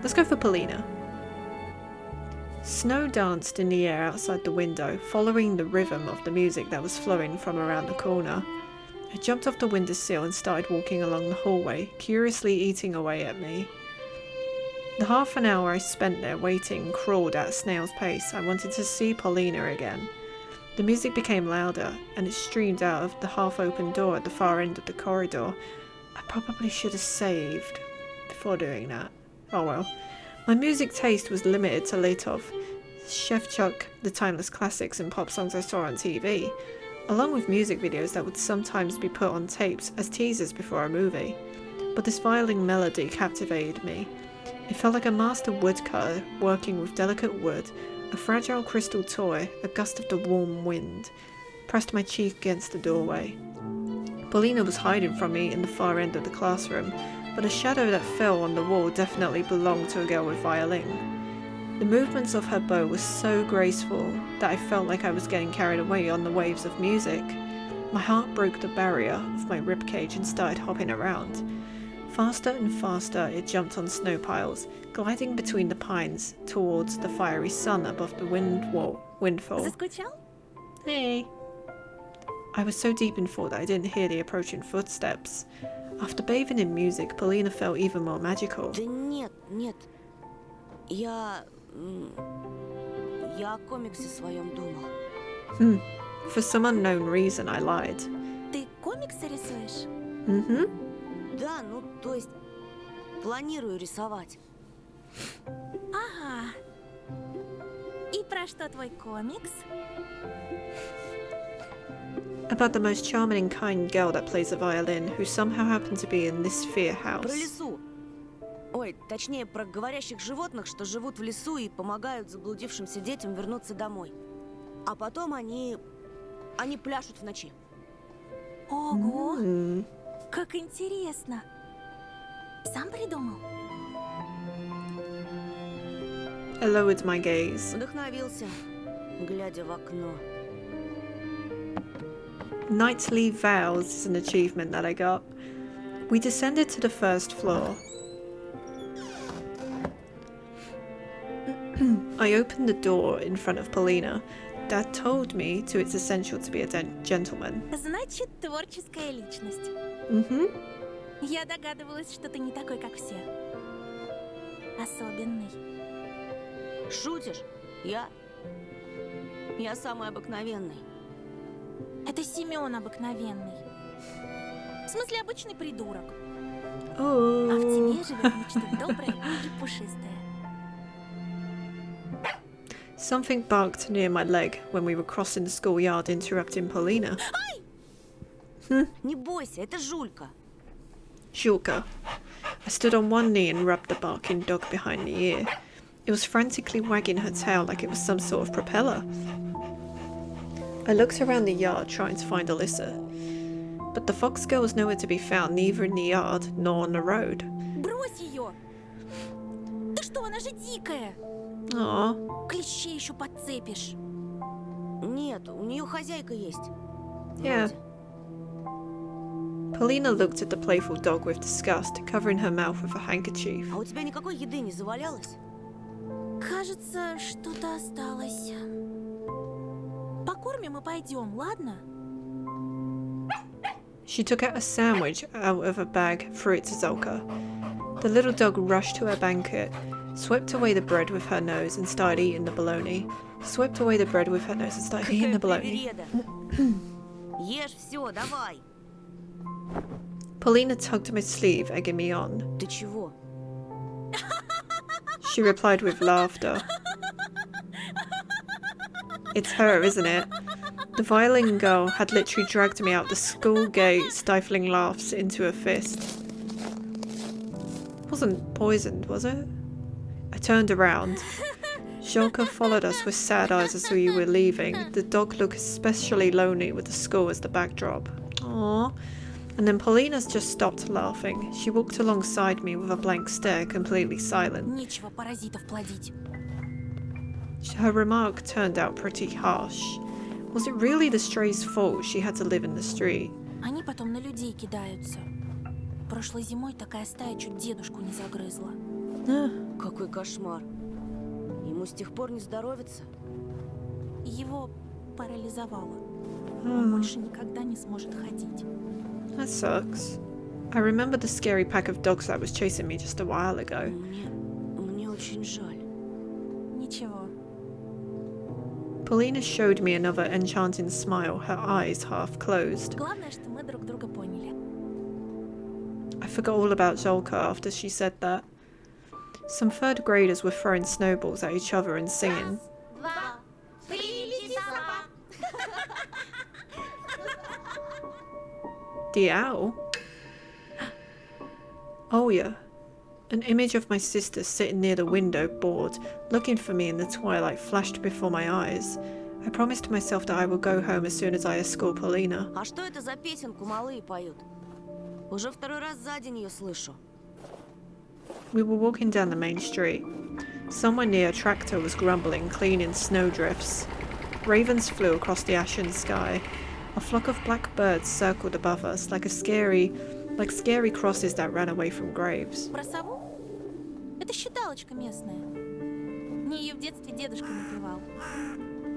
Let's go for Paulina. Snow danced in the air outside the window, following the rhythm of the music that was flowing from around the corner. I jumped off the windowsill and started walking along the hallway, curiously eating away at me. The half an hour I spent there waiting crawled at a snail's pace. I wanted to see Paulina again. The music became louder, and it streamed out of the half-open door at the far end of the corridor. I probably should have saved before doing that. Oh well. My music taste was limited to Letov, Shevchuk, the timeless classics and pop songs I saw on TV, along with music videos that would sometimes be put on tapes as teasers before a movie. But this violin melody captivated me. It felt like a master woodcutter working with delicate wood, a fragile crystal toy. A gust of the warm wind pressed my cheek against the doorway. Paulina was hiding from me in the far end of the classroom, but a shadow that fell on the wall definitely belonged to a girl with violin. The movements of her bow were so graceful that I felt like I was getting carried away on the waves of music. My heart broke the barrier of my ribcage and started hopping around. Faster and faster it jumped on snow piles, gliding between the pines towards the fiery sun above the windfall. Заскучал? Hey. I was so deep in thought that I didn't hear the approaching footsteps. After bathing in music, Polina felt even more magical. Да нет. Я о комиксе своем думал. For some unknown reason, I lied. Ты комиксы рисуешь? Да, то есть планирую рисовать. Ага. И про что твой комикс? About the most charming and kind girl that plays the violin, who somehow happened to be in this fear house. Про лесу. Ой, точнее, про говорящих животных, что живут в лесу и помогают заблудившимся детям вернуться домой. А потом они пляшут в ночи. Ого! Как интересно! Сам придумал? I lowered my gaze. Вдохновился, глядя в окно. Knightly vows is an achievement that I got. We descended to the first floor. I opened the door in front of Polina. Dad told me it's essential to be a gentleman. Значит, творческая личность. Я догадывалась, что ты не такой, как все. Особенный. Шутишь? Я самый обыкновенный. Это Семен обыкновенный. В смысле, обычный придурок. Oh. А в тебе живет нечто доброе и пушистое. Something barked near my leg when we were crossing the schoolyard, interrupting Polina. Не бойся, это Жулька. Julka. I stood on one knee and rubbed the barking dog behind the ear. It was frantically wagging her tail like it was some sort of propeller. I looked around the yard trying to find Alyssa, but the fox girl was nowhere to be found, neither in the yard nor on the road. Брось ее! Ты что, она же дикая! Aww. Клещей еще подцепишь. Нет, у нее хозяйка есть. Yeah. Polina looked at the playful dog with disgust, covering her mouth with a handkerchief. А у тебя никакой еды не завалялось? Кажется, что-то осталось. Покормим и пойдем, ладно? She took out a sandwich out of a bag, threw it to Zolka. The little dog rushed to her blanket, swept away the bread with her nose and started eating the bologna. Swept away the bread with her nose and started eating the bologna. Ешь все, давай. Polina tugged my sleeve, egging me on. Ты чего? She replied with laughter. It's her, isn't it? The violin girl had literally dragged me out the school gate, stifling laughs into a fist. Wasn't poisoned, was it? I turned around. Zolka followed us with sad eyes as we were leaving. The dog looked especially lonely with the school as the backdrop. Aww. And then Polina's just stopped laughing. She walked alongside me with a blank stare, completely silent. Нечего паразитов плодить. Her remark turned out pretty harsh. Was it really the stray's fault she had to live in the street? Они потом на людей кидаются. Прошлой зимой такая стая чуть дедушку не загрызла. Какой кошмар. Ему с тех пор не здоровится? Его парализовало. Он больше никогда не сможет ходить. That sucks. I remember the scary pack of dogs that was chasing me just a while ago. Мне очень жаль. Ничего. Polina showed me another enchanting smile, her eyes half closed. Главное, что мы друг друга поняли. I forgot all about Zolka after she said that. Some third graders were throwing snowballs at each other and singing. Два, три, лети, сова. The owl? Oh yeah. An image of my sister sitting near the window, bored, looking for me in the twilight flashed before my eyes. I promised myself that I would go home as soon as I escort Polina. А что это за песенку малые поют? Уже второй раз за день ее слышу. We were walking down the main street. Someone near a tractor was grumbling, cleaning snowdrifts. Ravens flew across the ashen sky. A flock of black birds circled above us, like scary crosses that ran away from graves. Про сову? Это считалочка местная. Мне ее в детстве дедушка напевал.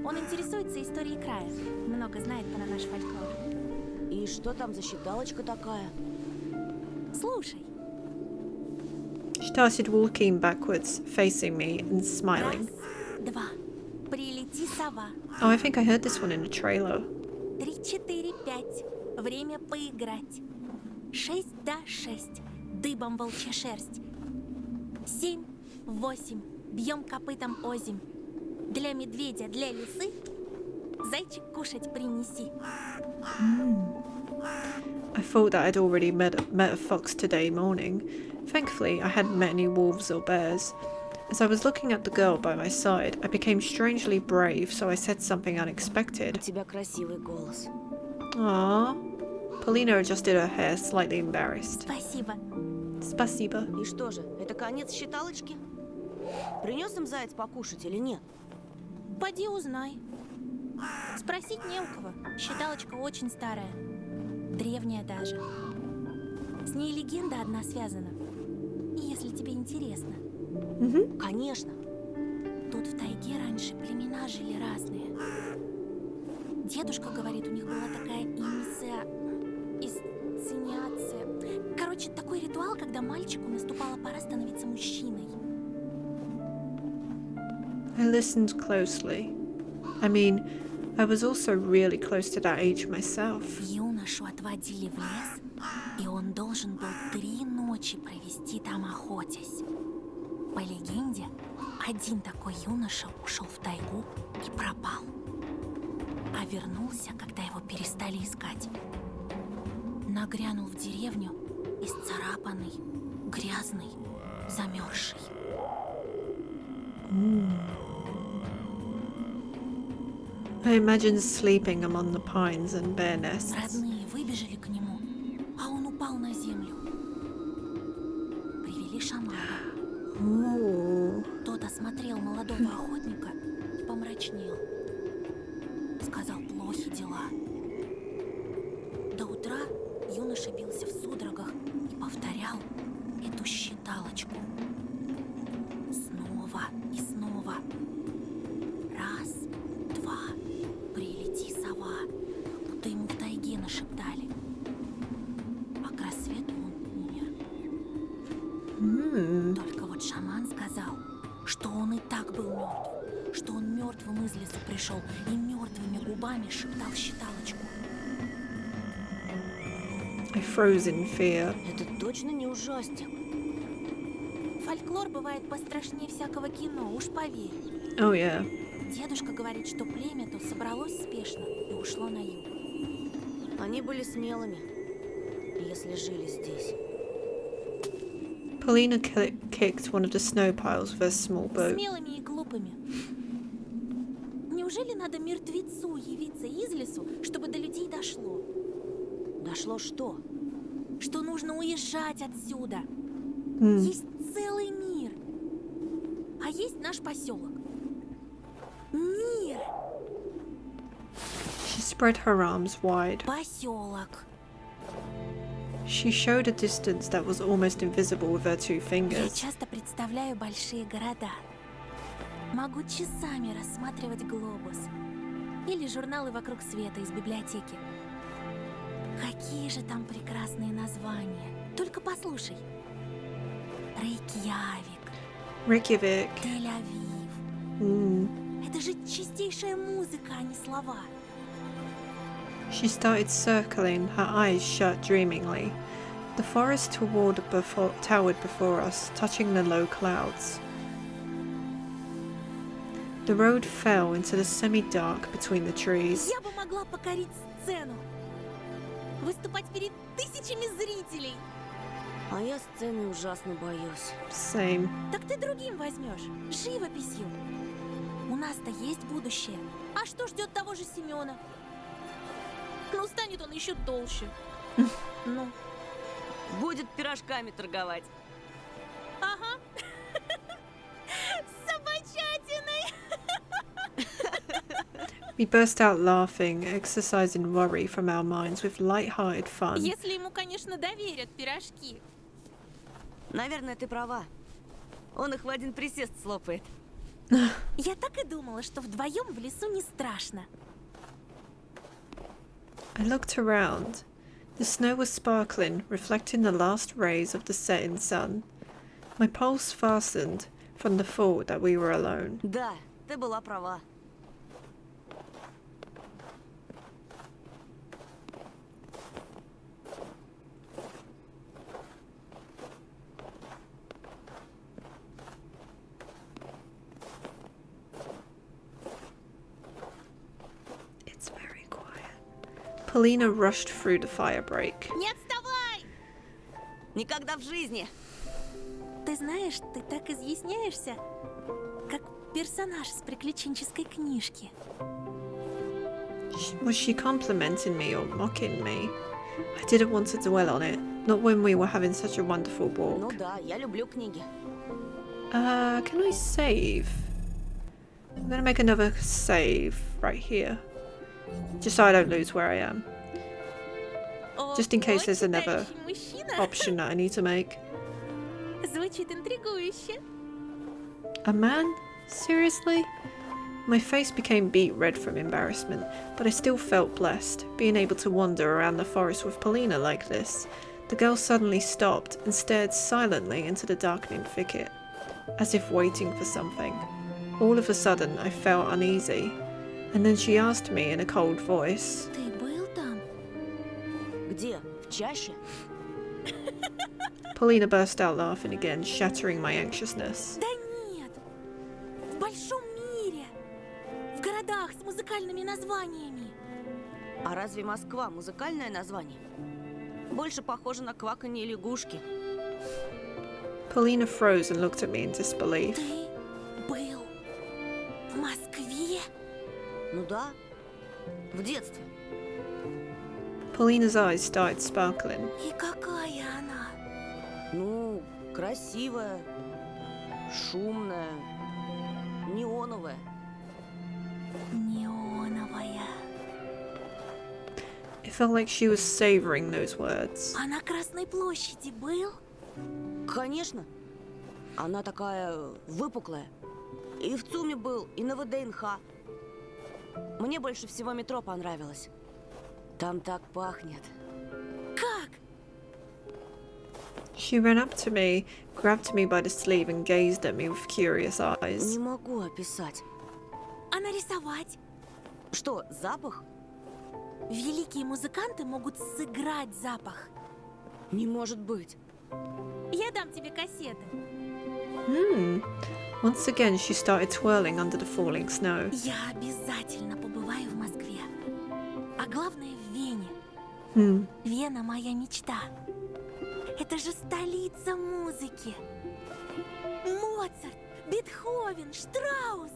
Он интересуется историей края. Много знает про наш фольклор. И что там за считалочка такая? Слушай. She started walking backwards, facing me and smiling. Раз, два. Прилети, сова. Oh, I think I heard this one in a trailer. 3, 4, 5. Время поиграть. 6, да 6. Дыбом волчья шерсть. 7, 8. Бьем копытом озимь. Для медведя, для лисы. Зайчик кушать принеси. I thought that I'd already met a fox today morning. Thankfully, I hadn't met any wolves or bears. As I was looking at the girl by my side, I became strangely brave, so I said something У unexpected. тебя красивый голос. Aww. Paulina adjusted her hair, slightly embarrassed. Спасибо. Спасибо. И что же, это конец считалочки? Принес им заяц покушать или нет? Поди узнай. Спросить не у кого. Считалочка очень старая. Древняя даже. С ней легенда одна связана. Если тебе интересно. Конечно. Тут в тайге раньше племена жили разные. Дедушка говорит, у них была такая инсценяция. Короче, такой ритуал, когда мальчику наступала пора становиться мужчиной. I listened closely. I mean, I was also really close to that age myself. Юношу отводили в лес, и он должен был 3 ночи провести там, охотясь. По легенде, один такой юноша ушел в тайгу и пропал. А вернулся, когда его перестали искать. Нагрянул в деревню, исцарапанный, грязный, замерзший. I imagined sleeping among the pines and bear nests. Родные выбежали к нему, а он упал на землю. Привели шамана. Ooh. Тот осмотрел молодого охотника и помрачнел. Сказал, плохи дела. До утра юноша бился в судорогах и повторял эту считалочку. Снова и снова. Раз, два, прилети, сова, будто ему в тайге нашептали. А к рассвету он умер. Только вот шаман сказал, что он и так был мертв, что он мертвым из лесу пришел и мертвыми губами шептал считалочку. I froze in fear. Это точно не ужастик. Фольклор бывает пострашнее всякого кино, уж поверь. Oh yeah. Дедушка говорит, что племя то собралось спешно и ушло на юг. Они были смелыми, если жили здесь. Paulina kicked one of the snow piles with her small boat. Смелыми и глупыми. Неужели надо мертвецу явиться из лесу, чтобы до людей дошло? Дошло что? Что нужно уезжать отсюда. Mm. Есть целый мир. А есть наш поселок. Мир. She spread her arms wide. Поселок. She showed a distance that was almost invisible with her 2 Я fingers. часто представляю большие города. Могу часами рассматривать глобус. Или журналы «Вокруг света» из библиотеки. Какие же там прекрасные названия. Только послушай. Рейкьявик, Reykjavik. Тель-Авив. Mm. Это же чистейшая музыка, а не слова. She started circling, her eyes shut dreamingly. The forest towered before us, touching the low clouds. The road fell into the semi-dark between the trees. Я бы могла покорить сцену. Выступать перед тысячами зрителей. А я сцены ужасно боюсь. Same. Так ты другим возьмешь. Живописью. У нас-то есть будущее. А что ждет того же Семена? Ну, станет он еще толще. Ну, Будет пирожками торговать. ага. С собачатиной. We burst out laughing, exercising worry from our minds with light-hearted fun. Если ему, конечно, доверят пирожки. Наверное, ты права. Он их в один присест слопает. Я так и думала, что вдвоем в лесу не страшно. I looked around. The snow was sparkling, reflecting the last rays of the setting sun. My pulse fastened from the thought that we were alone. Да, ты была права. It's very quiet. Polina rushed through the fire break. Не отставай! Никогда в жизни. Ты знаешь, ты так изъясняешься, как персонаж с приключенческой книжки. Was she complimenting me or mocking me? I didn't want to dwell on it, not when we were having such a wonderful Ну walk. да, я люблю книги. Can I save? I'm gonna make another save right here. Just so I don't lose where I am. Just in case there's another option that I need to make. Звучит интригующе. A man? Seriously? My face became beet red from embarrassment, but I still felt blessed, being able to wander around the forest with Polina like this. The girl suddenly stopped and stared silently into the darkening thicket, as if waiting for something. All of a sudden, I felt uneasy, and then she asked me in a cold voice, Ты был там? Где? В чаще? Polina burst out laughing again, shattering my anxiousness. Да нет! В большом мире! В городах с музыкальными названиями! А разве Москва музыкальное название? Больше похоже на кваканье лягушки. Polina froze and looked at me in disbelief. Ты был в Москве? Ну да, в детстве. Polina's eyes started sparkling. И какая она? Ну, красивая, шумная, неоновая. Неоновая. It felt like she was savoring those words. А на Красной площади был? Конечно. Она такая выпуклая. И в ЦУМе был, и на ВДНХ. Мне больше всего метро понравилось. Там так пахнет. Как? She ran up to me, grabbed me by the sleeve and gazed at me with curious eyes. Не могу описать. А нарисовать? Что, запах? Великие музыканты могут сыграть запах. Не может быть. Я дам тебе кассеты. Once again, she started twirling under the falling snow. Я обязательно побываю в Москве. А главное в Вене. Вена моя мечта. Это же столица музыки. Моцарт, Бетховен, Штраус,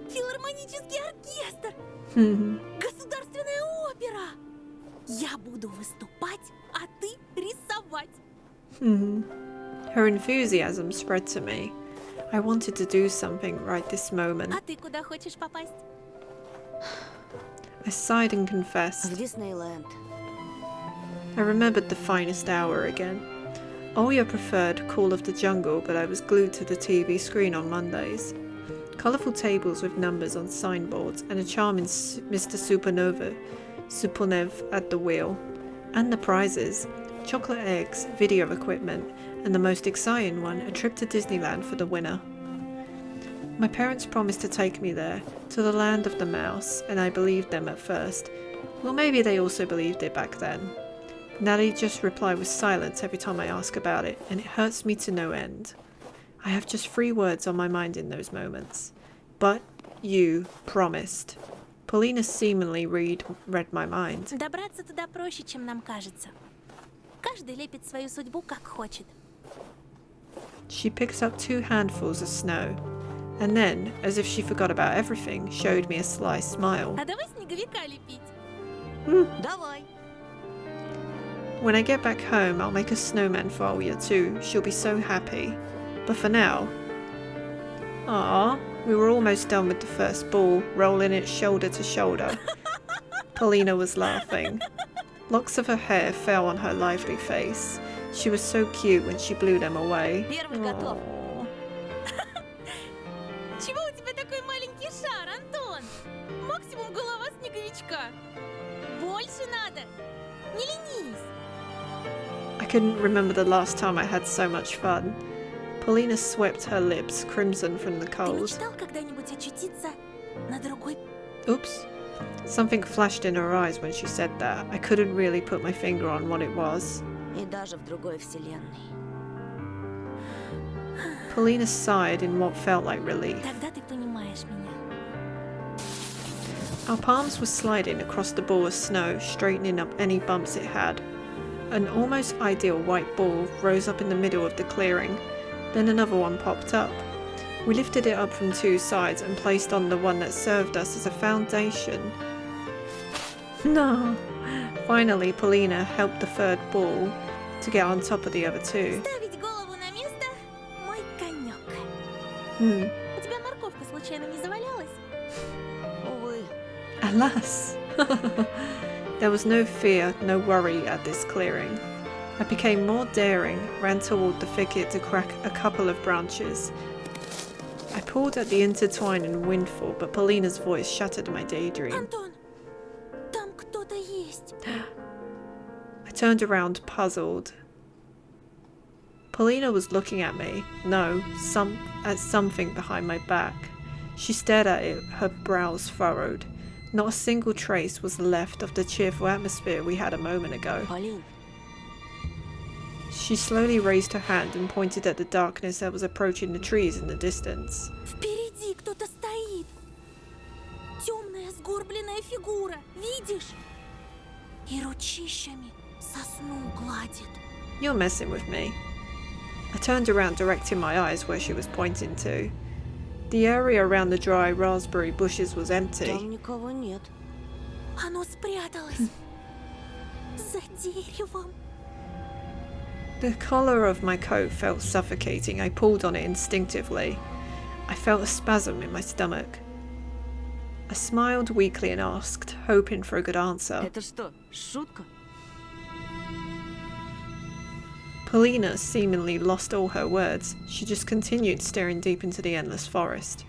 филармонический оркестр, государственная опера. Я буду выступать, а ты рисовать. Her enthusiasm spread to me. I wanted to do something right this moment. А ты куда хочешь попасть? I sighed and В confessed. Диснейленд. I remembered the finest hour again. Oya preferred Call of the Jungle, but I was glued to the TV screen on Mondays. Colourful tables with numbers on signboards and a charming Mr. Suponev at the wheel. And the prizes. Chocolate eggs, video equipment, and the most exciting one, a trip to Disneyland for the winner. My parents promised to take me there, to the land of the mouse, and I believed them at first. Well, maybe they also believed it back then. Now they just reply with silence every time I ask about it, and it hurts me to no end. I have just 3 words on my mind in those moments. But you promised. Polina seemingly read my mind. Добраться туда проще, чем нам кажется. Каждый лепит свою судьбу, как хочет. She picked up 2 handfuls of snow, and then, as if she forgot about everything, showed me a sly smile. А давай снеговика лепить. Давай. When I get back home, I'll make a snowman for Oya too. She'll be so happy. But for now... Aww, We were almost done with the first ball, rolling it shoulder to shoulder. Polina was laughing. Locks of her hair fell on her lively face. She was so cute when she blew them away. Первый готов. Aww. Чего у тебя такой маленький шар, Антон? Максимум голова снеговичка. Больше надо. Не ленись. I couldn't remember the last time I had so much fun. Polina swept her lips, crimson from the Ты cold. мечтал когда-нибудь очутиться на другой... Oops. Something flashed in her eyes when she said that. I couldn't really put my finger on what it was. И даже в другой вселенной. Polina sighed in what felt like relief. Тогда ты понимаешь меня. Our palms were sliding across the ball of snow, straightening up any bumps it had. An almost ideal white ball rose up in the middle of the clearing. Then another one popped up. We lifted it up from two sides and placed on the one that served us as a foundation. No! Finally, Polina helped the third ball to get on top of the other two. Ставить голову на место – мой конек. У тебя морковка случайно не завалялась? Увы. Alas! There was no fear, no worry at this clearing. I became more daring, ran toward the thicket to crack a couple of branches. I pulled at the intertwining windfall, but Polina's voice shattered my daydream. Антон, там кто-то есть. I turned around, puzzled. Polina was looking at me. No, at something behind my back. She stared at it, her brows furrowed. Not a single trace was left of the cheerful atmosphere we had a moment ago. Полин, She slowly raised her hand and pointed at the darkness that was approaching the trees in the distance. Впереди кто-то стоит. Темная сгорбленная фигура. Видишь? И ручищами сосну гладит. You're messing with me. I turned around, directing my eyes where she was pointing to. The area around the dry raspberry bushes was empty. там никого нет. Оно спряталось. За деревом. The collar of my coat felt suffocating. I pulled on it instinctively. I felt a spasm in my stomach. I smiled weakly and asked, hoping for a good answer. Это что, шутка? Polina seemingly lost all her words. She just continued staring deep into the endless forest.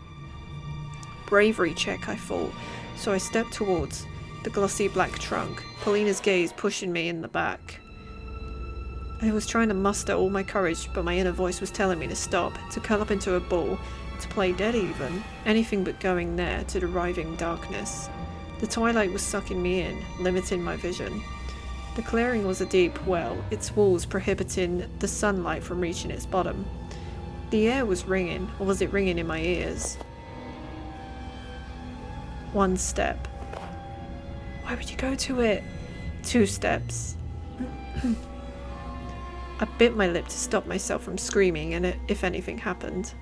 Bravery check, I thought, so I stepped towards the glossy black trunk, Polina's gaze pushing me in the back. I was trying to muster all my courage, but my inner voice was telling me to stop, to curl up into a ball, to play dead even, anything but going there to the writhing darkness. The twilight was sucking me in, limiting my vision. The clearing was a deep well, its walls prohibiting the sunlight from reaching its bottom. The air was ringing, or was it ringing in my ears? One step. Why would you go to it? 2 steps. I bit my lip to stop myself from screaming and if anything happened.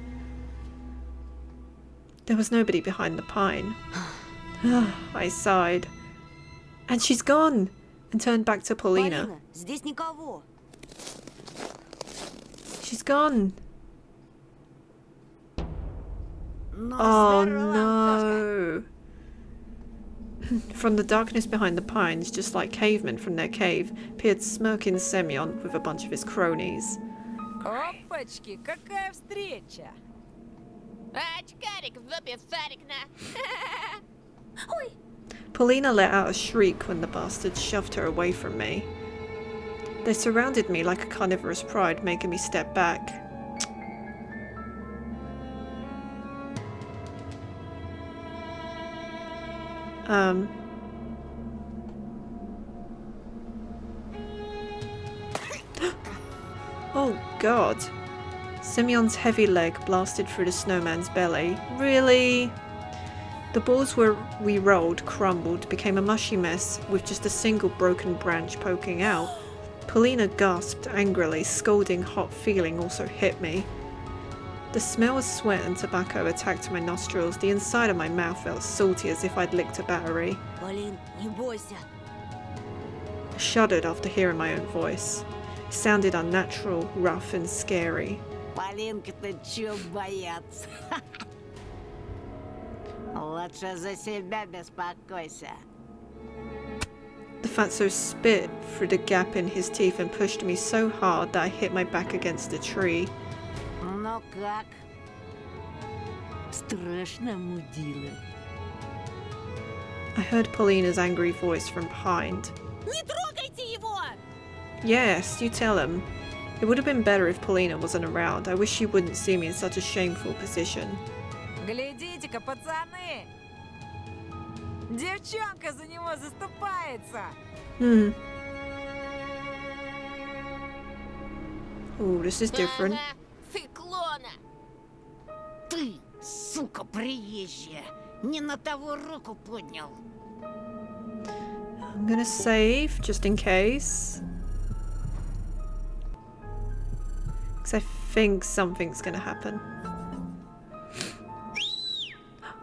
There was nobody behind the pine. I sighed. And she's gone! And turned back to Polina. Полина, здесь никого. She's gone! Ну, Oh здорово, no! From the darkness behind the pines, just like cavemen from their cave, peered smirking Semyon with a bunch of his cronies. Опачки, какая встреча! Очкарик в зубе сарик на. Ой, Polina let out a shriek when the bastards shoved her away from me. They surrounded me like a carnivorous pride, making me step back. Oh god. Semyon's heavy leg blasted through the snowman's belly. Really? The balls we rolled crumbled, became a mushy mess with just a single broken branch poking out. Polina gasped angrily, scalding hot feeling also hit me. The smell of sweat and tobacco attacked my nostrils. The inside of my mouth felt salty as if I'd licked a battery. Полин, не бойся. I shuddered after hearing my own voice. It sounded unnatural, rough and scary. Полинка-то чё бояться? Лучше за себя беспокойся. The fatso spit through the gap in his teeth and pushed me so hard that I hit my back against a tree. Ну как? Страшно, мудила. I heard Paulina's angry voice from behind. Не трогайте его! Yes, you tell him. It would have been better if Paulina wasn't around. I wish she wouldn't see me in such a shameful position. Глядите-ка, пацаны! Девчонка за него заступается! Oh, this is different. Ага, циклона. Ты, сука приезжая, не на того руку поднял. I'm gonna save, just in case. Because I think something's gonna happen.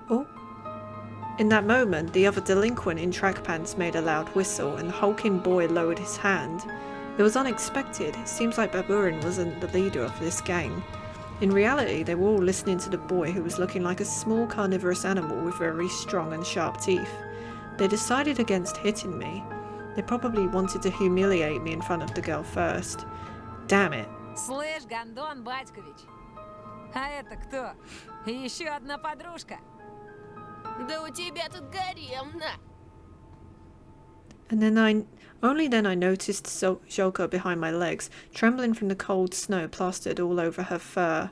Oh. In that moment, the other delinquent in track pants made a loud whistle and the hulking boy lowered his hand. It was unexpected. It seems like Baburin wasn't the leader of this gang. In reality, they were all listening to the boy who was looking like a small carnivorous animal with very strong and sharp teeth. They decided against hitting me. They probably wanted to humiliate me in front of the girl first. Damn it. Слышь, Гондон Батькович, а это кто? Еще одна подружка? Да у тебя тут гарем, на. And then only then I noticed Zhouka behind my legs, trembling from the cold snow plastered all over her fur.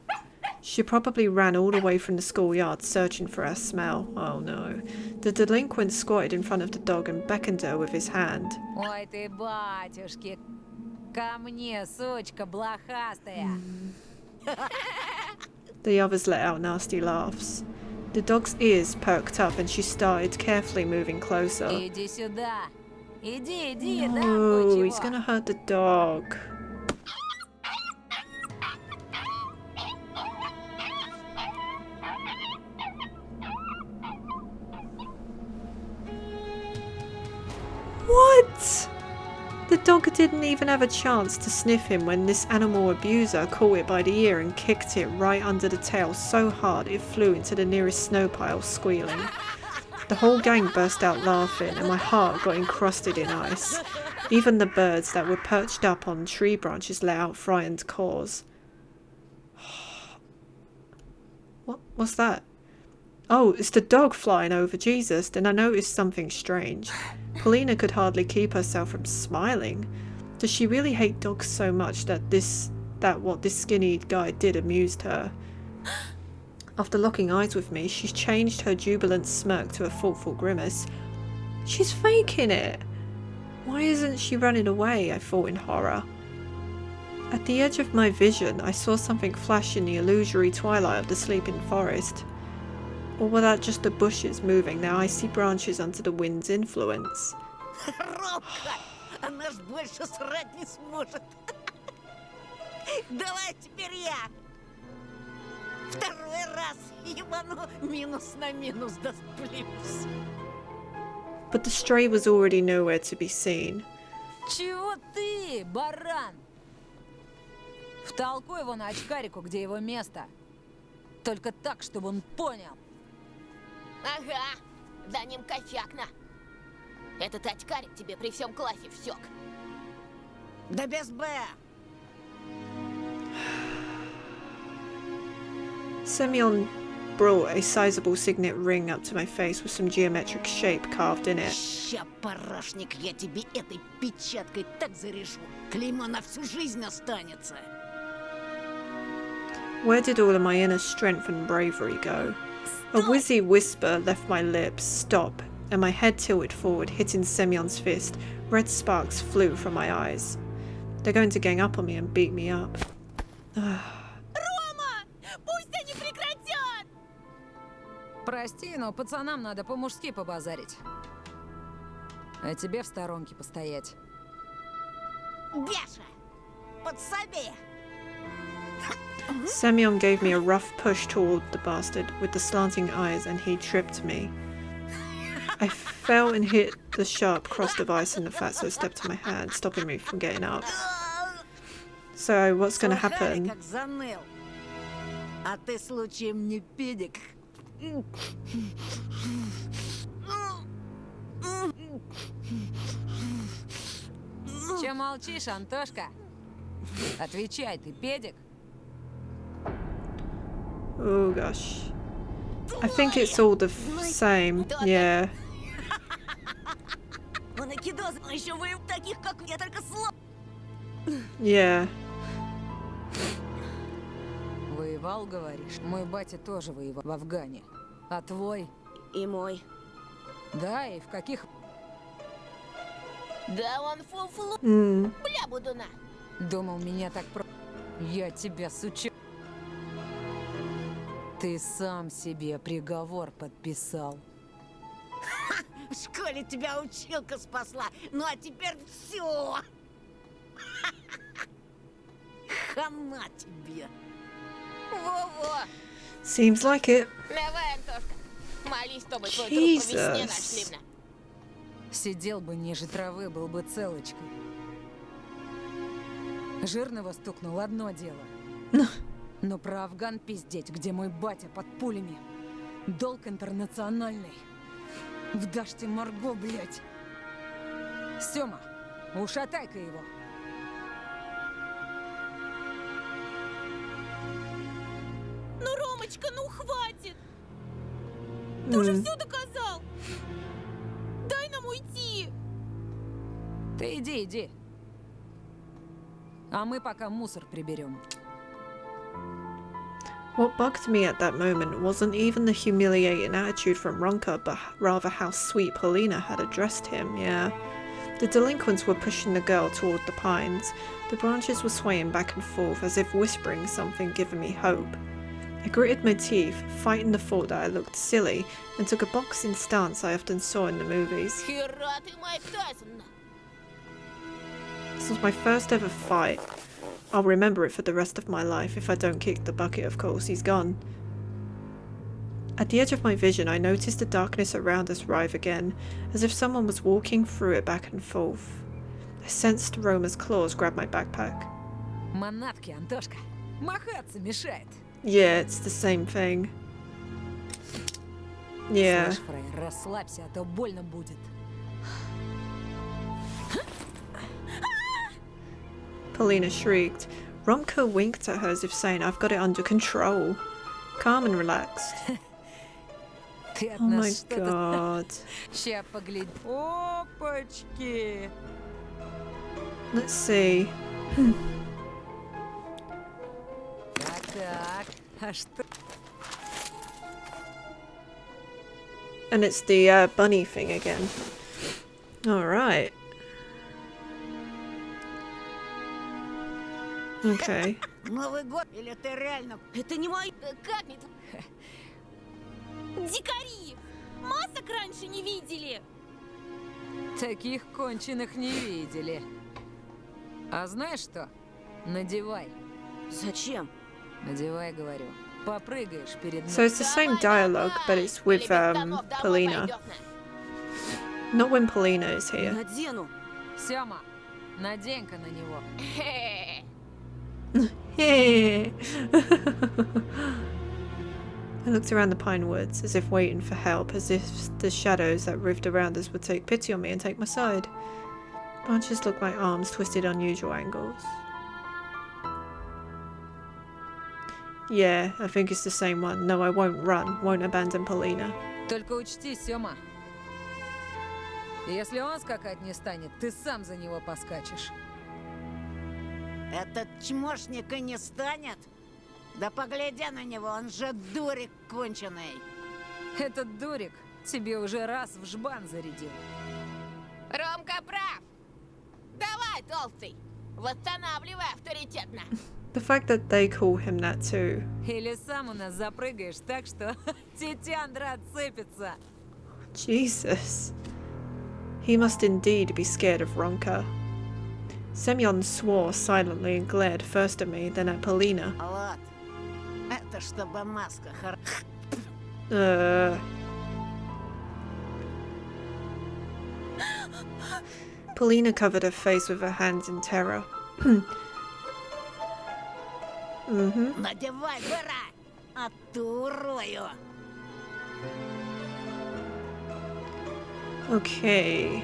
She probably ran all the way from the schoolyard searching for her smell. Oh no. The delinquent squatted in front of the dog and beckoned her with his hand. Ой ты, батюшки, ко мне, сучка блохастая. The others let out nasty laughs. The dog's ears perked up and she started carefully moving closer. Иди сюда. Иди, иди, да, Oh, he's кое-чего. gonna hurt the dog. What? The dog didn't even have a chance to sniff him when this animal abuser caught it by the ear and kicked it right under the tail so hard it flew into the nearest snow pile squealing. The whole gang burst out laughing and my heart got encrusted in ice. Even the birds that were perched up on tree branches let out frightened caws. What's that? Oh, it's the dog flying over. Jesus. Then I noticed something strange. Paulina could hardly keep herself from smiling. Does she really hate dogs so much that what this skinny guy did amused her? After locking eyes with me, she's changed her jubilant smirk to a thoughtful grimace. She's faking it! Why isn't she running away? I thought in horror. At the edge of my vision, I saw something flash in the illusory twilight of the sleeping forest. Or were that just the bushes moving their icy branches under the wind's influence? Робка, она ж больше срать не сможет. Давай теперь я. Второй раз ебану минус на минус даст плюс. But the stray was already nowhere to be seen. Чего ты, баран? Втолкуй его на очкарику, где его место. Только так, чтобы он понял. Ага, за ним косяк на. Этот очкарик тебе при всем классе всек. Да без Б. Semyon brought a sizable signet ring up to my face with some geometric shape carved in it. Ща, парашник, я тебе этой печаткой так зарежу. Клеймо на всю жизнь останется. Where did all of my inner strength and bravery go? A wheezy whisper left my lips, stop, and my head tilted forward, hitting Semyon's fist. Red sparks flew from my eyes. They're going to gang up on me and beat me up. Рома! Пусть они прекратят! Прости, но пацанам надо по-мужски побазарить. А тебе в сторонке постоять. Бяша, подсоби. Semyon gave me a rough push toward the bastard with the slanting eyes and he tripped me. I fell and hit the sharp crust of ice and the fatso stepped on my hand, stopping me from getting up. So what's going to happen? Как заныл. А ты случаем не педик Че молчишь, Антошка? Отвечай, ты педик? Oh gosh. I think it's all the same. Yeah. Он и кидос, а еще вы таких, как я, только слов. Yeah. Воевал, говоришь? Мой батя тоже воевал в Афгане. А твой? И мой. Да, и в каких? Да он фу-фу, Mm. бля, будуна. Думал, меня так про... Я тебя сучу. Ты сам себе приговор подписал. В школе тебя училка спасла, ну а теперь все. Хана тебе. Во-во. Seems like it. Давай, Антошка. Молись, чтобы твой труп по весне Jesus. нашли б. Сидел бы ниже травы, был бы целочкой. Жирного стукнул одно дело. Но про Афган пиздеть, где мой батя под пулями. Долг интернациональный. В Даште Марго, блядь. Сёма, ушатай-ка его. Ну, Ромочка, ну хватит! Ты уже все доказал! Дай нам уйти! Ты иди, иди. А мы пока мусор приберем. What bugged me at that moment wasn't even the humiliating attitude from Ronka, but rather how sweet Paulina had addressed him, yeah. The delinquents were pushing the girl toward the pines. The branches were swaying back and forth as if whispering something, giving me hope. I gritted my teeth, fighting the thought that I looked silly, and took a boxing stance I often saw in the movies. Хера ты, Майк Тайсон. This was my first ever fight. I'll remember it for the rest of my life if I don't kick the bucket, of course, he's gone. At the edge of my vision, I noticed the darkness around us writhe again, as if someone was walking through it back and forth. I sensed Roma's claws grab my backpack. Манатки, Антошка. Махаться мешает. Yeah, it's the same thing. Yeah. Слышь, Фрей, расслабься, а то больно будет. Paulina shrieked. Romka winked at her as if saying, I've got it under control. Calm and relaxed. Ты от Oh my нас что-то... god. Ща погляди. Опачки! Let's see. Так, а что? And it's the bunny thing again. Alright. Okay. Новый год или ты реально... Это не мой... Как не... Дикари! Масок раньше не видели! Таких конченых не видели. А знаешь что? Надевай. Зачем? Надевай, говорю. Попрыгаешь перед So it's the same dialogue, but it's with Paulina. Not when Paulina is here. Надену. Сёма, надень-ка на него. I looked around the pine woods, as if waiting for help, as if the shadows that writhed around us would take pity on me and take my side. Branches looked like arms twisted on unusual angles. Yeah, I think it's the same one. No, I won't run, won't abandon Paulina. Только учти, Сёма. Если он скакать не станет, ты сам за него поскачешь. Этот чмошник и не станет? Да погляди на него, он же дурик конченый. Этот дурик тебе уже раз в жбан зарядил. Ромка прав. Давай, толстый. Восстанавливай авторитетно. The fact that they call him that too. Или сам у нас запрыгаешь так, что тетяндра отцепится. Jesus. He must indeed be scared of Ronka. Semyon swore silently and glared first at me, then at Paulina. Вот. Это чтобы маска хор... Paulina covered her face with her hands in terror. Надевай, быра! А ты урою! Okay.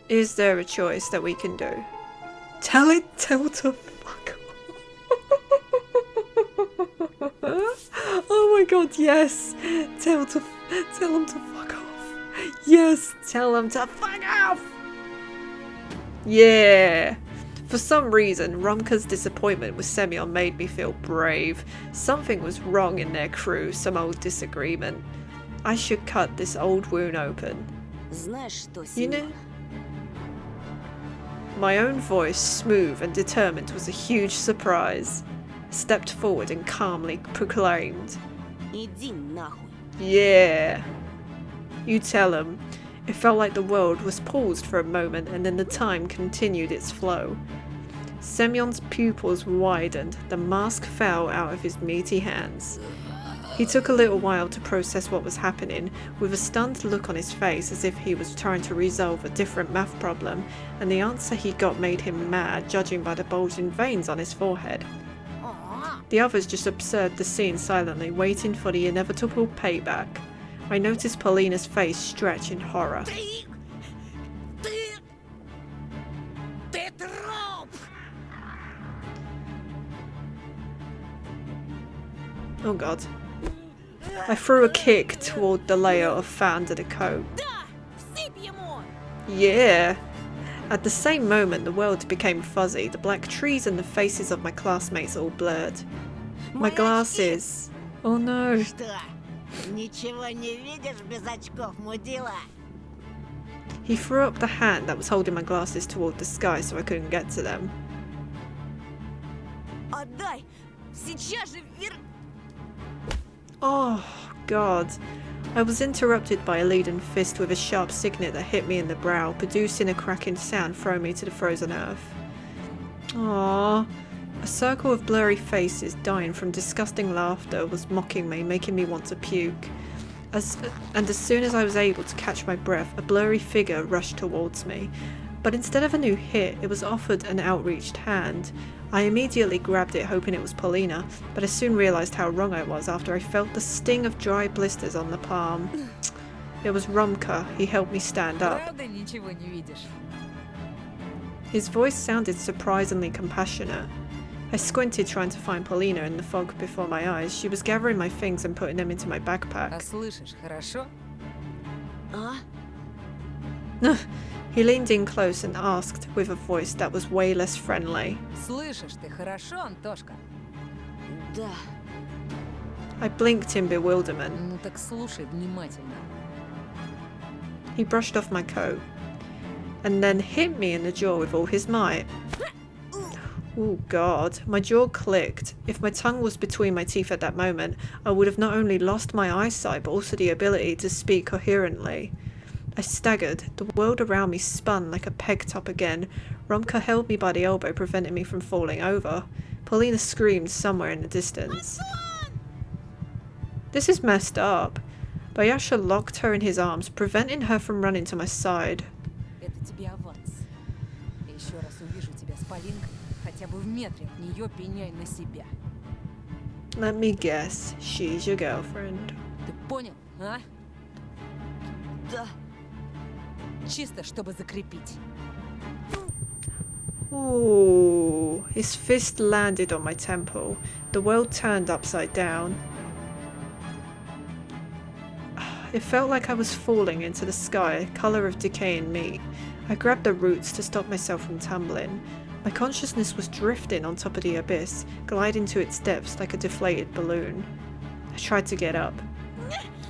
Is there a choice that we can do? Tell to fuck off. Oh my god, yes. Tell him to fuck off. Yes, tell him to fuck off. Yeah. For some reason, Romka's disappointment with Semyon made me feel brave. Something was wrong in their crew, some old disagreement. I should cut this old wound open. You know? My own voice, smooth and determined, was a huge surprise. I stepped forward and calmly proclaimed, yeah. You tell him. It felt like the world was paused for a moment and then the time continued its flow. Semyon's pupils widened, the mask fell out of his meaty hands. He took a little while to process what was happening, with a stunned look on his face as if he was trying to resolve a different math problem, and the answer he got made him mad, judging by the bulging veins on his forehead. The others just observed the scene silently, waiting for the inevitable payback. I noticed Paulina's face stretch in horror. Oh god. I threw a kick toward the layer of fat under the coat. Yeah. At the same moment, the world became fuzzy, the black trees and the faces of my classmates all blurred. My glasses. Oh no. He threw up the hand that was holding my glasses toward the sky so I couldn't get to them. Oh, God. I was interrupted by a leaden fist with a sharp signet that hit me in the brow, producing a cracking sound throwing me to the frozen earth. Aww. A circle of blurry faces, dying from disgusting laughter, was mocking me, making me want to puke. As soon as I was able to catch my breath, a blurry figure rushed towards me. But instead of a new hit, it was offered an outreached hand. I immediately grabbed it, hoping it was Paulina, but I soon realised how wrong I was after I felt the sting of dry blisters on the palm. It was Romka. He helped me stand up. His voice sounded surprisingly compassionate. I squinted, trying to find Paulina in the fog before my eyes. She was gathering my things and putting them into my backpack. He leaned in close and asked with a voice that was way less friendly. I blinked in bewilderment. He brushed off my coat and then hit me in the jaw with all his might. Oh god, my jaw clicked. If my tongue was between my teeth at that moment, I would have not only lost my eyesight but also the ability to speak coherently. I staggered. The world around me spun like a peg top again. Romka held me by the elbow, preventing me from falling over. Paulina screamed somewhere in the distance. This is messed up. Bayasha locked her in his arms, preventing her from running to my side. Let me guess, she's your girlfriend. Ooh, his fist landed on my temple. The world turned upside down. It felt like I was falling into the sky, colour of decaying meat. I grabbed the roots to stop myself from tumbling. My consciousness was drifting on top of the abyss, gliding to its depths like a deflated balloon. I tried to get up.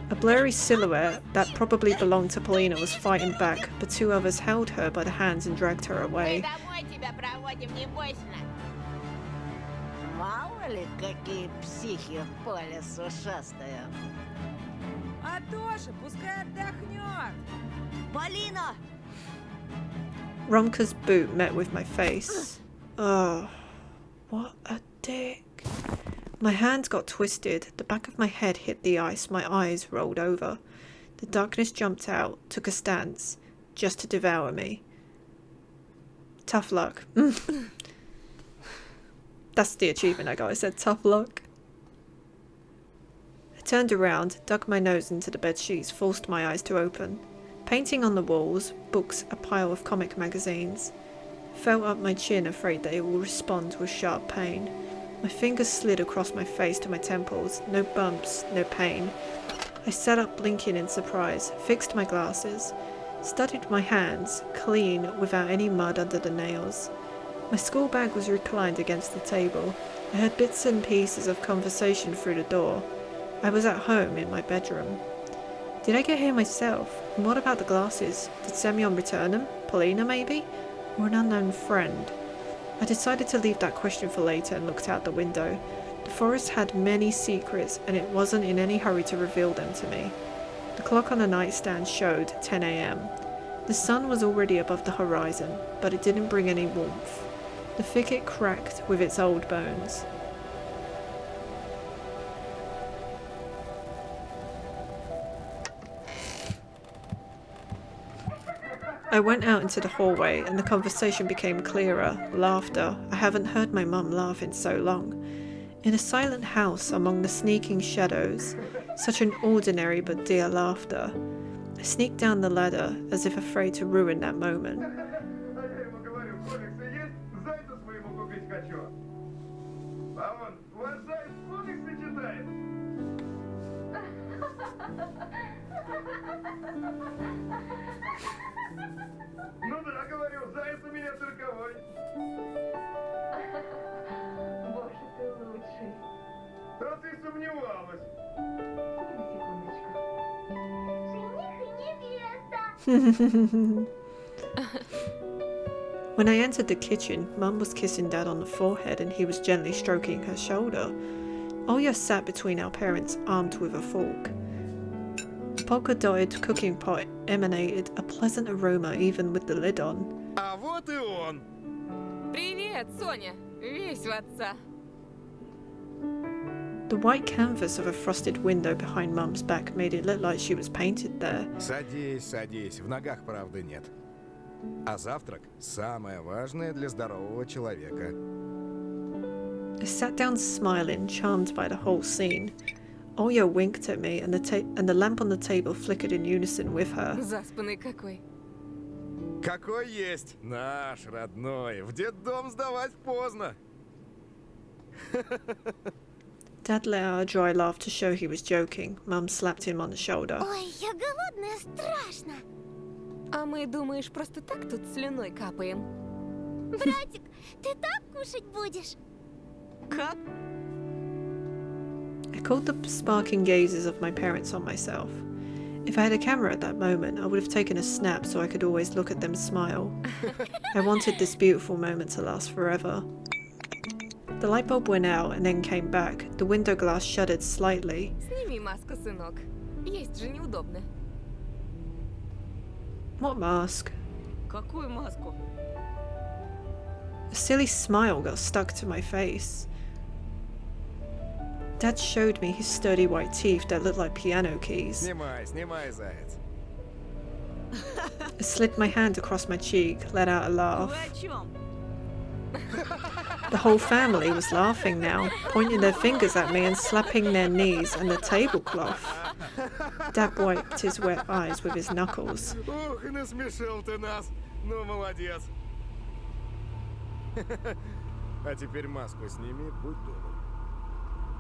A blurry silhouette that probably belonged to Paulina was fighting back, but two others held her by the hands and dragged her away. Romka's boot met with my face. Oh, what a dick. My hands got twisted, the back of my head hit the ice, my eyes rolled over. The darkness jumped out, took a stance, just to devour me. Tough luck. That's the achievement I got. I said tough luck. turned around, dug my nose into the bedsheets, forced my eyes to open. Painting on the walls, books, a pile of comic magazines. Felt up my chin, afraid that it will respond with sharp pain. My fingers slid across my face to my temples, no bumps, no pain. I sat up blinking in surprise, fixed my glasses, studied my hands, clean, without any mud under the nails. My school bag was reclined against the table. I heard bits and pieces of conversation through the door. I was at home in my bedroom. Did I get here myself? And what about the glasses? Did Semyon return them? Polina, maybe? Or an unknown friend? I decided to leave that question for later and looked out the window. The forest had many secrets, and it wasn't in any hurry to reveal them to me. The clock on the nightstand showed 10 a.m. The sun was already above the horizon, but it didn't bring any warmth. The thicket cracked with its old bones. I went out into the hallway and the conversation became clearer. Laughter. I haven't heard my mum laugh in so long. In a silent house among the sneaking shadows, such an ordinary but dear laughter. I sneaked down the ladder as if afraid to ruin that moment. Ну да, говорю, заяц у меня цирковой. Боже, ты лучший. А ты сомневалась. Жених и невеста. When I entered the kitchen, Mum was kissing Dad on the forehead and he was gently stroking her shoulder. Olya sat between our parents, armed with a fork. The polka-dotted cooking pot emanated a pleasant aroma even with the lid on. А вот и он. Привет, Соня. Весь в отца. The white canvas of a frosted window behind Mum's back made it look like she was painted there. Садись, садись. В ногах правды нет. А завтрак – самое важное для здорового человека. I sat down smiling, charmed by the whole scene. Olya winked at me and the lamp on the table flickered in unison with her. Заспанный какой. Какой есть? Наш, родной. В детдом сдавать поздно. Dad let out a dry laugh to show he was joking. Mum slapped him on the shoulder. Ой, я голодная, страшно. А мы, думаешь, просто так тут слюной капаем? Братик, ты так кушать будешь? Как? I caught the sparking gazes of my parents on myself. If I had a camera at that moment, I would have taken a snap so I could always look at them smile. I wanted this beautiful moment to last forever. The light bulb went out and then came back. The window glass shuddered slightly. Сними маску, сынок. Есть же неудобно. What mask? Какую маску? A silly smile got stuck to my face. Dad showed me his sturdy white teeth that looked like piano keys. Снимай, снимай, заяц. I slid my hand across my cheek, let out a laugh. Вы о чем? The whole family was laughing now, pointing their fingers at me and slapping their knees and the tablecloth. Dad wiped his wet eyes with his knuckles. Ух, насмешил ты нас. Ну, молодец. А теперь маску сними, будь добр.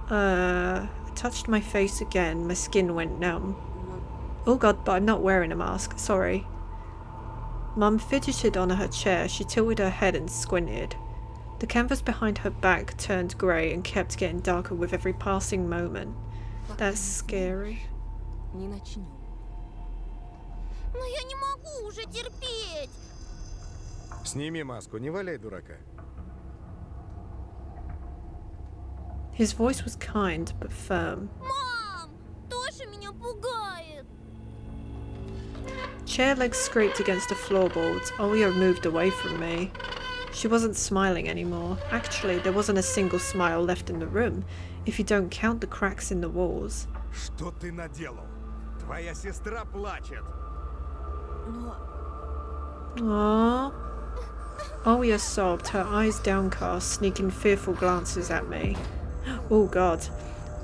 I touched my face again, my skin went numb. Oh god, but I'm not wearing a mask, sorry. Mum fidgeted on her chair, she tilted her head and squinted. The canvas behind her back turned grey and kept getting darker with every passing moment. That's scary. Не начнем. Но я не могу уже терпеть. Сними маску, не валяй дурака. His voice was kind but firm. Мам, Тоша меня пугает. Chair legs scraped against the floorboards. Olya moved away from me. She wasn't smiling anymore. Actually, there wasn't a single smile left in the room, if you don't count the cracks in the walls. Что ты наделал? Твоя сестра плачет. Aww. Olya sobbed, her eyes downcast, sneaking fearful glances at me. Oh god.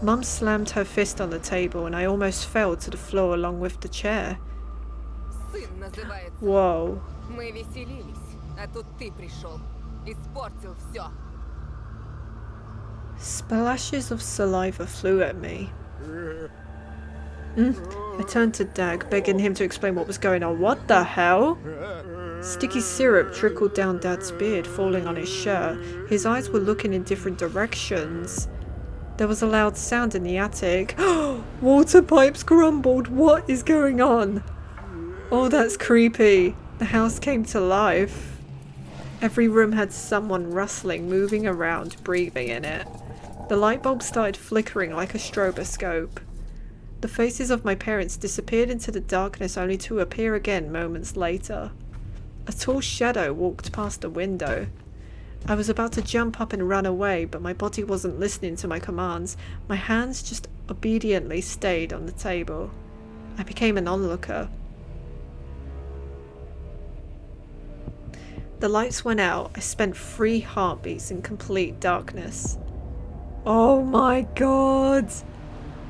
Mum slammed her fist on the table and I almost fell to the floor along with the chair. Сын называется. Whoa. Мы веселились, а тут ты пришел. Испортил все. Splashes of saliva flew at me. I turned to Dag, begging him to explain what was going on. What the hell? Sticky syrup trickled down Dad's beard, falling on his shirt. His eyes were looking in different directions. There was a loud sound in the attic. Water pipes crumbled. What is going on? Oh, that's creepy. The house came to life. Every room had someone rustling, moving around, breathing in it. The light bulb started flickering like a stroboscope. The faces of my parents disappeared into the darkness only to appear again moments later. A tall shadow walked past the window. I was about to jump up and run away, but my body wasn't listening to my commands. My hands just obediently stayed on the table. I became an onlooker. The lights went out. I spent 3 heartbeats in complete darkness. Oh my god!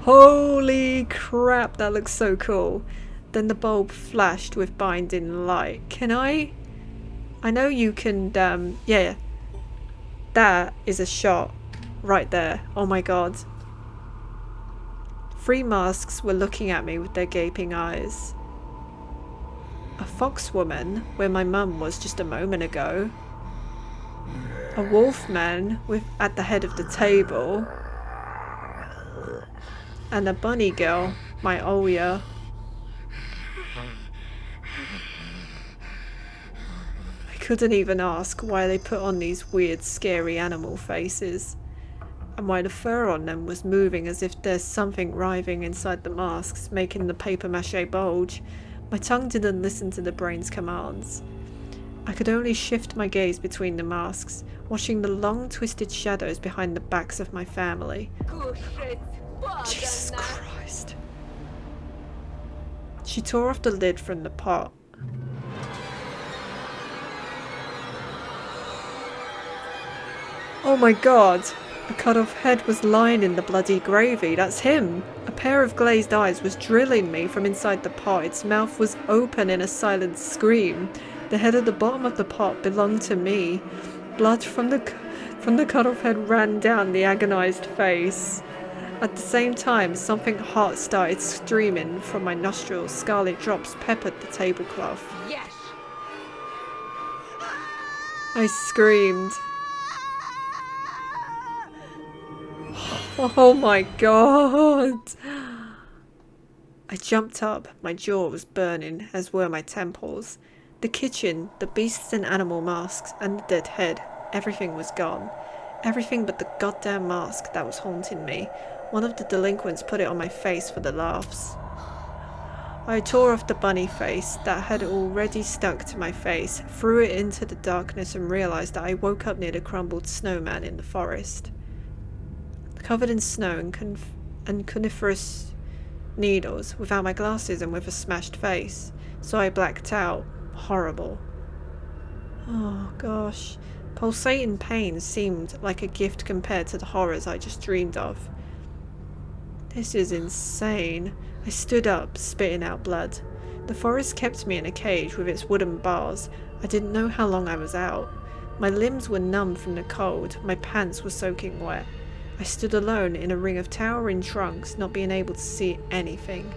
Holy crap, that looks so cool. Then the bulb flashed with binding light. Can I know you can, yeah. That is a shot right there. Oh my god. 3 masks were looking at me with their gaping eyes. A fox woman, where my mum was just a moment ago. A wolf man at the head of the table. And a bunny girl, my Oya. I couldn't even ask why they put on these weird, scary animal faces. And why the fur on them was moving as if there's something writhing inside the masks, making the papier-mâché bulge. My tongue didn't listen to the brain's commands. I could only shift my gaze between the masks, watching the long twisted shadows behind the backs of my family. Jesus Christ. She tore off the lid from the pot. Oh my god! A cut-off head was lying in the bloody gravy. That's him! A pair of glazed eyes was drilling me from inside the pot. Its mouth was open in a silent scream. The head at the bottom of the pot belonged to me. Blood from the cut-off head ran down the agonized face. At the same time, something hot started streaming from my nostrils. Scarlet drops peppered the tablecloth. Yes. I screamed. Oh my god! I jumped up. My jaw was burning, as were my temples. The kitchen, the beasts and animal masks, and the dead head. Everything was gone. Everything but the goddamn mask that was haunting me. One of the delinquents put it on my face for the laughs. I tore off the bunny face that had already stuck to my face, threw it into the darkness and realized that I woke up near the crumbled snowman in the forest. Covered in snow and coniferous needles, without my glasses and with a smashed face. So I blacked out. Horrible. Oh gosh. Pulsating pain seemed like a gift compared to the horrors I just dreamed of. This is insane. I stood up, spitting out blood. The forest kept me in a cage with its wooden bars. I didn't know how long I was out. My limbs were numb from the cold. My pants were soaking wet. I stood alone in a ring of towering trunks, not being able to see anything.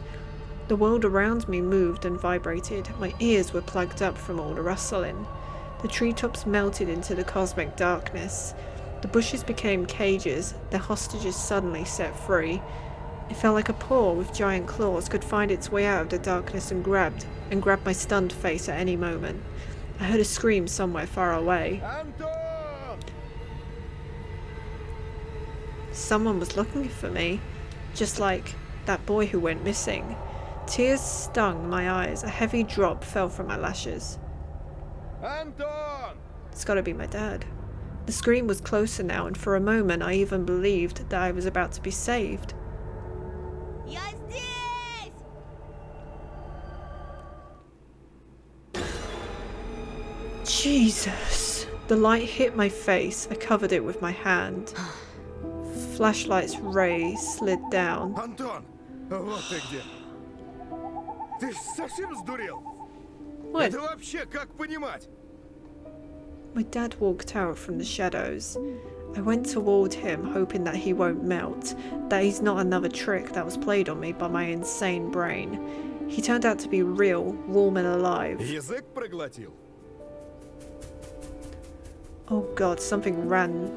The world around me moved and vibrated. My ears were plugged up from all the rustling. The treetops melted into the cosmic darkness. The bushes became cages, their hostages suddenly set free. It felt like a paw with giant claws could find its way out of the darkness and grab my stunned face at any moment. I heard a scream somewhere far away. Someone was looking for me, just like that boy who went missing. Tears stung my eyes. A heavy drop fell from my lashes. Anton! It's gotta be my dad. The scream was closer now, and for a moment I even believed that I was about to be saved. Я здесь! Jesus! The light hit my face. I covered it with my hand. flashlight's ray slid down. Антон, вот ты где. Ты совсем сдурел? What? Это вообще как понимать? My dad walked out from the shadows. I went toward him, hoping that he won't melt, that he's not another trick that was played on me by my insane brain. He turned out to be real, warm and alive. Язык проглотил. Oh god, something ran.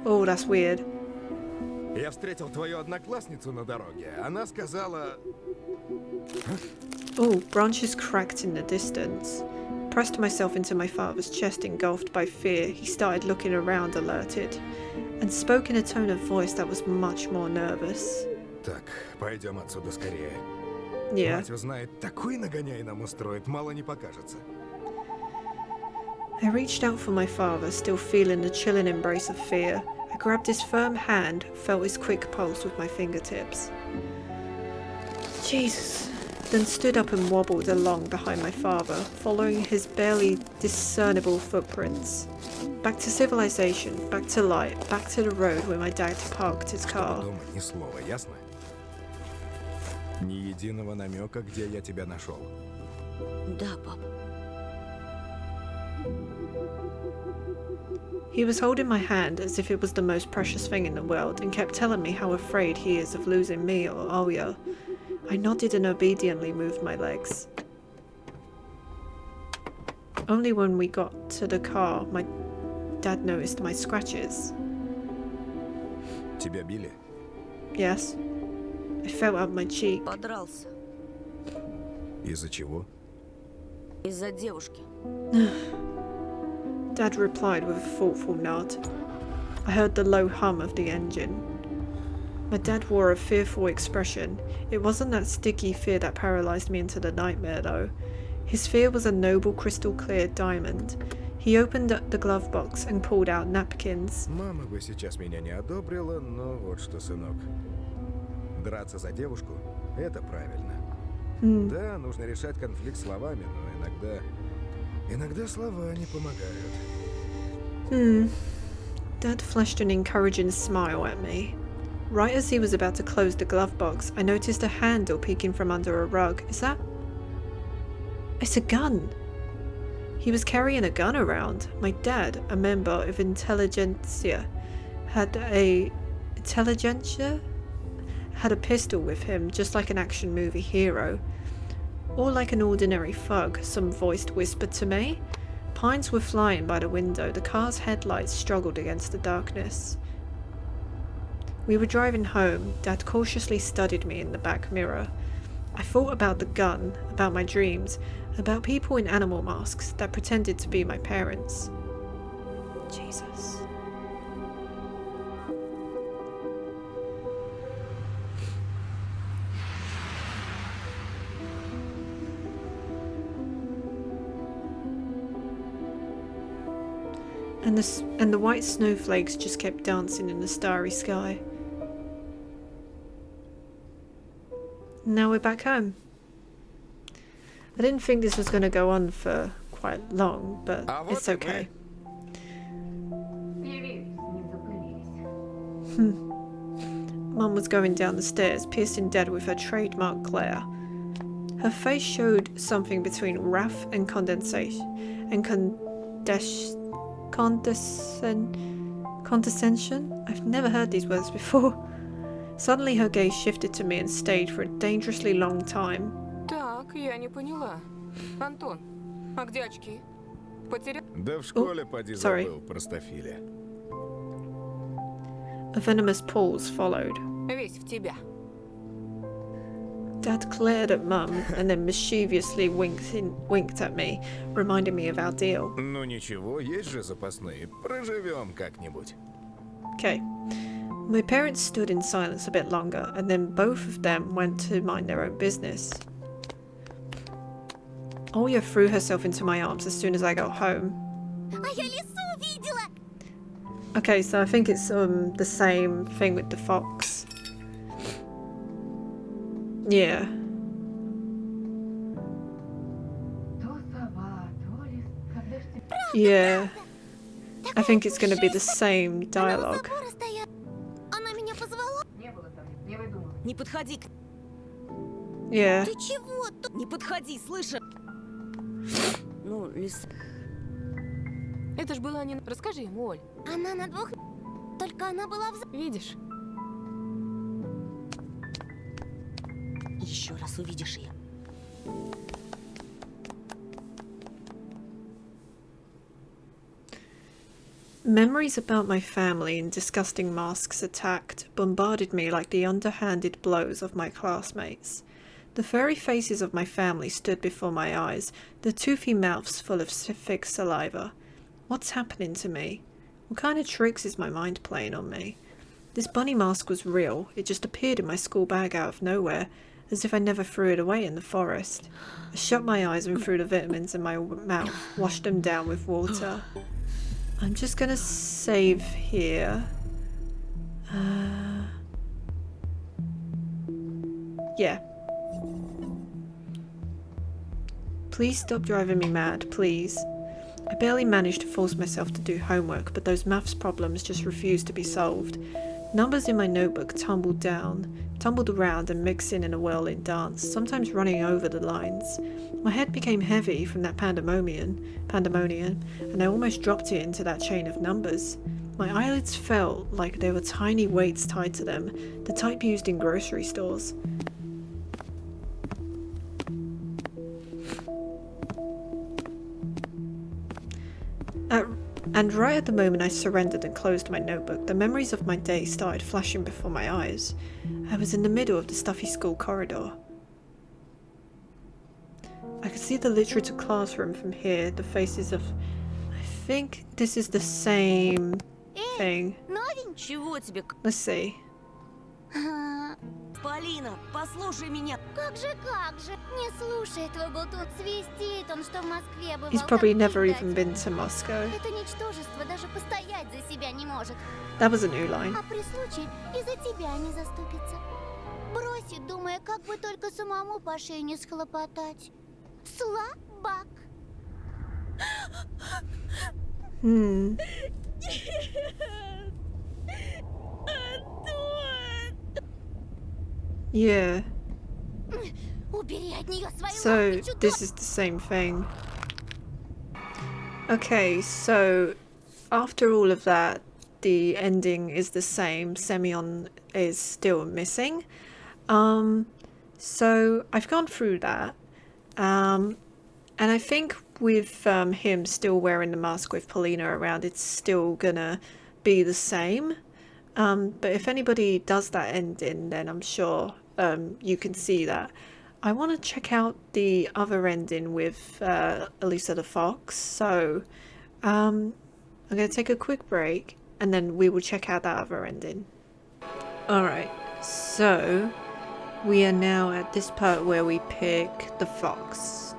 Oh, that's weird. Я встретил твою одноклассницу на дороге. Она сказала... Oh, branches cracked in the distance. Pressed myself into my father's chest, engulfed by fear. He started looking around, alerted, and spoke in a tone of voice that was much more nervous. Так, пойдем отсюда скорее. Yeah. Мать узнает, такой нагоняй нам устроит, мало не покажется. I reached out for my father, still feeling the chilling embrace of fear. I grabbed his firm hand, felt his quick pulse with my fingertips. Jesus. Then stood up and wobbled along behind my father, following his barely discernible footprints. Back to civilization, back to light, back to the road where my dad parked his car. Чтобы думать ни слова, ясно? Ни единого намека, где я тебя нашел. Да, пап. He was holding my hand as if it was the most precious thing in the world and kept telling me how afraid he is of losing me or Oya. I nodded and obediently moved my legs. Only when we got to the car, my dad noticed my scratches. Тебя били? Yes. I felt up my cheek. Подрался. Из-за чего? Из-за девушки. Dad replied with a thoughtful nod. I heard the low hum of the engine. My dad wore a fearful expression. It wasn't that sticky fear that paralysed me into the nightmare, though. His fear was a noble crystal-clear diamond. He opened up the glove box and pulled out napkins. Мама бы сейчас меня не одобрила, но вот что, сынок. Драться за девушку – это правильно. Да, нужно решать конфликт словами, но иногда слова не помогают. Dad flashed an encouraging smile at me. Right as he was about to close the glove box, I noticed a handle peeking from under a rug. Is that... It's a gun! He was carrying a gun around. My dad, a member of Intelligentsia, had a pistol with him, just like an action movie hero. Or like an ordinary thug, some voice whispered to me. Pines were flying by the window. The car's headlights struggled against the darkness. We were driving home. Dad cautiously studied me in the back mirror. I thought about the gun, about my dreams, about people in animal masks that pretended to be my parents. Jesus. And the white snowflakes just kept dancing in the starry sky. Now we're back home. I didn't think this was going to go on for quite long, but it's okay. Mum was going down the stairs, piercing Dad with her trademark glare. Her face showed something between wrath and condensation and condescension? I've never heard these words before. Suddenly her gaze shifted to me and stayed for a dangerously long time. Так, я не поняла. Антон, а где очки? Потерял? Да в школе поди забыл, простофиля. A venomous pause followed. Весь в тебя. Dad glared at Mum and then mischievously winked at me, reminding me of our deal. Ну ничего, есть же запасные. Проживем как-нибудь. Okay. My parents stood in silence a bit longer, and then both of them went to mind their own business. Oya threw herself into my arms as soon as I got home. Okay, so I think it's the same thing with the fox. Yeah. Yeah. I think it's going to be the same dialogue. Не подходи к... Yeah. Ты чего? Не подходи, слышишь? Ну, лис... Это ж была не... Расскажи ему, Оль. Она на двух... Только она была в... Видишь? Еще раз увидишь ее. Memories about my family and disgusting masks attacked bombarded me like the underhanded blows of my classmates. The furry faces of my family stood before my eyes, the toothy mouths full of thick saliva. What's happening to me? What kind of tricks is my mind playing on me? This bunny mask was real. It just appeared in my school bag out of nowhere, as if I never threw it away in the forest. I shut my eyes and threw the vitamins in my mouth, washed them down with water. I'm just gonna save here. Yeah. Please stop driving me mad, please. I barely managed to force myself to do homework, but those maths problems just refused to be solved. Numbers in my notebook tumbled around and mixed in a whirling dance, sometimes running over the lines. My head became heavy from that pandemonium, and I almost dropped it into that chain of numbers. My eyelids felt like there were tiny weights tied to them, the type used in grocery stores. And right at the moment I surrendered and closed my notebook, the memories of my day started flashing before my eyes. I was in the middle of the stuffy school corridor. I could see the literature classroom from here, the faces of... I think this is the same thing. Чего тебе? Let's see. Полина, послушай меня. Как же, не слушай этого болтун, свистит он, что в Москве бывал. He's probably never even been to Moscow. Это ничтожество даже постоять за себя не может. That was a new line. А при случае и за тебя не заступится. Бросит, думая, как бы только самому по шее не схлопотать. Слабак. Yeah. Убери от нее свои So, лапы, чудо. this is the same thing. Okay, so after all of that, the ending is the same. Semyon is still missing. So I've gone through that. And I think with him still wearing the mask with Polina around, it's still gonna be the same. But if anybody does that ending, then I'm sure you can see that. I want to check out the other ending with Elisa the Fox, so I'm going to take a quick break and then we will check out that other ending. Alright, so we are now at this part where we pick the fox.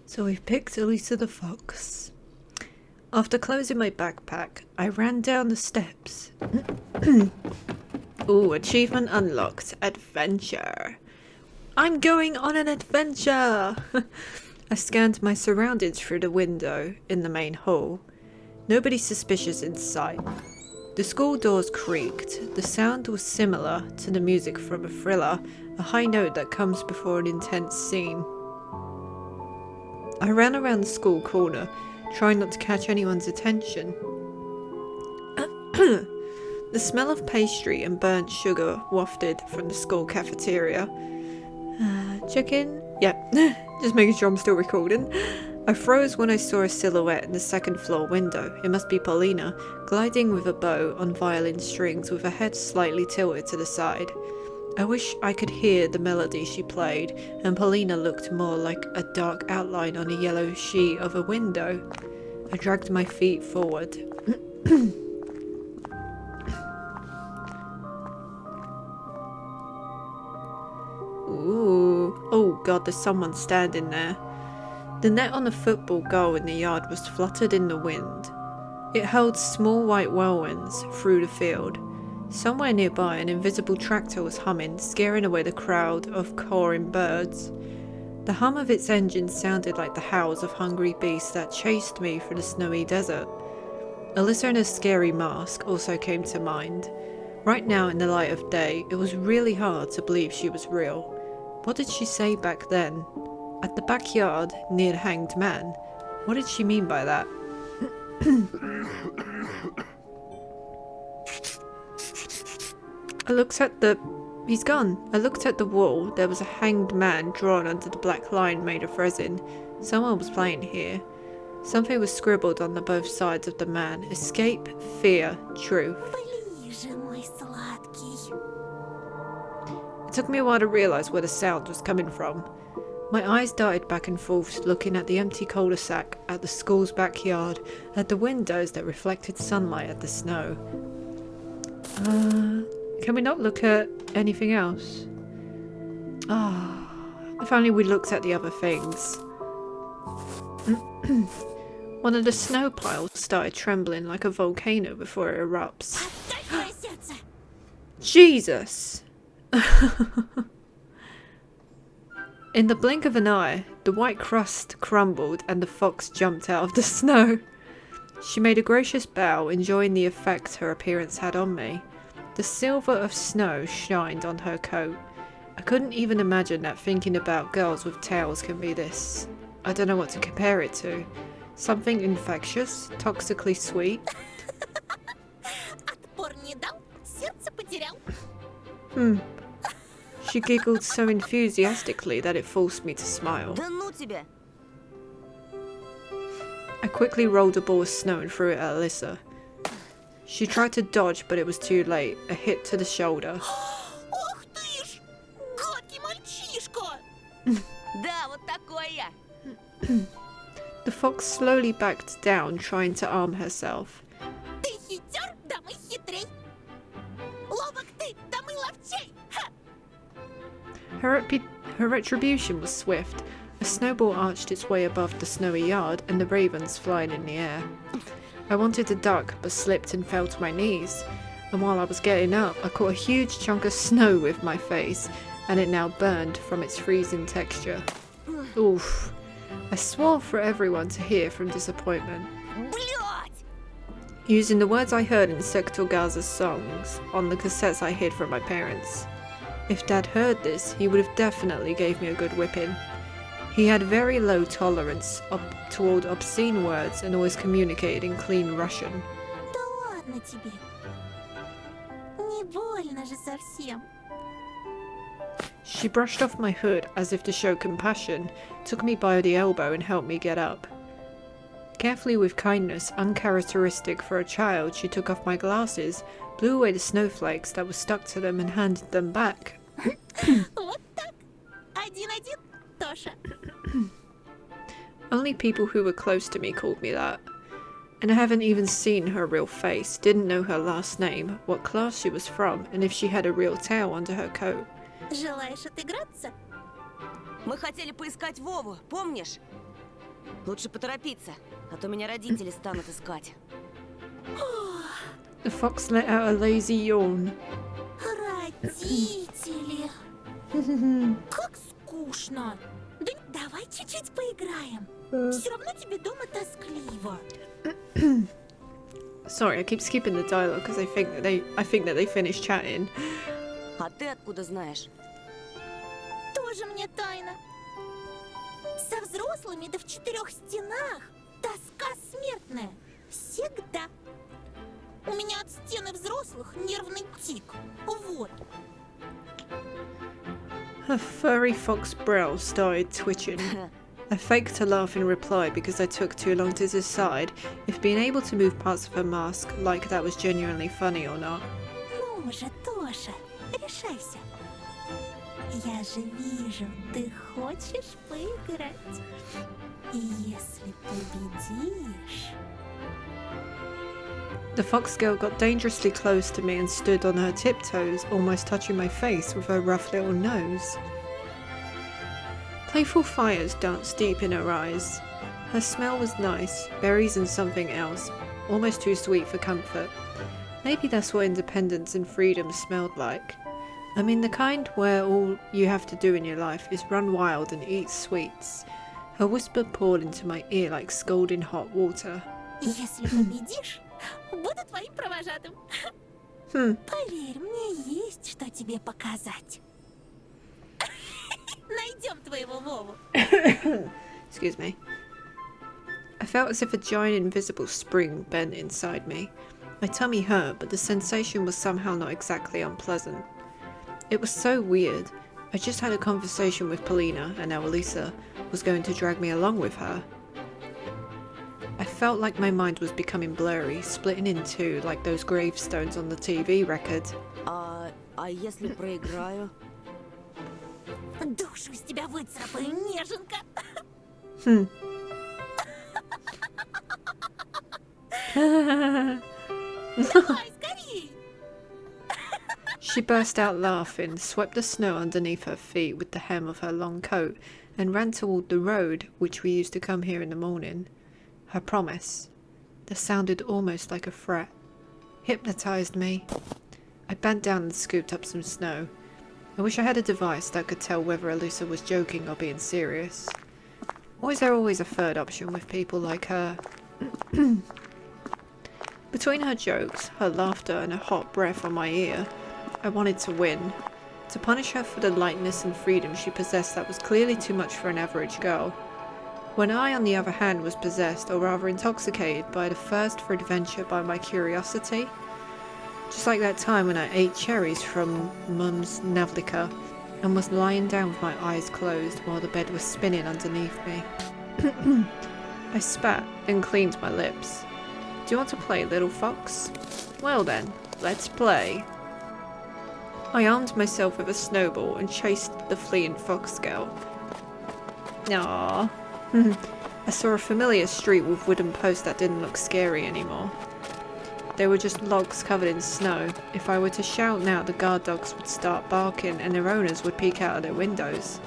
So we've picked Elisa the Fox. After closing my backpack, I ran down the steps. Ooh, achievement unlocked. Adventure. I'm going on an adventure! I scanned my surroundings through the window in the main hall. Nobody suspicious in sight. The school doors creaked. The sound was similar to the music from a thriller, a high note that comes before an intense scene. I ran around the school corner, trying not to catch anyone's attention. The smell of pastry and burnt sugar wafted from the school cafeteria. Chicken? Yep, just making sure I'm still recording. I froze when I saw a silhouette in the second floor window. It must be Polina, gliding with a bow on violin strings with her head slightly tilted to the side. I wish I could hear the melody she played, and Polina looked more like a dark outline on a yellow sheet of a window. I dragged my feet forward. Ooh. Oh god, there's someone standing there. The net on the football goal in the yard was fluttered in the wind. It held small white whirlwinds through the field. Somewhere nearby, an invisible tractor was humming, scaring away the crowd of cawing birds. The hum of its engine sounded like the howls of hungry beasts that chased me through the snowy desert. Alyssa in a scary mask also came to mind. Right now, in the light of day, it was really hard to believe she was real. What did she say back then? At the backyard, near the hanged man? What did she mean by that? I looked at the... He's gone. I looked at the wall. There was a hanged man drawn under the black line made of resin. Someone was playing here. Something was scribbled on the both sides of the man. Escape, fear, truth. It took me a while to realise where the sound was coming from. My eyes darted back and forth, looking at the empty cul-de-sac, at the school's backyard, at the windows that reflected sunlight at the snow. Can we not look at anything else? If only we looked at the other things. One of the snow piles started trembling like a volcano before it erupts. Jesus! In the blink of an eye, the white crust crumbled and the fox jumped out of the snow. She made a gracious bow, enjoying the effect her appearance had on me. The silver of snow shined on her coat. I couldn't even imagine that thinking about girls with tails can be this. I don't know what to compare it to. Something infectious, toxically sweet. She giggled so enthusiastically that it forced me to smile. I quickly rolled a ball of snow and threw it at Alyssa. She tried to dodge, but it was too late. A hit to the shoulder. The fox slowly backed down, trying to arm herself. Her retribution was swift. A snowball arched its way above the snowy yard, and the ravens flying in the air. I wanted to duck, but slipped and fell to my knees. And while I was getting up, I caught a huge chunk of snow with my face, and it now burned from its freezing texture. Oof. I swore for everyone to hear from disappointment. Using the words I heard in Sector Gaza's songs on the cassettes I hid from my parents. If Dad heard this, he would have definitely gave me a good whipping. He had very low tolerance toward obscene words and always communicated in clean Russian. She brushed off my hood as if to show compassion, took me by the elbow and helped me get up. Carefully with kindness uncharacteristic for a child, she took off my glasses, blew away the snowflakes that were stuck to them and handed them back. Only people who were close to me called me that. And I haven't even seen her real face, didn't know her last name, what class she was from, and if she had a real tail under her coat. Мы хотели поискать Вову, помнишь? Лучше поторопиться, а то меня родители станут искать. The fox let out a lazy yawn. Родители. Как скучно. Да давай чуть-чуть поиграем. Все равно тебе дома тоскливо. Sorry, I keep skipping the dialogue because I think that they finished chatting. А ты откуда знаешь? Тоже мне тайна. Со взрослыми да в четырех стенах. Тоска смертная. Всегда. У меня от стены взрослых нервный тик. Вот. Her furry fox brow started twitching. I faked a laugh in reply because I took too long to decide if being able to move parts of her mask like that was genuinely funny or not. Ну же, Тоша, решайся. Я же вижу, ты хочешь поиграть. И если победишь... The fox girl got dangerously close to me and stood on her tiptoes, almost touching my face with her rough little nose. Playful fires danced deep in her eyes. Her smell was nice, berries and something else, almost too sweet for comfort. Maybe that's what independence and freedom smelled like. I mean the kind where all you have to do in your life is run wild and eat sweets. Her whisper poured into my ear like scalding hot water. Если победишь, буду твоим провожатым. Поверь, мне есть что тебе показать. Найдем твоего Вову. Excuse me. I felt as if a giant invisible spring bent inside me. My tummy hurt, but the sensation was somehow not exactly unpleasant. It was so weird. I just had a conversation with Polina, and now Elisa was going to drag me along with her. I felt like my mind was becoming blurry, splitting in two like those gravestones on the TV record. А если проиграю? Душу из тебя выцарапаю, неженка. Давай, скорей. She burst out laughing, swept the snow underneath her feet with the hem of her long coat, and ran toward the road which we used to come here in the morning. Her promise, that sounded almost like a threat, hypnotized me. I bent down and scooped up some snow. I wish I had a device that could tell whether Elisa was joking or being serious. Or is there always a third option with people like her? Between her jokes, her laughter, and her hot breath on my ear, I wanted to win. To punish her for the lightness and freedom she possessed that was clearly too much for an average girl. When I, on the other hand, was possessed, or rather intoxicated, by the thirst for adventure by my curiosity. Just like that time when I ate cherries from Mum's Navlika and was lying down with my eyes closed while the bed was spinning underneath me. I spat, then cleaned my lips. Do you want to play, little fox? Well then, let's play. I armed myself with a snowball and chased the fleeing fox girl. Aww. I saw a familiar street with wooden posts that didn't look scary anymore. They were just logs covered in snow. If I were to shout now, the guard dogs would start barking and their owners would peek out of their windows.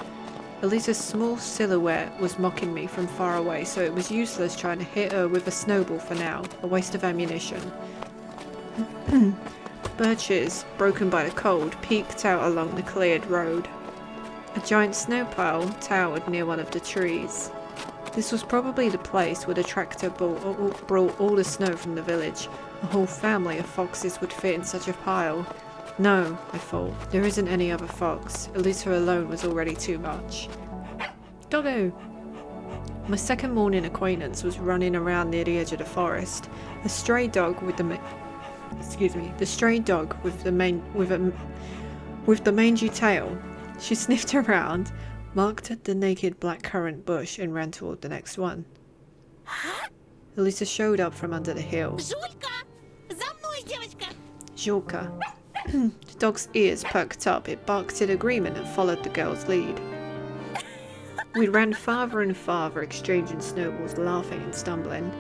Elisa's small silhouette was mocking me from far away, so it was useless trying to hit her with a snowball for now, a waste of ammunition. Birches, broken by the cold, peeked out along the cleared road. A giant snow pile towered near one of the trees. This was probably the place where the tractor brought all the snow from the village. A whole family of foxes would fit in such a pile. No, I thought, there isn't any other fox. Elisa alone was already too much. Doggo! My second morning acquaintance was running around near the edge of the forest. A stray dog with the mangy tail. She sniffed around, marked the naked blackcurrant bush, and ran toward the next one. Elisa showed up from under the hill. Julka. The dog's ears perked up, it barked in agreement and followed the girl's lead. We ran farther and farther, exchanging snowballs, laughing and stumbling.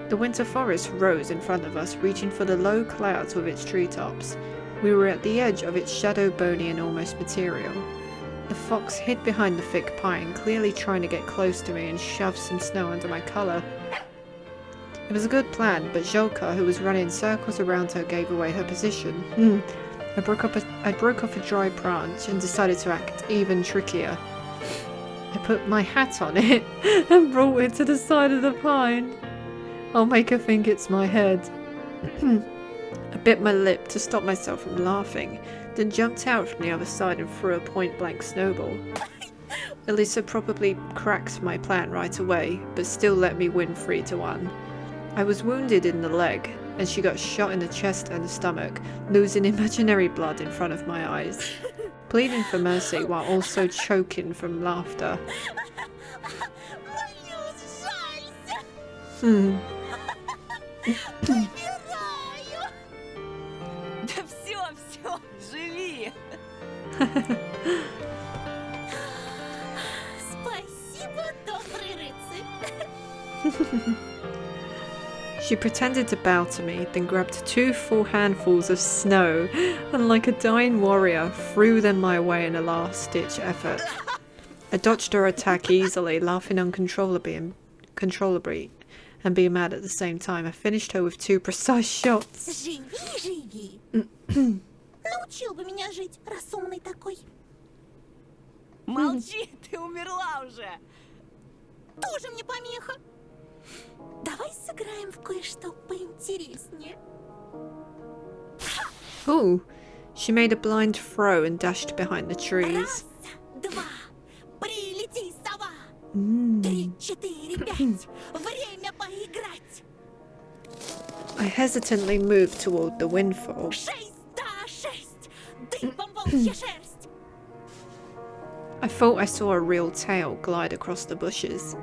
The winter forest rose in front of us, reaching for the low clouds with its treetops. We were at the edge of its shadow bony and almost material. The fox hid behind the thick pine, clearly trying to get close to me and shove some snow under my collar. It was a good plan, but Zholka, who was running circles around her, gave away her position. I broke off a dry branch and decided to act even trickier. I put my hat on it and brought it to the side of the pine. I'll make her think it's my head. I bit my lip to stop myself from laughing, then jumped out from the other side and threw a point-blank snowball. Elisa probably cracked my plan right away, but still let me win 3-1. I was wounded in the leg, and she got shot in the chest and the stomach, losing imaginary blood in front of my eyes, pleading for mercy while also choking from laughter. Да все, живи! Спасибо, добрый рыцарь. She pretended to bow to me, then grabbed 2 full handfuls of snow and, like a dying warrior, threw them my way in a last-ditch effort. I dodged her attack easily, laughing uncontrollably and being mad at the same time. I finished her with 2 precise shots. Живи. Научил бы меня жить, раз умный такой. Молчи, ты умерла уже! Тоже мне помеха. Давай сыграем в кое-что поинтереснее. Ooh, she made a blind throw and dashed behind the trees. Раз, два, прилети, сова. 3, 4, 5. Время поиграть. I hesitantly moved toward the windfall. 6, да, 6. Дыбом волчья шерсть. I thought I saw a real tail glide across the bushes.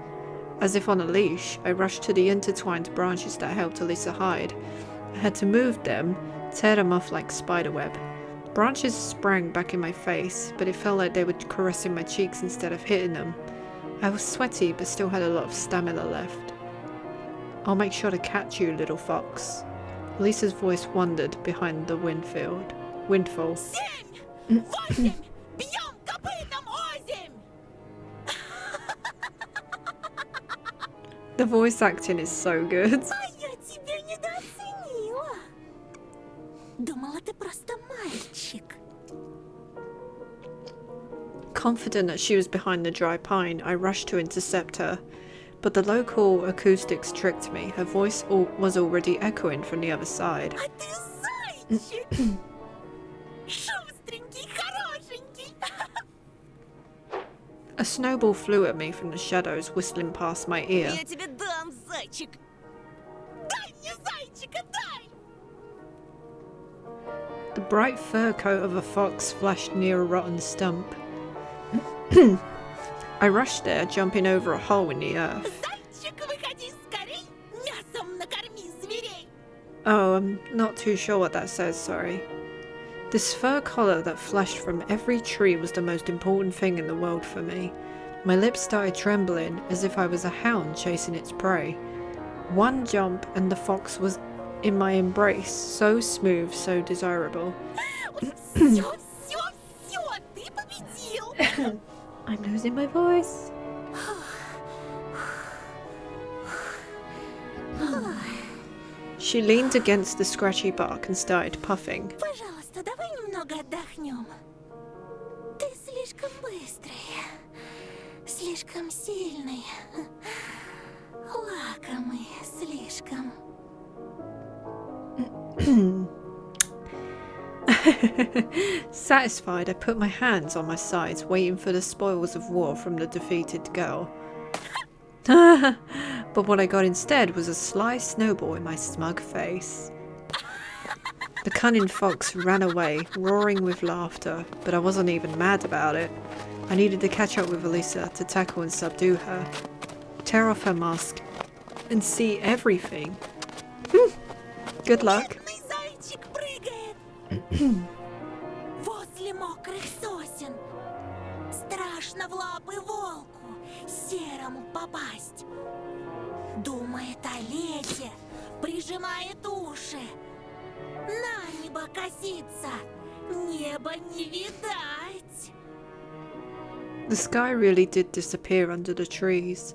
As if on a leash, I rushed to the intertwined branches that helped Elisa hide. I had to move them, tear them off like spiderweb. Branches sprang back in my face, but it felt like they were caressing my cheeks instead of hitting them. I was sweaty, but still had a lot of stamina left. I'll make sure to catch you, little fox. Lisa's voice wandered behind the windfall. 7, 8. Бьем копытом озимь. The voice acting is so good. А я тебя недооценила. Думала, ты просто мальчик. Confident that she was behind the dry pine, I rushed to intercept her. But the local acoustics tricked me. Her voice was already echoing from the other side. А ты зайчик. Шустренький, хорошенький. A snowball flew at me from the shadows, whistling past my ear. Я тебе дам, зайчик. Дай мне зайчика, дай. The bright fur coat of a fox flashed near a rotten stump. I rushed there, jumping over a hole in the earth. Зайчик, выходи скорей. Мясом накорми зверей. Oh, I'm not too sure what that says, sorry. This fur collar that flashed from every tree was the most important thing in the world for me. My lips started trembling as if I was a hound chasing its prey. One jump and the fox was in my embrace, so smooth, so desirable. Все, ты победил. I'm losing my voice. She leaned against the scratchy bark and started puffing. Пожалуйста, давай немного отдохнем. Ты слишком быстрый, слишком сильный, лакомый, слишком. Satisfied, I put my hands on my sides, waiting for the spoils of war from the defeated girl. But what I got instead was a sly snowball in my smug face. The cunning fox ran away, roaring with laughter, but I wasn't even mad about it. I needed to catch up with Elisa to tackle and subdue her, tear off her mask, and see everything. Good luck. Бедный зайчик прыгает. Возле мокрых сосен. Страшно в лапы волку серому попасть. Думает о лете, прижимает уши. На небо косится, небо не видать. The sky really did disappear under the trees.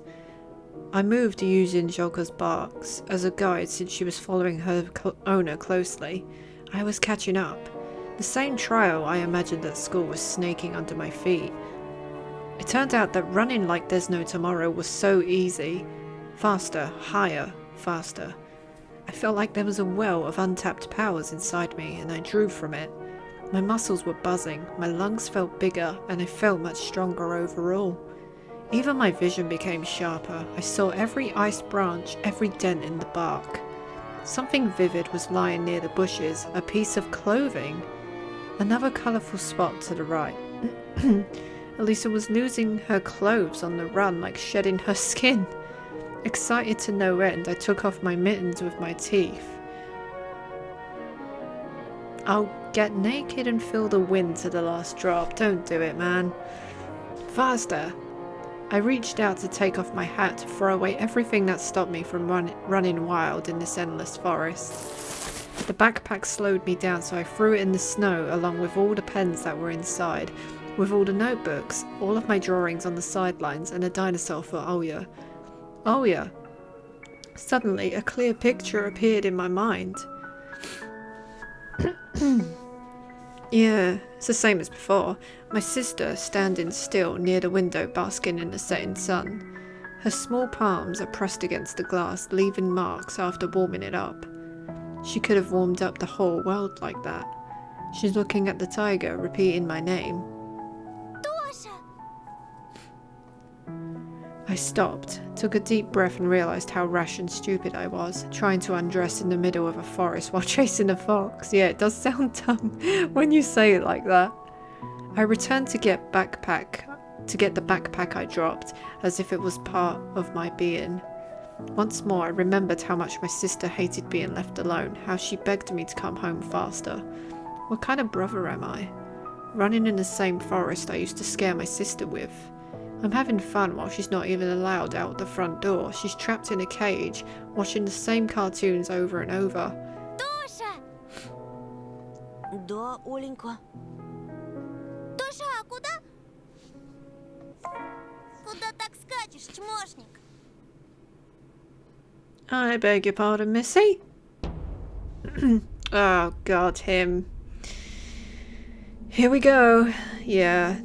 I moved using Jolka's barks as a guide since she was following her owner closely. I was catching up. The same trail I imagined at school was snaking under my feet. It turned out that running like there's no tomorrow was so easy. Faster, higher, faster. I felt like there was a well of untapped powers inside me and I drew from it. My muscles were buzzing, my lungs felt bigger, and I felt much stronger overall. Even my vision became sharper. I saw every iced branch, every dent in the bark. Something vivid was lying near the bushes, a piece of clothing. Another colourful spot to the right. Elisa was losing her clothes on the run, like shedding her skin. Excited to no end, I took off my mittens with my teeth. I'll get naked and feel the wind to the last drop. Don't do it, man. Faster. I reached out to take off my hat to throw away everything that stopped me from running wild in this endless forest. The backpack slowed me down, so I threw it in the snow along with all the pens that were inside, with all the notebooks, all of my drawings on the sidelines, and a dinosaur for Oya. Oya! Suddenly, a clear picture appeared in my mind. Yeah, it's the same as before. My sister standing still near the window, basking in the setting sun. Her small palms are pressed against the glass, leaving marks after warming it up. She could have warmed up the whole world like that. She's looking at the tiger, repeating my name. Тоша! I stopped, took a deep breath and realised how rash and stupid I was, trying to undress in the middle of a forest while chasing a fox. Yeah, it does sound dumb when you say it like that. I returned to get the backpack I dropped, as if it was part of my being. Once more, I remembered how much my sister hated being left alone, how she begged me to come home faster. What kind of brother am I? Running in the same forest I used to scare my sister with. I'm having fun while she's not even allowed out the front door. She's trapped in a cage, watching the same cartoons over and over. Тоша! Да, Оленька. Тоша, а куда? Куда так скачешь, чмошник? I beg your pardon, Missy? Oh god, him. Here we go. Yeah.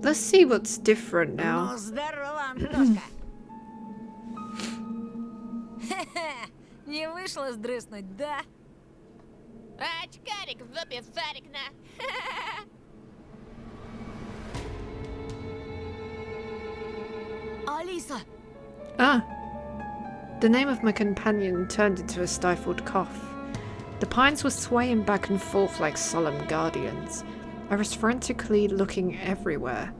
Let's see what's different now. Ну, здорово, Антошка. Не вышло сдрыснуть, да? Очкарик в жопе шарик на. Алиса! Ah. The name of my companion turned into a stifled cough. The pines were swaying back and forth like solemn guardians. I was frantically looking everywhere.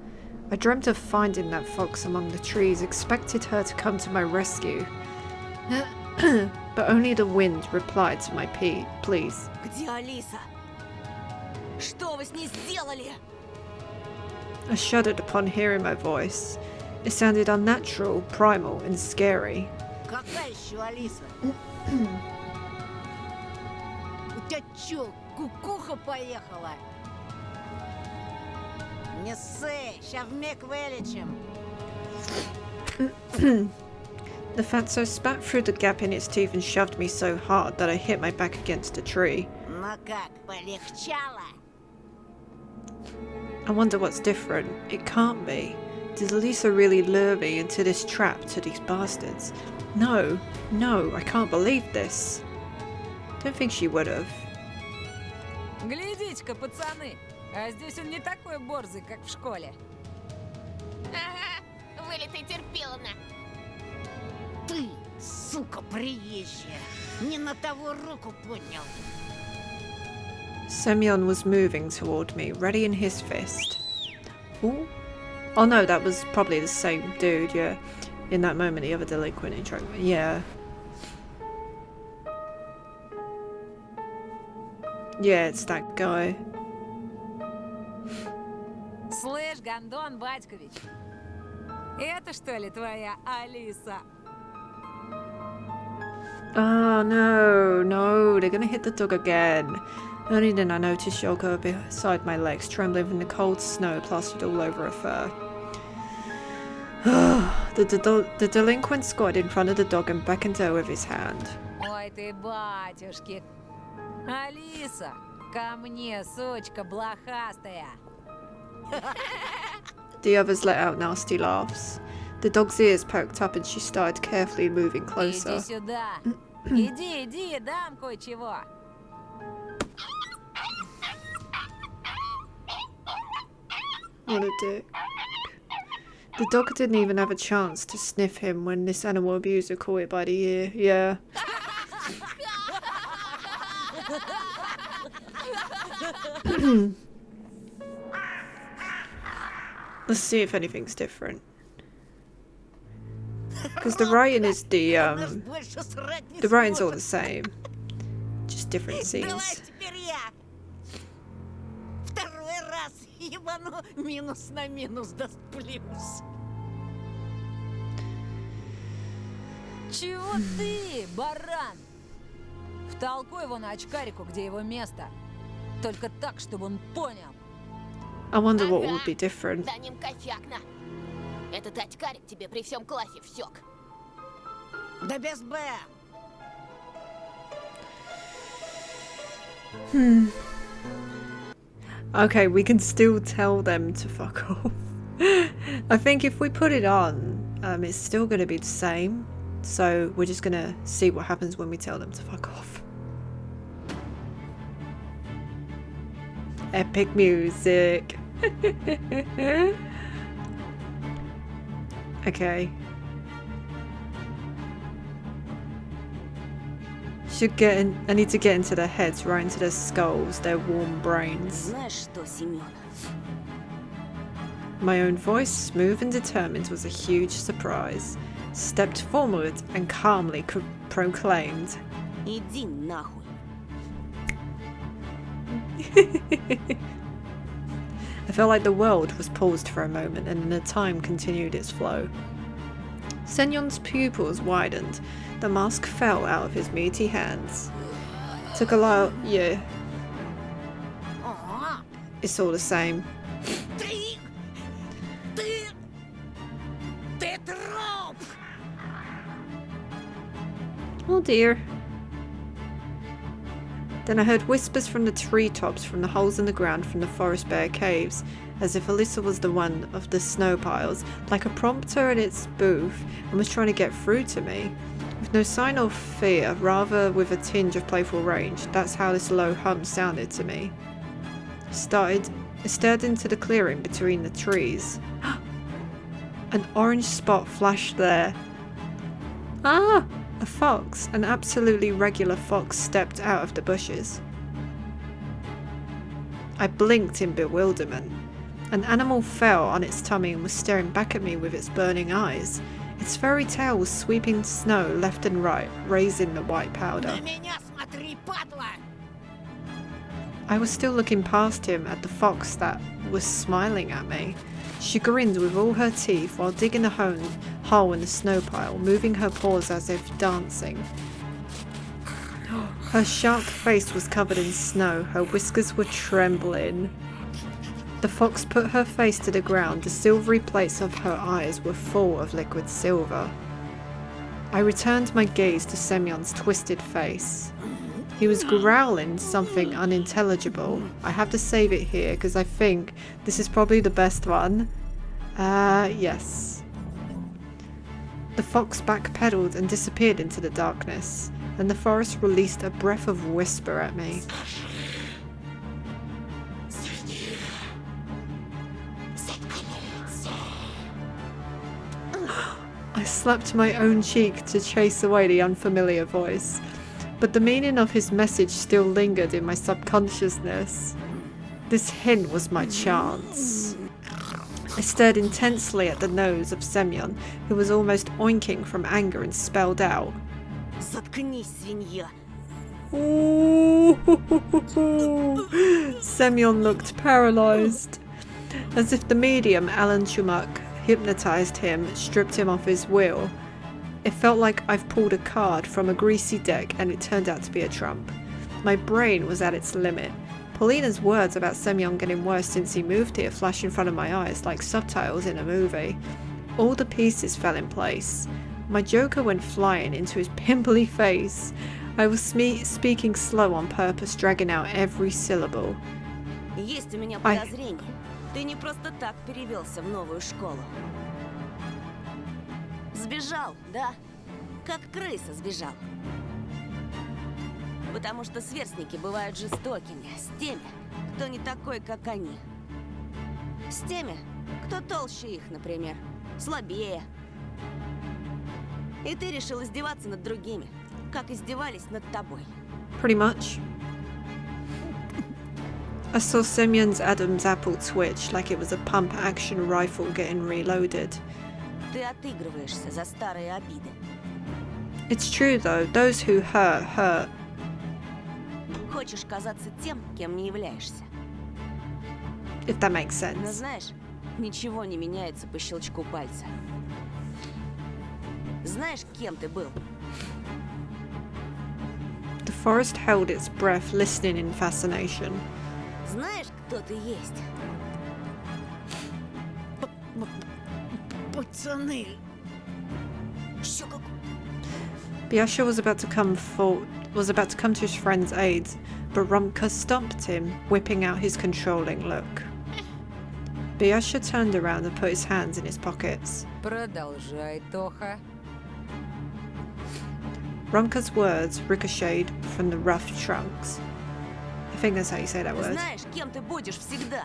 I dreamt of finding that fox among the trees, expected her to come to my rescue. But only the wind replied to my pleas. Где Алиса? Что вы с ней сделали? I shuddered upon hearing my voice. It sounded unnatural, primal, and scary. Какая еще Алиса? У тебя чё, кукуха поехала? Не ссы, ща вмиг вылечим. The fatso spat through the gap in its teeth and shoved me so hard that I hit my back against a tree. Ну как, полегчало? I wonder what's different. It can't be. Did Alisa really lure me into this trap to these bastards? No, I can't believe this. Don't think she would have. Глядите-ка, пацаны, а здесь он не такой борзый, как в школе. Ага, вылитый терпиловна. Ты, сука, приезжая, не на того руку поднял. Semyon was moving toward me, ready in his fist. Ooh. Oh no, that was probably the same dude, yeah. In that moment, the other delinquent in track. Yeah. Yeah, it's that guy. Слышь, Гондон Батькович, это что ли твоя Алиса? Oh no, they're gonna hit the dog again. Only then I noticed Yoko beside my legs, trembling from the cold snow plastered all over her fur. The delinquent squatted in front of the dog and beckoned her with his hand. Ой ты, батюшки. Алиса, ко мне, сучка блохастая. The others let out nasty laughs. The dog's ears perked up and she started carefully moving closer. Иди сюда. Иди, дам кое-чего. What a dick. The dog didn't even have a chance to sniff him when this animal abuser caught it by the ear. Yeah. Let's see if anything's different. Because the writing is the writing's all the same. Just different scenes. Ебану минус на минус даст плюс. Чего ты, баран? Втолкуй его на очкарику, где его место. Только так, чтобы он понял. I wonder what would be different. За ним косякно. Этот очкарик тебе при всем классе всек. Да без Б. Okay, we can still tell them to fuck off. I think if we put it on, it's still going to be the same. So we're just going to see what happens when we tell them to fuck off. Epic music. Okay. I need to get into their heads, right into their skulls, their warm brains. Знаешь что, Семен? My own voice, smooth and determined, was a huge surprise. Stepped forward and calmly proclaimed, Иди нахуй. I felt like the world was paused for a moment and then the time continued its flow. Semyon's pupils widened. The mask fell out of his meaty hands. Took a while, yeah. It's all the same. Oh dear. Then I heard whispers from the treetops, from the holes in the ground, from the forest bear caves, as if Alyssa was the one of the snow piles, like a prompter in its booth, and was trying to get through to me. With no sign of fear, rather with a tinge of playful rage. That's how this low hum sounded to me. I stared into the clearing between the trees. An orange spot flashed there. Ah! A fox, an absolutely regular fox, stepped out of the bushes. I blinked in bewilderment. An animal fell on its tummy and was staring back at me with its burning eyes. Its furry tail was sweeping snow left and right, raising the white powder. I was still looking past him at the fox that was smiling at me. She grinned with all her teeth while digging a hole in the snow pile, moving her paws as if dancing. Her sharp face was covered in snow, her whiskers were trembling. The fox put her face to the ground, the silvery plates of her eyes were full of liquid silver. I returned my gaze to Semyon's twisted face. He was growling something unintelligible. I have to save it here because I think this is probably the best one. Yes. The fox backpedaled and disappeared into the darkness, and the forest released a breath of whisper at me. I slapped my own cheek to chase away the unfamiliar voice, but the meaning of his message still lingered in my subconsciousness. This hint was my chance. I stared intensely at the nose of Semyon, who was almost oinking from anger, and spelled out, Заткнись, свинья. Semyon looked paralysed. As if the medium, Alan Chumak, hypnotised him, stripped him off his wheel. It felt like I've pulled a card from a greasy deck and it turned out to be a trump. My brain was at its limit. Paulina's words about Semyon getting worse since he moved here flashed in front of my eyes like subtitles in a movie. All the pieces fell in place. My joker went flying into his pimply face. I was speaking slow on purpose, dragging out every syllable. Есть у меня подозрение. Ты не просто так перевелся в новую школу. Сбежал, да? Как крыса сбежал. Потому что сверстники бывают жестокими, с теми, кто не такой, как они. С теми, кто толще их, например, слабее. И ты решил издеваться над другими, как издевались над тобой. Pretty much. I saw Semyon's Adam's apple twitch like it was a pump-action rifle getting reloaded. Ты отыгрываешься за старые обиды. It's true though, those who hurt. Хочешь казаться тем, кем не являешься. If that makes Но sense. знаешь, ничего не меняется по щелчку пальца. Знаешь, кем ты был? The forest held its breath, listening in fascination. Знаешь, кто ты есть? Пацаны. Biasha was about to come to his friend's aid, but Rumka stopped him, whipping out his controlling look. Biasha turned around and put his hands in his pockets. Продолжай, Тоха. Rumka's words ricocheted from the rough trunks. I think that's how you say that word. Знаешь, кем ты будешь всегда?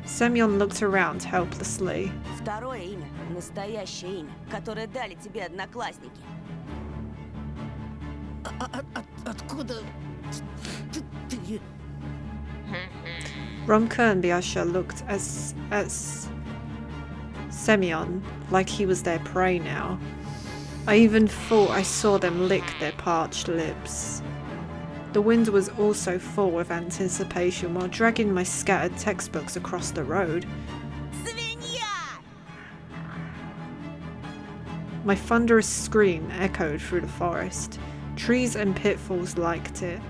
Semyon looked around helplessly. Второе имя, настоящее имя, которое дали тебе одноклассники. Откуда ты? Rumka and Biasha looked at Semyon like he was their prey now. I even thought I saw them lick their parched lips. The wind was also full of anticipation while dragging my scattered textbooks across the road. My thunderous scream echoed through the forest. Trees and pitfalls liked it.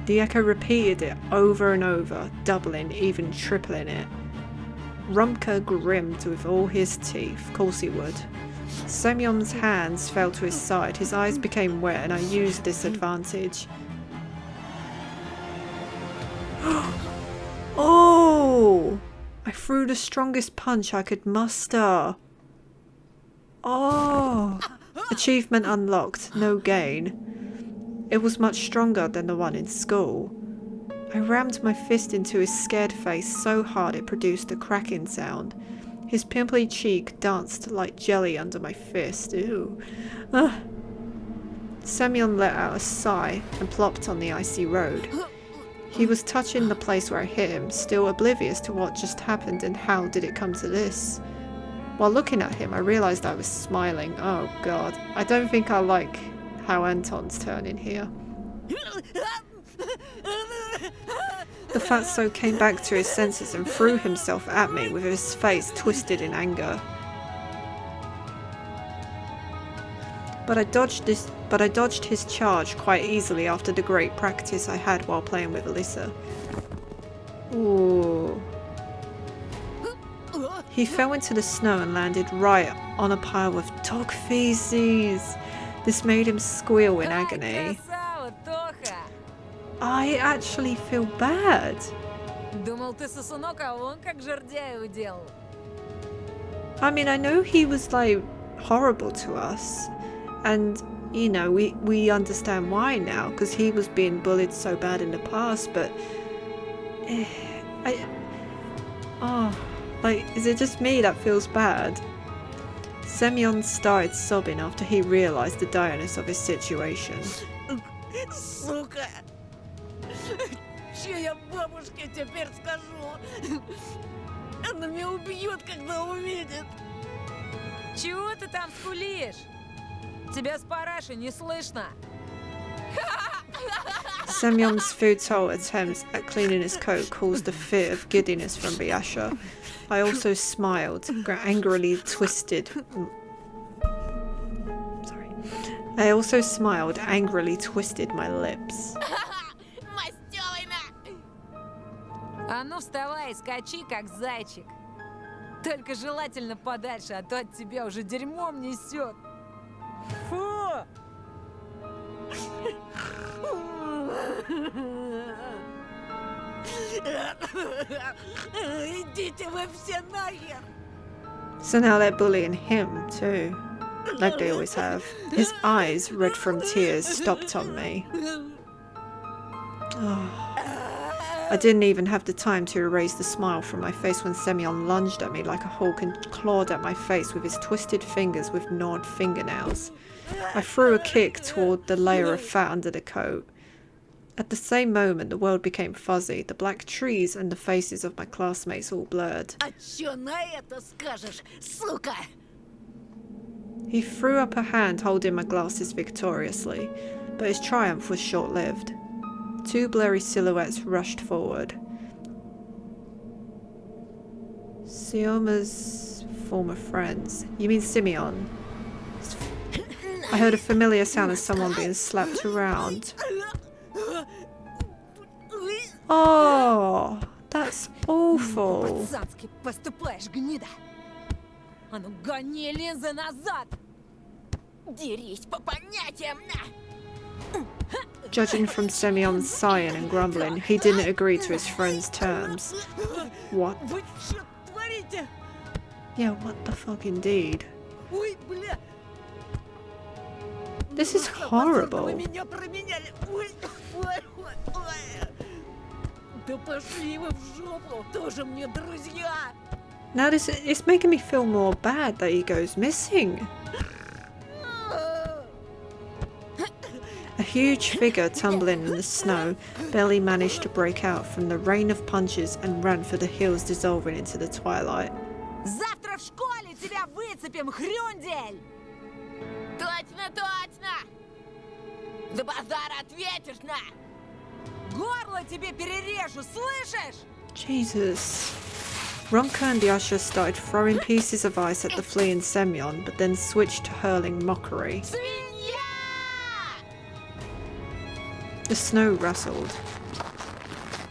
The echo repeated it over and over, doubling, even tripling it. Rumka grinned with all his teeth. Of course he would. Semyon's hands fell to his side. His eyes became wet, and I used this advantage. Oh! I threw the strongest punch I could muster. Oh! Achievement unlocked. No gain. It was much stronger than the one in school. I rammed my fist into his scared face so hard it produced a cracking sound. His pimply cheek danced like jelly under my fist. Ew. Semyon let out a sigh and plopped on the icy road. He was touching the place where I hit him, still oblivious to what just happened and how did it come to this. While looking at him, I realised I was smiling. Oh god. I don't think I like how Anton's turning here. The fatso came back to his senses and threw himself at me with his face twisted in anger. But I dodged his charge quite easily after the great practice I had while playing with Alyssa. Ooh. He fell into the snow and landed right on a pile of dog feces. This made him squeal in agony. I actually feel bad. I mean, I know he was like horrible to us, and you know, we understand why now because he was being bullied so bad in the past, but is it just me that feels bad? Semyon started sobbing after he realized the direness of his situation. Сука! Че я бабушке теперь скажу? Она меня убьет, когда увидит. Чего ты там скулишь? Тебя с парашей не слышно. Semyon's futile attempts at cleaning his coat caused a fit of giddiness from Biasha. I also smiled, angrily twisted. I also smiled, angrily twisted my lips. А ну вставай и скачи, как зайчик. Только желательно подальше, а то от тебя уже дерьмом несет. Фу! Идите вы все нахер! So now they're bullying him too, like they always have. His eyes, red from tears, stopped on me. Oh. I didn't even have the time to erase the smile from my face when Semyon lunged at me like a hawk and clawed at my face with his twisted fingers with gnawed fingernails. I threw a kick toward the layer of fat under the coat. At the same moment, the world became fuzzy, the black trees and the faces of my classmates all blurred. А чё на это скажешь, сука? He threw up a hand holding my glasses victoriously, but his triumph was short-lived. Two blurry silhouettes rushed forward. Sioma's former friends. You mean Simeon? I heard a familiar sound of someone being slapped around. Oh, that's awful. Пацански поступаешь, гнида. А ну гони линзы назад. Дерись по понятиям, на! Judging from Semyon's sighing and grumbling, he didn't agree to his friend's terms. What? Вы что творите? Yeah, what the fuck indeed? Ой, бля! This is horrible. Now it's making me feel more bad that he goes missing. A huge figure tumbling in the snow barely managed to break out from the rain of punches and ran for the hills, dissolving into the twilight. Завтра в школе тебя выцепим, хрюндель! Точно, точно! За базар ответишь на! Горло тебе перережу, слышишь? Jesus. Romka and Yasha started throwing pieces of ice at the fleeing Semyon, but then switched to hurling mockery. The snow rustled.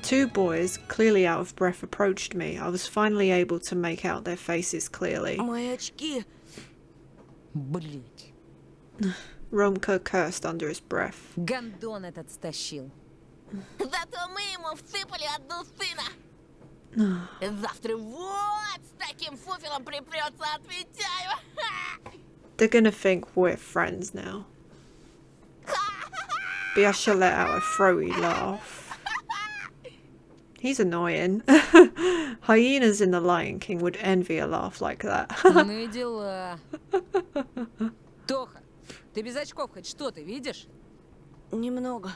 Two boys, clearly out of breath, approached me. I was finally able to make out their faces clearly. Мои очки. Блять. Romka cursed under his breath. Гандон этот стащил. Зато мы ему всыпали одну сына. Завтра вот с таким фуфелом припрется, отвечаю. They're gonna think we're friends now. Biasha let out a throaty laugh. He's annoying. Hyenas in The Lion King would envy a laugh like that. Ну и дела. Тоха, ты без очков хоть что-то видишь? Немного.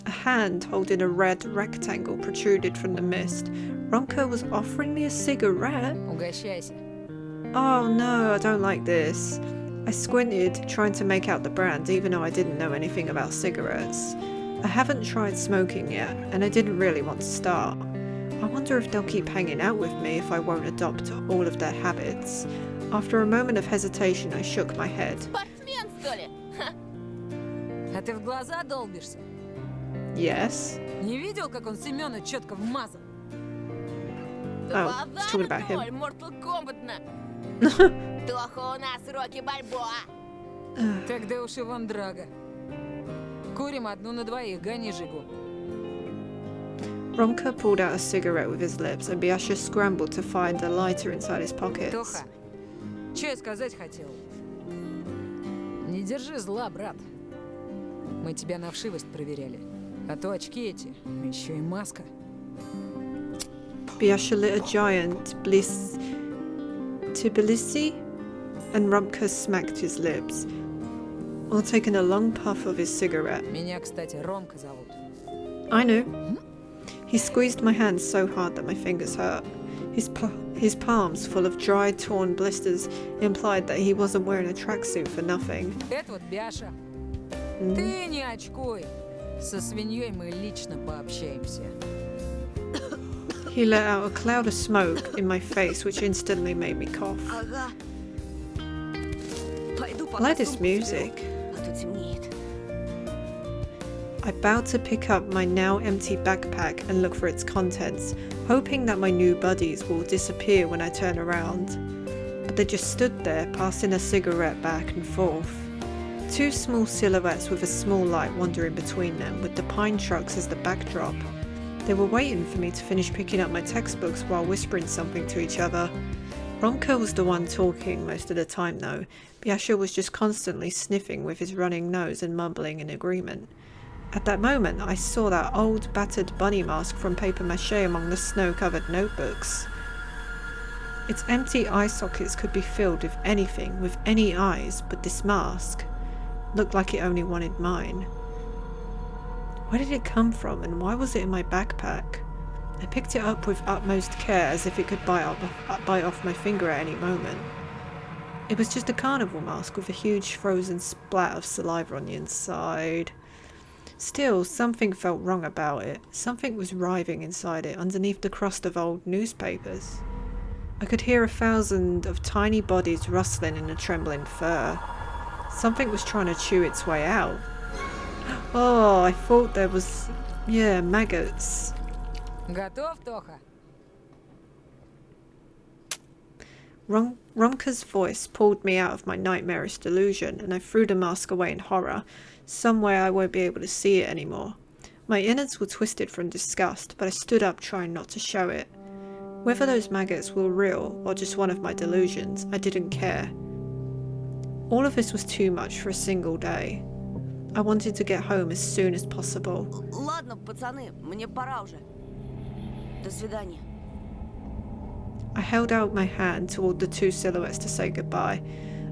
A hand holding a red rectangle protruded from the mist. Romka was offering me a cigarette. Угощайся. Oh no, I don't like this. I squinted, trying to make out the brand, even though I didn't know anything about cigarettes. I haven't tried smoking yet, and I didn't really want to start. I wonder if they'll keep hanging out with me if I won't adopt all of their habits. After a moment of hesitation, I shook my head. Спортсмен, что ли? А ты в глаза долбишься? Yes. Не видел, как он Семёна четко вмазал? Oh, he's talking about him. Mortal Kombat-на. Тоха, у нас Рокки Бальбоа. Тогда уж и вам драга. Курим одну на двоих, гони Жигу. Romka pulled out a cigarette with his lips, and Biasha scrambled to find a lighter inside his pockets. Тоха, что я сказать хотел? Не держи зла, брат. Мы тебя на вшивость проверяли. А то очки эти, еще и маска. Biasha lit a giant Tbilisi, and Romka smacked his lips, while taking a long puff of his cigarette. Меня, кстати, Ромка зовут. I knew. He squeezed my hands so hard that my fingers hurt. His palms, full of dried, torn blisters, implied that he wasn't wearing a tracksuit for nothing. Это вот Бяша. Ты не очкуй. Со свиньей мы лично пообщаемся. He let out a cloud of smoke in my face, which instantly made me cough. Ага. Пойду I like this music. А то темнеет. I bowed to pick up my now empty backpack and look for its contents, hoping that my new buddies will disappear when I turn around. But they just stood there, passing a cigarette back and forth. Two small silhouettes with a small light wandering between them, with the pine trucks as the backdrop. They were waiting for me to finish picking up my textbooks while whispering something to each other. Romka was the one talking most of the time though. Biasha was just constantly sniffing with his running nose and mumbling in agreement. At that moment, I saw that old battered bunny mask from paper mache among the snow-covered notebooks. Its empty eye sockets could be filled with anything, with any eyes, but this mask looked like it only wanted mine. Where did it come from, and why was it in my backpack? I picked it up with utmost care, as if it could bite off my finger at any moment. It was just a carnival mask with a huge frozen splat of saliva on the inside. Still, something felt wrong about it. Something was writhing inside it, underneath the crust of old newspapers. I could hear 1,000 of tiny bodies rustling in the trembling fur. Something was trying to chew its way out. Oh, I thought there was... yeah, maggots. Готов, Тоха? Romka's voice pulled me out of my nightmarish delusion, and I threw the mask away in horror. Somewhere I won't be able to see it anymore. My innards were twisted from disgust, but I stood up trying not to show it. Whether those maggots were real or just one of my delusions, I didn't care. All of this was too much for a single day. I wanted to get home as soon as possible. Ладно, пацаны, мне пора уже. До свидания. I held out my hand toward the two silhouettes to say goodbye.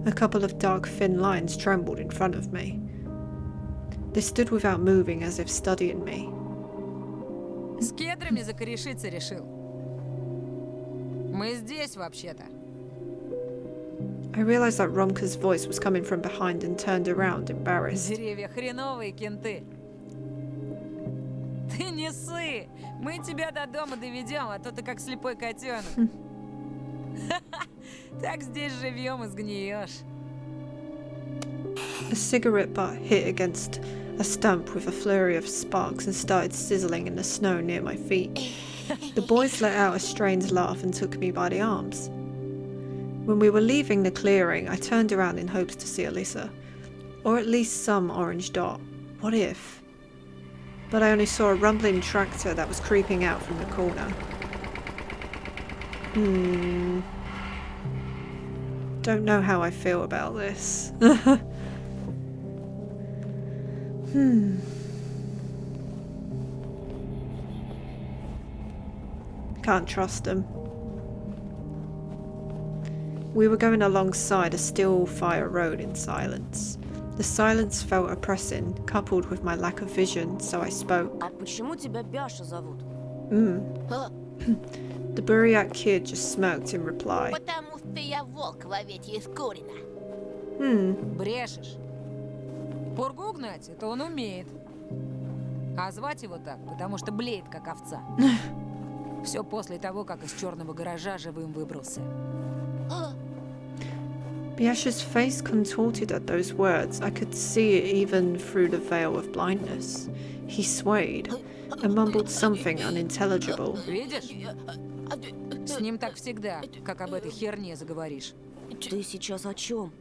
A couple of dark, thin lines trembled in front of me. They stood without moving, as if studying me. С кедрами закорешиться решил. Мы здесь, вообще-то. I realized that Romka's voice was coming from behind and turned around, embarrassed. Деревья хреновые, кенты. Ты не ссы! Мы тебя до дома доведем, а то ты как слепой котенок. Так здесь живем и сгниешь. A cigarette butt hit against a stump with a flurry of sparks and started sizzling in the snow near my feet. The boys let out a strange laugh and took me by the arms. When we were leaving the clearing, I turned around in hopes to see Alyssa. Or at least some orange dot. What if? But I only saw a rumbling tractor that was creeping out from the corner. Don't know how I feel about this. Can't trust them. We were going alongside a still fire road in silence. The silence felt oppressing, coupled with my lack of vision, so I spoke. А почему тебя Бяша зовут? The Buryak kid just smirked in reply. Потому что я волк в овечьей скурине. Брешешь. Пургу гнать, это он умеет. А звать его так, потому что блеет, как овца. Все после того, как из черного гаража живым выбрался. Biasha's face contorted at those words. I could see it even through the veil of blindness. He swayed and mumbled something unintelligible. Видишь? С ним так всегда, как об этой херне заговоришь. Ты сейчас о чем?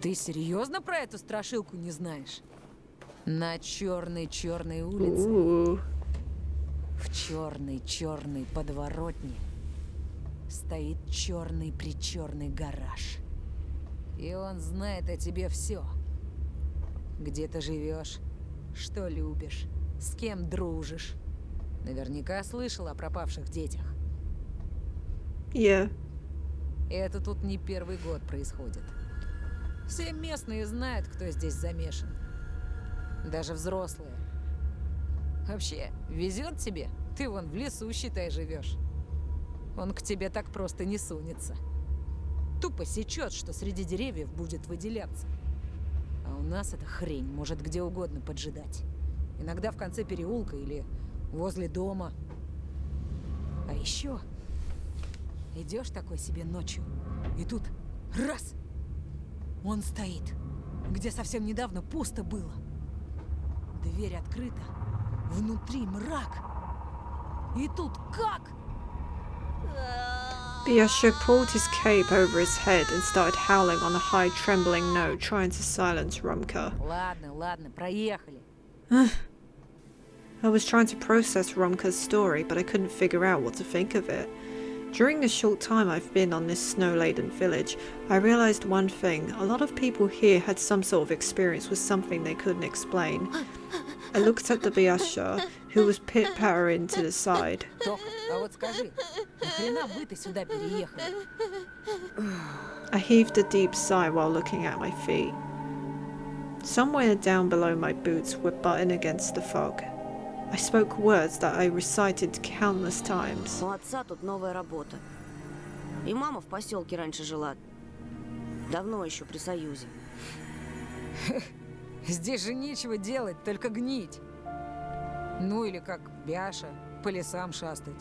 Ты серьезно про эту страшилку не знаешь? На черной улице, в черной подворотне стоит черный-причерный гараж. И он знает о тебе все. Где ты живешь, что любишь, с кем дружишь. Наверняка слышал о пропавших детях. Yeah. И это тут не первый год происходит. Все местные знают, кто здесь замешан. Даже взрослые. Вообще, везет тебе? Ты вон в лесу, считай, живешь. Он к тебе так просто не сунется. Тупо сечет, что среди деревьев будет выделяться. А у нас эта хрень может где угодно поджидать. Иногда в конце переулка или возле дома. А еще идешь такой себе ночью, и тут раз! Он стоит, где совсем недавно пусто было. Дверь открыта, внутри мрак. И тут как? Biasha pulled his cape over his head and started howling on a high, trembling note, trying to silence Romka. Ладно, проехали. I was trying to process Romka's story, but I couldn't figure out what to think of it. During the short time I've been on this snow-laden village, I realized one thing. A lot of people here had some sort of experience with something they couldn't explain. I looked at the Biasha, who was pit-pattering to the side. Тоха, а вот скажи, нахрена вы-то сюда переехали? I heaved a deep sigh while looking at my feet. Somewhere down below my boots were butting against the fog. I spoke words that I recited countless times. У отца тут новая работа. И мама в поселке раньше жила. Давно еще при Союзе. Здесь же нечего делать, только гнить. Ну или как Бяша, по лесам шастать.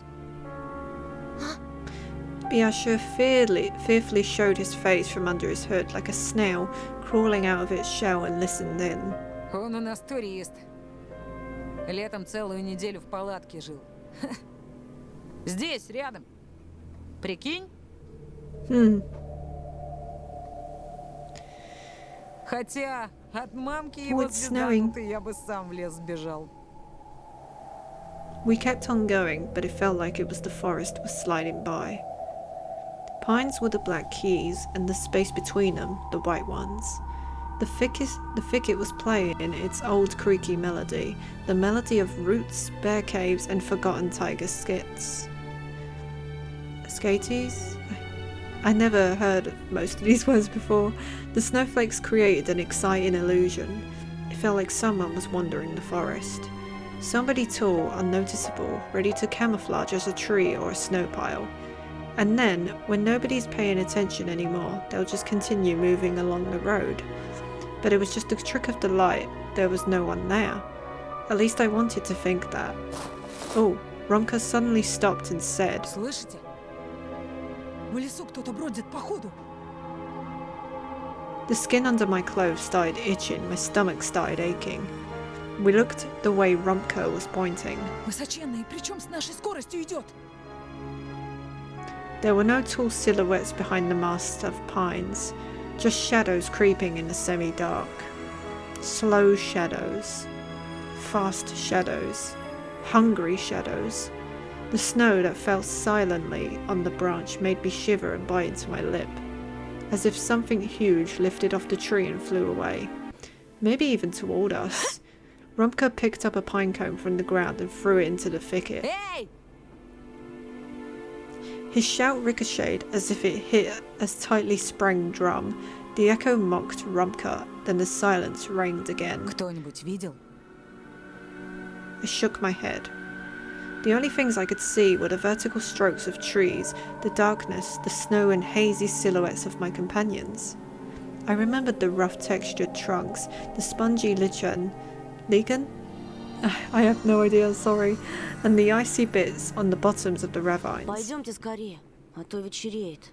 Biasha fearfully showed his face from under his hood like a snail crawling out of its shell and listened in. Он у нас турист. Летом целую неделю в палатке жил. Здесь, рядом. Прикинь? Хотя от мамки его звезданутой я бы сам в лес сбежал. We kept on going, but it felt like it was the forest was sliding by. pines were the black keys, and the space between them, the white ones. The thicket was playing its old creaky melody, the melody of roots, bear caves, and forgotten tiger skits. Skaties? I never heard of most of these words before. The snowflakes created an exciting illusion. It felt like someone was wandering the forest. Somebody tall, unnoticeable, ready to camouflage as a tree or a snow pile. And then, when nobody's paying attention anymore, they'll just continue moving along the road. But it was just a trick of the light. There was no one there. At least I wanted to think that. Oh, Romka suddenly stopped and said, Слышите? В лесу кто-то бродит походу. The skin under my clothes started itching, my stomach started aching. We looked the way Romka was pointing. Высоченный, причем с нашей скоростью идет. There were no tall silhouettes behind the masts of pines, just shadows creeping in the semi-dark. Slow shadows. Fast shadows. Hungry shadows. The snow that fell silently on the branch made me shiver and bite into my lip, as if something huge lifted off the tree and flew away. Maybe even toward us. Romka picked up a pine cone from the ground and threw it into the thicket. Hey! His shout ricocheted as if it hit a tightly sprung drum. The echo mocked Romka, then the silence reigned again. Кто-нибудь видел? I shook my head. The only things I could see were the vertical strokes of trees, the darkness, the snow and hazy silhouettes of my companions. I remembered the rough textured trunks, the spongy lichen? I have no idea, sorry. And the icy bits on the bottoms of the ravines. Пойдемте скорее, а то вечереет.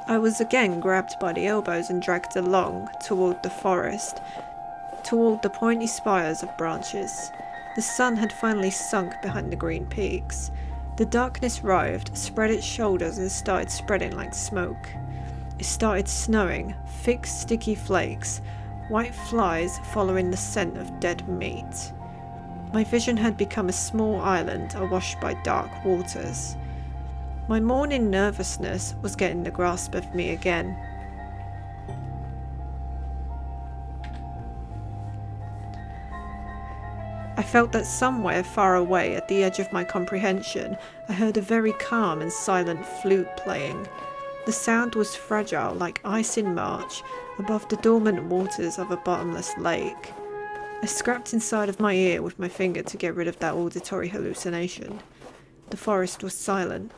I was again grabbed by the elbows and dragged along toward the forest, toward the pointy spires of branches. The sun had finally sunk behind the green peaks. The darkness writhed, spread its shoulders and started spreading like smoke. It started snowing, thick sticky flakes, white flies following the scent of dead meat. My vision had become a small island awash by dark waters. My morning nervousness was getting the grasp of me again. I felt that somewhere far away at the edge of my comprehension, I heard a very calm and silent flute playing. The sound was fragile like ice in March above the dormant waters of a bottomless lake. I scratched inside of my ear with my finger to get rid of that auditory hallucination. The forest was silent.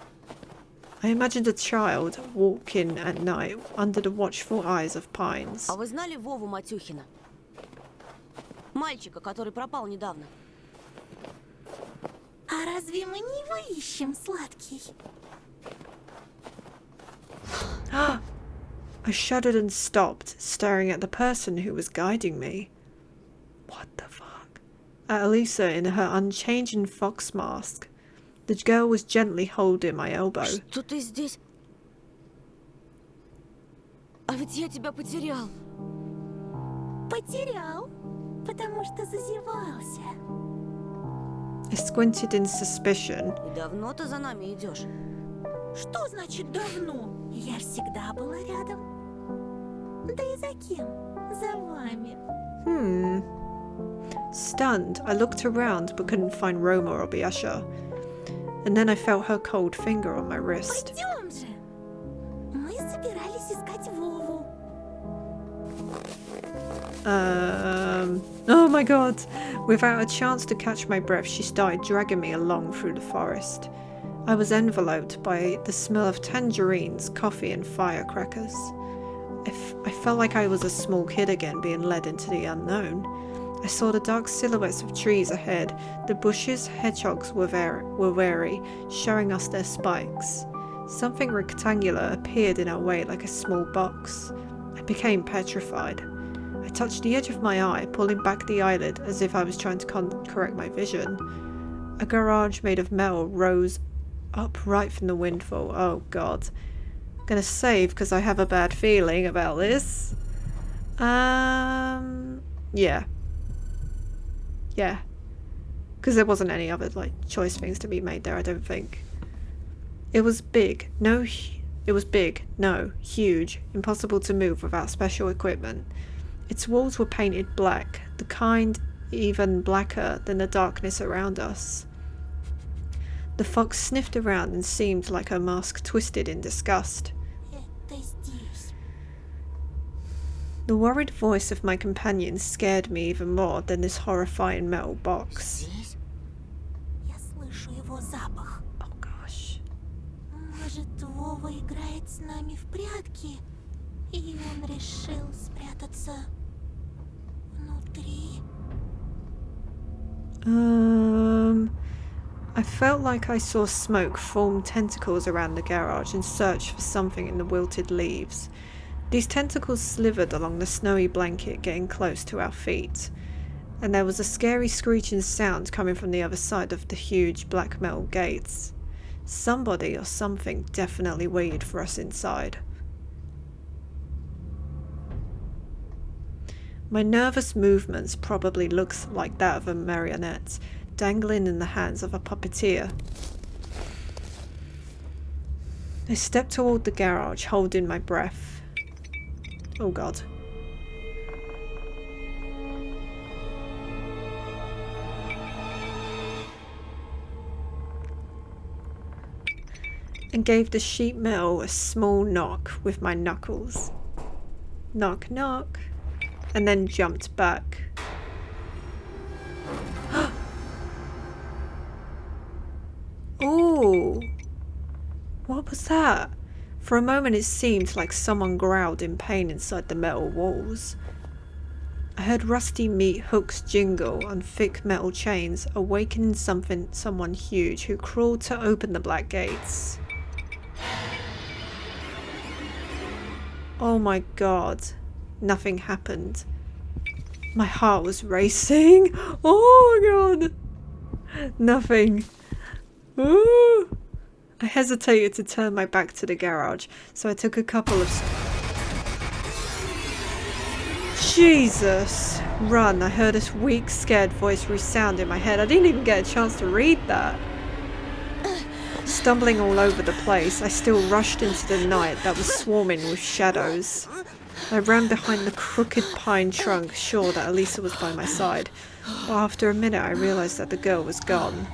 I imagined a child walking at night under the watchful eyes of pines. А вы знали Вову Матюхина? Мальчика, который пропал недавно. А разве мы не его ищем, сладкий? I shuddered and stopped, staring at the person who was guiding me. What the fuck? At Elisa in her unchanging fox mask. The girl was gently holding my elbow. Что ты здесь? А ведь я тебя потерял. Потерял, потому что зазевался. I squinted in suspicion. И давно ты за нами идешь? Что значит давно? Я всегда была рядом. Да и за кем? За вами. Stunned, I looked around but couldn't find Roma or Biasha. And then I felt her cold finger on my wrist. Пойдем же. Мы собирались искать Вову. Oh my god. Without a chance to catch my breath, she started dragging me along through the forest. I was enveloped by the smell of tangerines, coffee and firecrackers. I felt like I was a small kid again being led into the unknown. I saw the dark silhouettes of trees ahead. The bushes, hedgehogs were wary, showing us their spikes. Something rectangular appeared in our way like a small box. I became petrified. I touched the edge of my eye, pulling back the eyelid as if I was trying to correct my vision. A garage made of metal rose up right from the windfall. Oh god. I'm gonna save because I have a bad feeling about this. Yeah. Yeah. Because there wasn't any other choice things to be made there, I don't think. It was big, no, huge, impossible to move without special equipment. Its walls were painted black, the kind even blacker than the darkness around us. The fox sniffed around and seemed like her mask twisted in disgust. The worried voice of my companion scared me even more than this horrifying metal box. Oh gosh. Может, Вова играет с нами в прятки, и он решил спрятаться внутри. I felt like I saw smoke form tentacles around the garage and search for something in the wilted leaves. These tentacles slithered along the snowy blanket, getting close to our feet, and there was a scary screeching sound coming from the other side of the huge black metal gates. Somebody or something definitely waited for us inside. My nervous movements probably looked like that of a marionette, dangling in the hands of a puppeteer. I stepped toward the garage, holding my breath. Oh god. And gave the sheet metal a small knock with my knuckles. Knock, knock. And then jumped back. Ooh. What was that? For a moment it seemed like someone growled in pain inside the metal walls. I heard rusty meat hooks jingle on thick metal chains, awakening someone huge who crawled to open the black gates. Oh my god. Nothing happened. My heart was racing. Oh my god. Nothing. Ooh. I hesitated to turn my back to the garage, so I took a couple of... Jesus! Run! I heard a weak, scared voice resound in my head. I didn't even get a chance to read that. Stumbling all over the place, I still rushed into the night that was swarming with shadows. I ran behind the crooked pine trunk, sure that Elisa was by my side. But after a minute I realised that the girl was gone.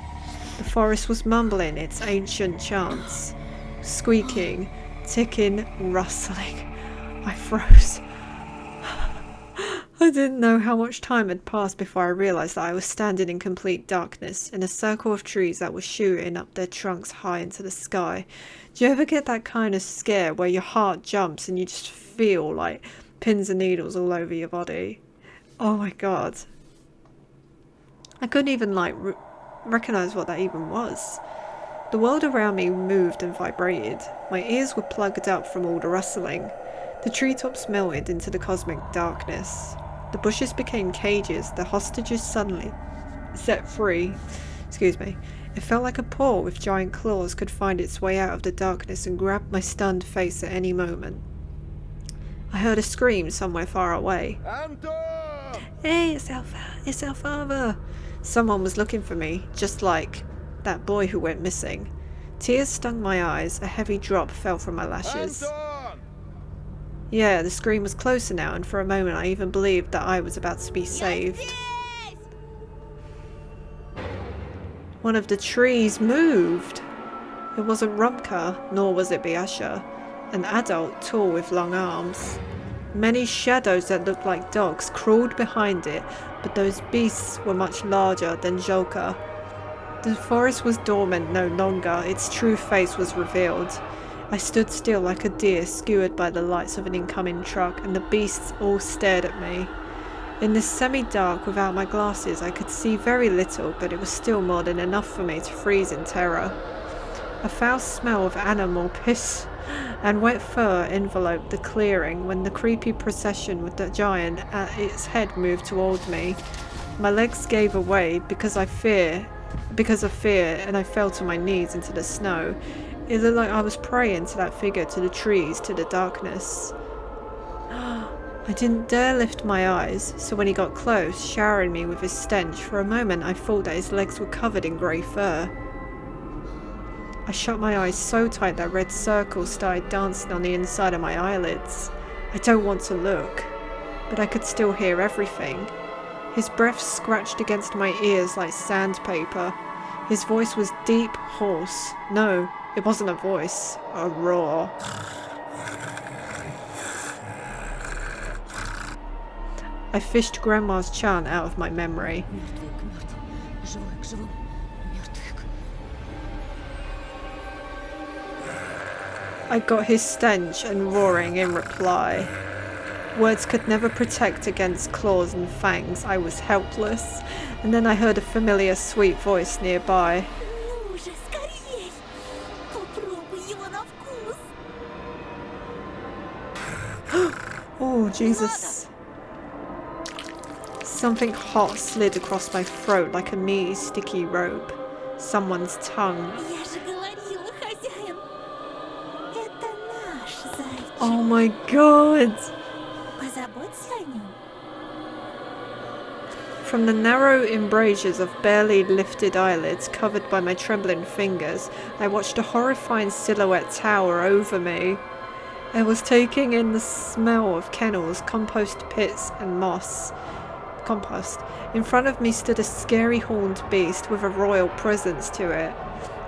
The forest was mumbling its ancient chants. Squeaking, ticking, rustling. I froze. I didn't know how much time had passed before I realised that I was standing in complete darkness, in a circle of trees that were shooting up their trunks high into the sky. Do you ever get that kind of scare where your heart jumps and you just feel like pins and needles all over your body? Oh my god. I couldn't even recognise what that even was. The world around me moved and vibrated. My ears were plugged up from all the rustling. The treetops melted into the cosmic darkness. The bushes became cages, the hostages suddenly set free. Excuse me. It felt like a paw with giant claws could find its way out of the darkness and grab my stunned face at any moment. I heard a scream somewhere far away. Антон! Hey, it's our father! Someone was looking for me, just like that boy who went missing. Tears stung my eyes, a heavy drop fell from my lashes. Антон! Yeah, the scream was closer now, and for a moment I even believed that I was about to be saved. One of the trees moved! It wasn't Rumka, nor was it Biasha, an adult tall with long arms. Many shadows that looked like dogs crawled behind it, but those beasts were much larger than Jolka. The forest was dormant no longer, its true face was revealed. I stood still like a deer skewered by the lights of an incoming truck, and the beasts all stared at me. In the semi-dark without my glasses I could see very little, but it was still more than enough for me to freeze in terror. A foul smell of animal piss and wet fur enveloped the clearing when the creepy procession with the giant at its head moved toward me. My legs gave away because of fear, and I fell to my knees into the snow. It looked like I was praying to that figure, to the trees, to the darkness. I didn't dare lift my eyes, so when he got close, showering me with his stench, for a moment I thought that his legs were covered in grey fur. I I shut my eyes so tight that red circles started dancing on the inside of my eyelids. I don't want to look, but I could still hear everything. His breath scratched against my ears like sandpaper. His voice was deep, hoarse. No, it wasn't a voice, a roar. I fished Grandma's chant out of my memory. I got his stench and roaring in reply. Words could never protect against claws and fangs. I was helpless. And then I heard a familiar, sweet voice nearby. Oh, Jesus. Something hot slid across my throat like a meaty, sticky rope. Someone's tongue. Oh my God! From the narrow embrasures of barely lifted eyelids covered by my trembling fingers, I watched a horrifying silhouette tower over me. I was taking in the smell of kennels, compost pits, and moss. Compost. In front of me stood a scary horned beast with a royal presence to it.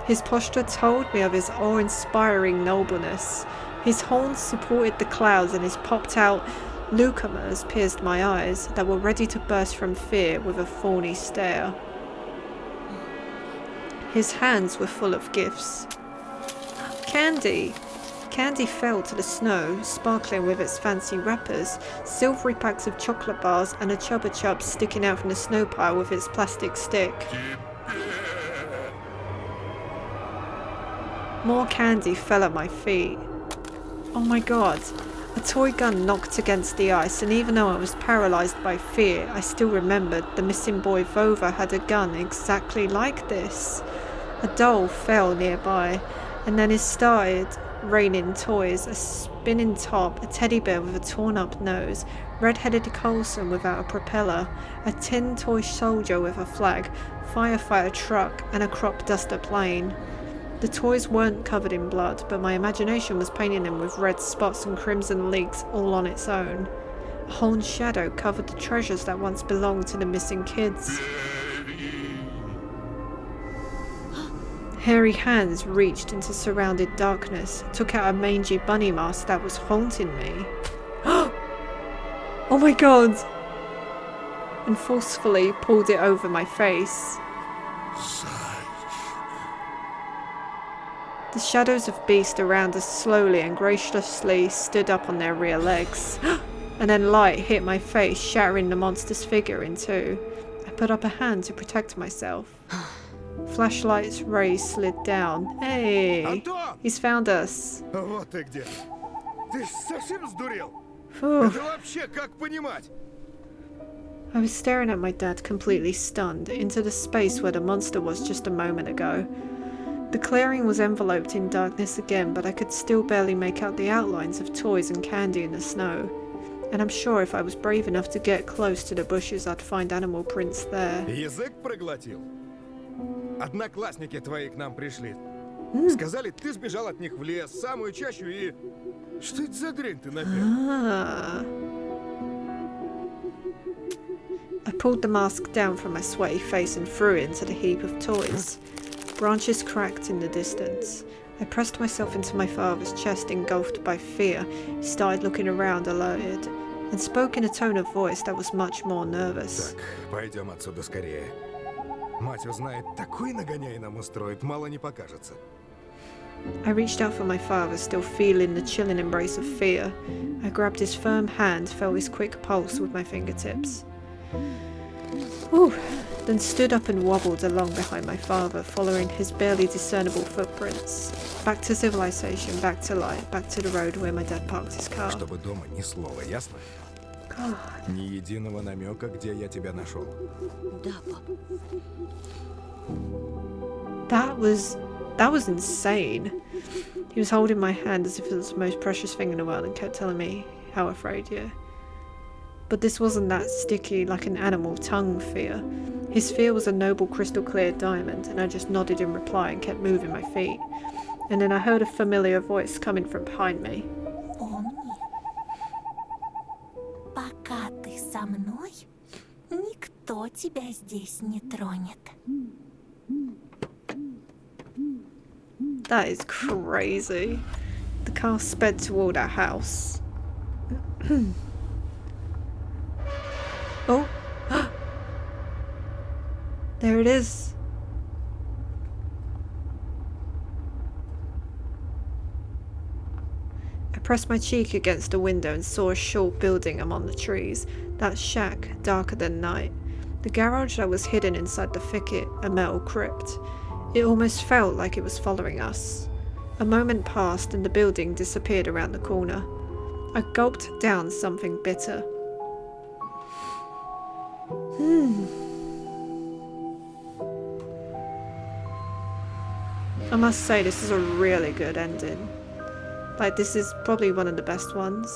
His posture told me of his awe-inspiring nobleness. His horns supported the clouds and his popped-out leucomas pierced my eyes that were ready to burst from fear with a thorny stare. His hands were full of gifts. Candy! Candy fell to the snow, sparkling with its fancy wrappers, silvery packs of chocolate bars and a Chubba Chub sticking out from the snow pile with its plastic stick. More candy fell at my feet. Oh my God. A toy gun knocked against the ice, and even though I was paralysed by fear, I still remembered the missing boy Vova had a gun exactly like this. A doll fell nearby, and then it started raining toys, a spinning top, a teddy bear with a torn up nose, red-headed Coulson without a propeller, a tin toy soldier with a flag, firefighter truck, and a crop duster plane. The toys weren't covered in blood, but my imagination was painting them with red spots and crimson leaks all on its own. A horned shadow covered the treasures that once belonged to the missing kids. Hairy hands reached into surrounded darkness, took out a mangy bunny mask that was haunting me. Oh my God! And forcefully pulled it over my face. The shadows of beast around us slowly and graciously stood up on their rear legs. And then light hit my face, shattering the monster's figure in two. I put up a hand to protect myself. Flashlight's rays slid down. Hey! Антон! He's found us. Вот ты где. Ты совсем сдурел? Phew. Это вообще как понимать? I was staring at my dad, completely stunned, into the space where the monster was just a moment ago. The clearing was enveloped in darkness again, but I could still barely make out the outlines of toys and candy in the snow. And I'm sure if I was brave enough to get close to the bushes, I'd find animal prints there. Язык проглотил? Одноклассники твои к нам пришли. Сказали, ты сбежал от них в лес, в самую чащу и... Что это за дрянь ты напел? I pulled the mask down from my sweaty face and threw it into the heap of toys. Branches cracked in the distance. I pressed myself into my father's chest, engulfed by fear. He started looking around, alerted, and spoke in a tone of voice that was much more nervous. Так, пойдем отсюда скорее. Мать узнает, такой нагоняй нам устроит, мало не покажется. I reached out for my father, still feeling the chilling embrace of fear. I grabbed his firm hand, felt his quick pulse with my fingertips. Whew. Then stood up and wobbled along behind my father, following his barely discernible footprints. Back to civilization, back to light, back to the road where my dad parked his car. Чтобы дома ни слова, ясно? God. Ни единого намека, где я тебя нашел. Да, пап. That was insane. He was holding my hand as if it was the most precious thing in the world and kept telling me how afraid you. But this wasn't that sticky like an animal tongue fear. His sphere was a noble crystal clear diamond, and I just nodded in reply and kept moving my feet. And then I heard a familiar voice coming from behind me. Помни, пока ты со мной, никто тебя здесь не тронет. That is crazy. The car sped toward our house. Oh! There it is. I pressed my cheek against a window and saw a short building among the trees. That shack, darker than night. The garage that was hidden inside the thicket, a metal crypt. It almost felt like it was following us. A moment passed and the building disappeared around the corner. I gulped down something bitter. I must say this is a really good ending. Like, this is probably one of the best ones.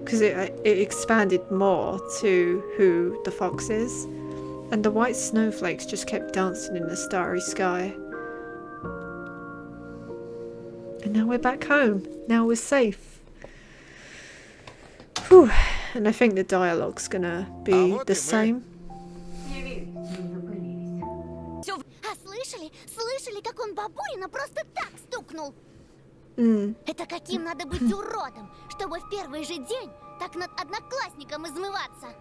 Because it expanded more to who the fox is. And the white snowflakes just kept dancing in the starry sky. And now we're back home. Now we're safe. Whew. And I think the dialogue's gonna be the same. А слышали? Слышали, как он бабулина просто так стукнул? Это каким надо быть уродом, чтобы в первый же день так над одноклассником измываться?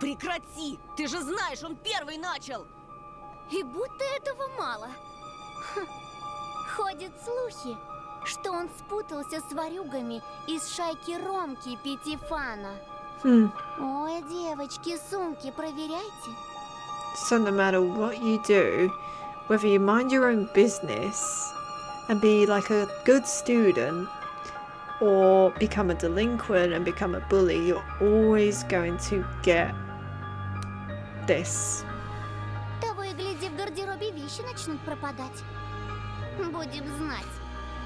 Прекрати! Ты же знаешь, он первый начал! И будто этого мало. Ходят слухи, что он спутался с ворюгами из шайки Ромки Пятифана. Ой, девочки, сумки проверяйте. So no matter what you do, whether you mind your own business and be like a good student or become a delinquent and become a bully, you're always going to get this. Того и гляди, в гардеробе вещи начнут пропадать. Будем знать.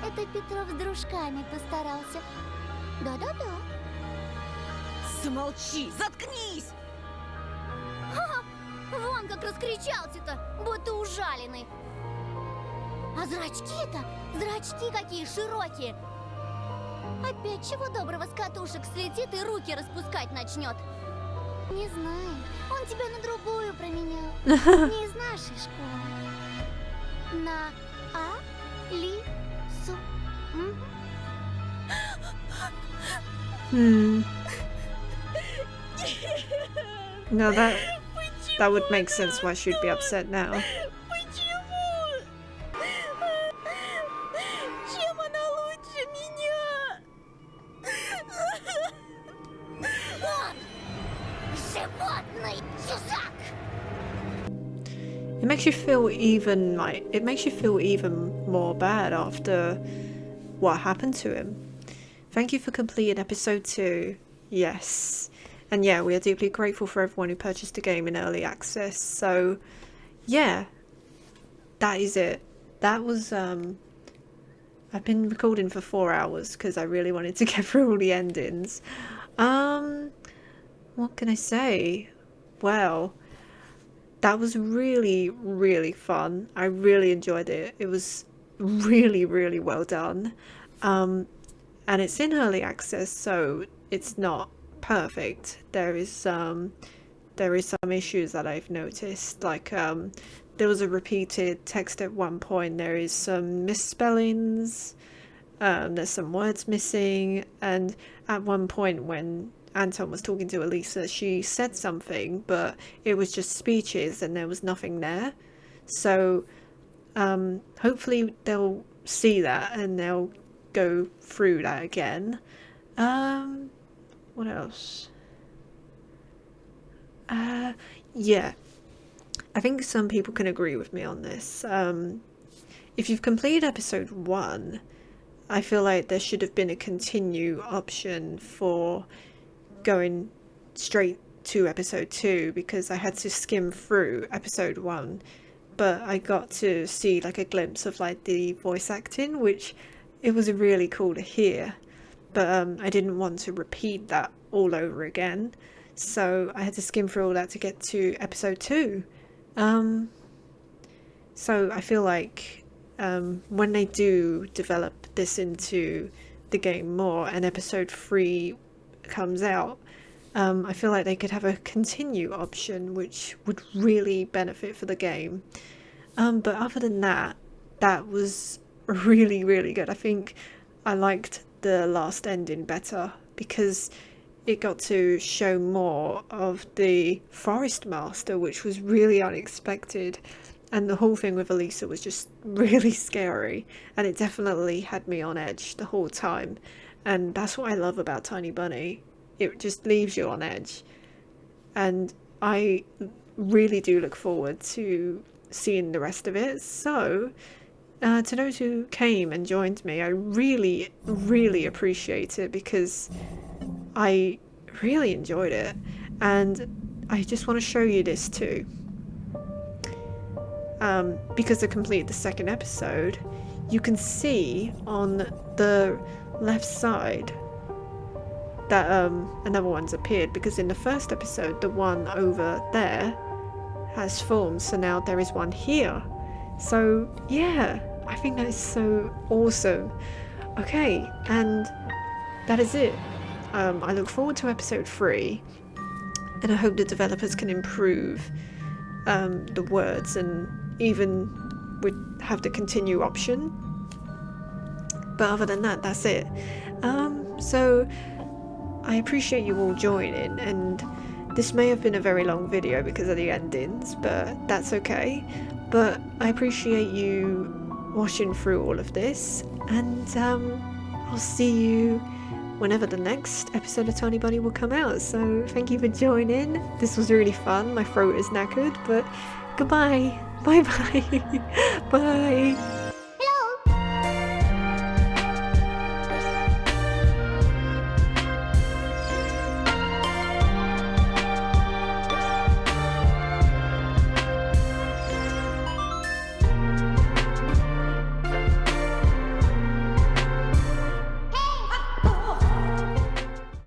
Это Петров с дружками постарался. Да-да-да. Замолчи! Заткнись! Вон как раскричался-то, будто ужаленный. А зрачки-то, зрачки какие широкие. Опять чего доброго с катушек слетит и руки распускать начнет. Не знаю, он тебя на другую променял. Не из нашей школы. На Алису. No, that would make sense why she'd be upset now. Почему? Чем она лучше меня? Он! Животный чужак! It makes you feel even more bad after what happened to him. Thank you for completing episode 2. Yes. And yeah, we are deeply grateful for everyone who purchased the game in early access. So yeah, that is it. That was I've been recording for 4 hours because I really wanted to get through all the endings. What can I say? Well, that was really, really fun. I really enjoyed it. It was really, really well done. And it's in early access, so it's not perfect. There is some issues that I've noticed, like there was a repeated text at one point, there is some misspellings, there's some words missing, and at one point when Anton was talking to Elisa, she said something but it was just speeches and there was nothing there. So hopefully they'll see that and they'll go through that again. What else? Yeah, I think some people can agree with me on this. If you've completed episode 1, I feel like there should have been a continue option for going straight to episode 2, because I had to skim through episode 1, but I got to see like a glimpse of like the voice acting, which it was really cool to hear. But I didn't want to repeat that all over again. so I had to skim through all that to get to episode 2. So I feel like when they do develop this into the game more and episode 3 comes out, I feel like they could have a continue option, which would really benefit for the game. But other than that, that was really, really good. I think I liked the last ending better because it got to show more of the Forest Master, which was really unexpected. And the whole thing with Elisa was just really scary, and it definitely had me on edge the whole time. And that's what I love about Tiny Bunny. It just leaves you on edge. And I really do look forward to seeing the rest of it. So, to those who came and joined me, I really, really appreciate it because I really enjoyed it. And I just want to show you this too. Because I completed the second episode, you can see on the left side that another one's appeared, because in the first episode the one over there has formed, so now there is one here. So yeah, I think that is so awesome. Okay, and that is it. I look forward to episode 3, and I hope the developers can improve the words and even would have the continue option. But other than that, that's it. So I appreciate you all joining, and this may have been a very long video because of the endings, but that's okay. But I appreciate you watching through all of this, and I'll see you whenever the next episode of Tiny Bunny will come out. So thank you for joining. This was really fun. My throat is knackered, but goodbye. Bye bye. Bye.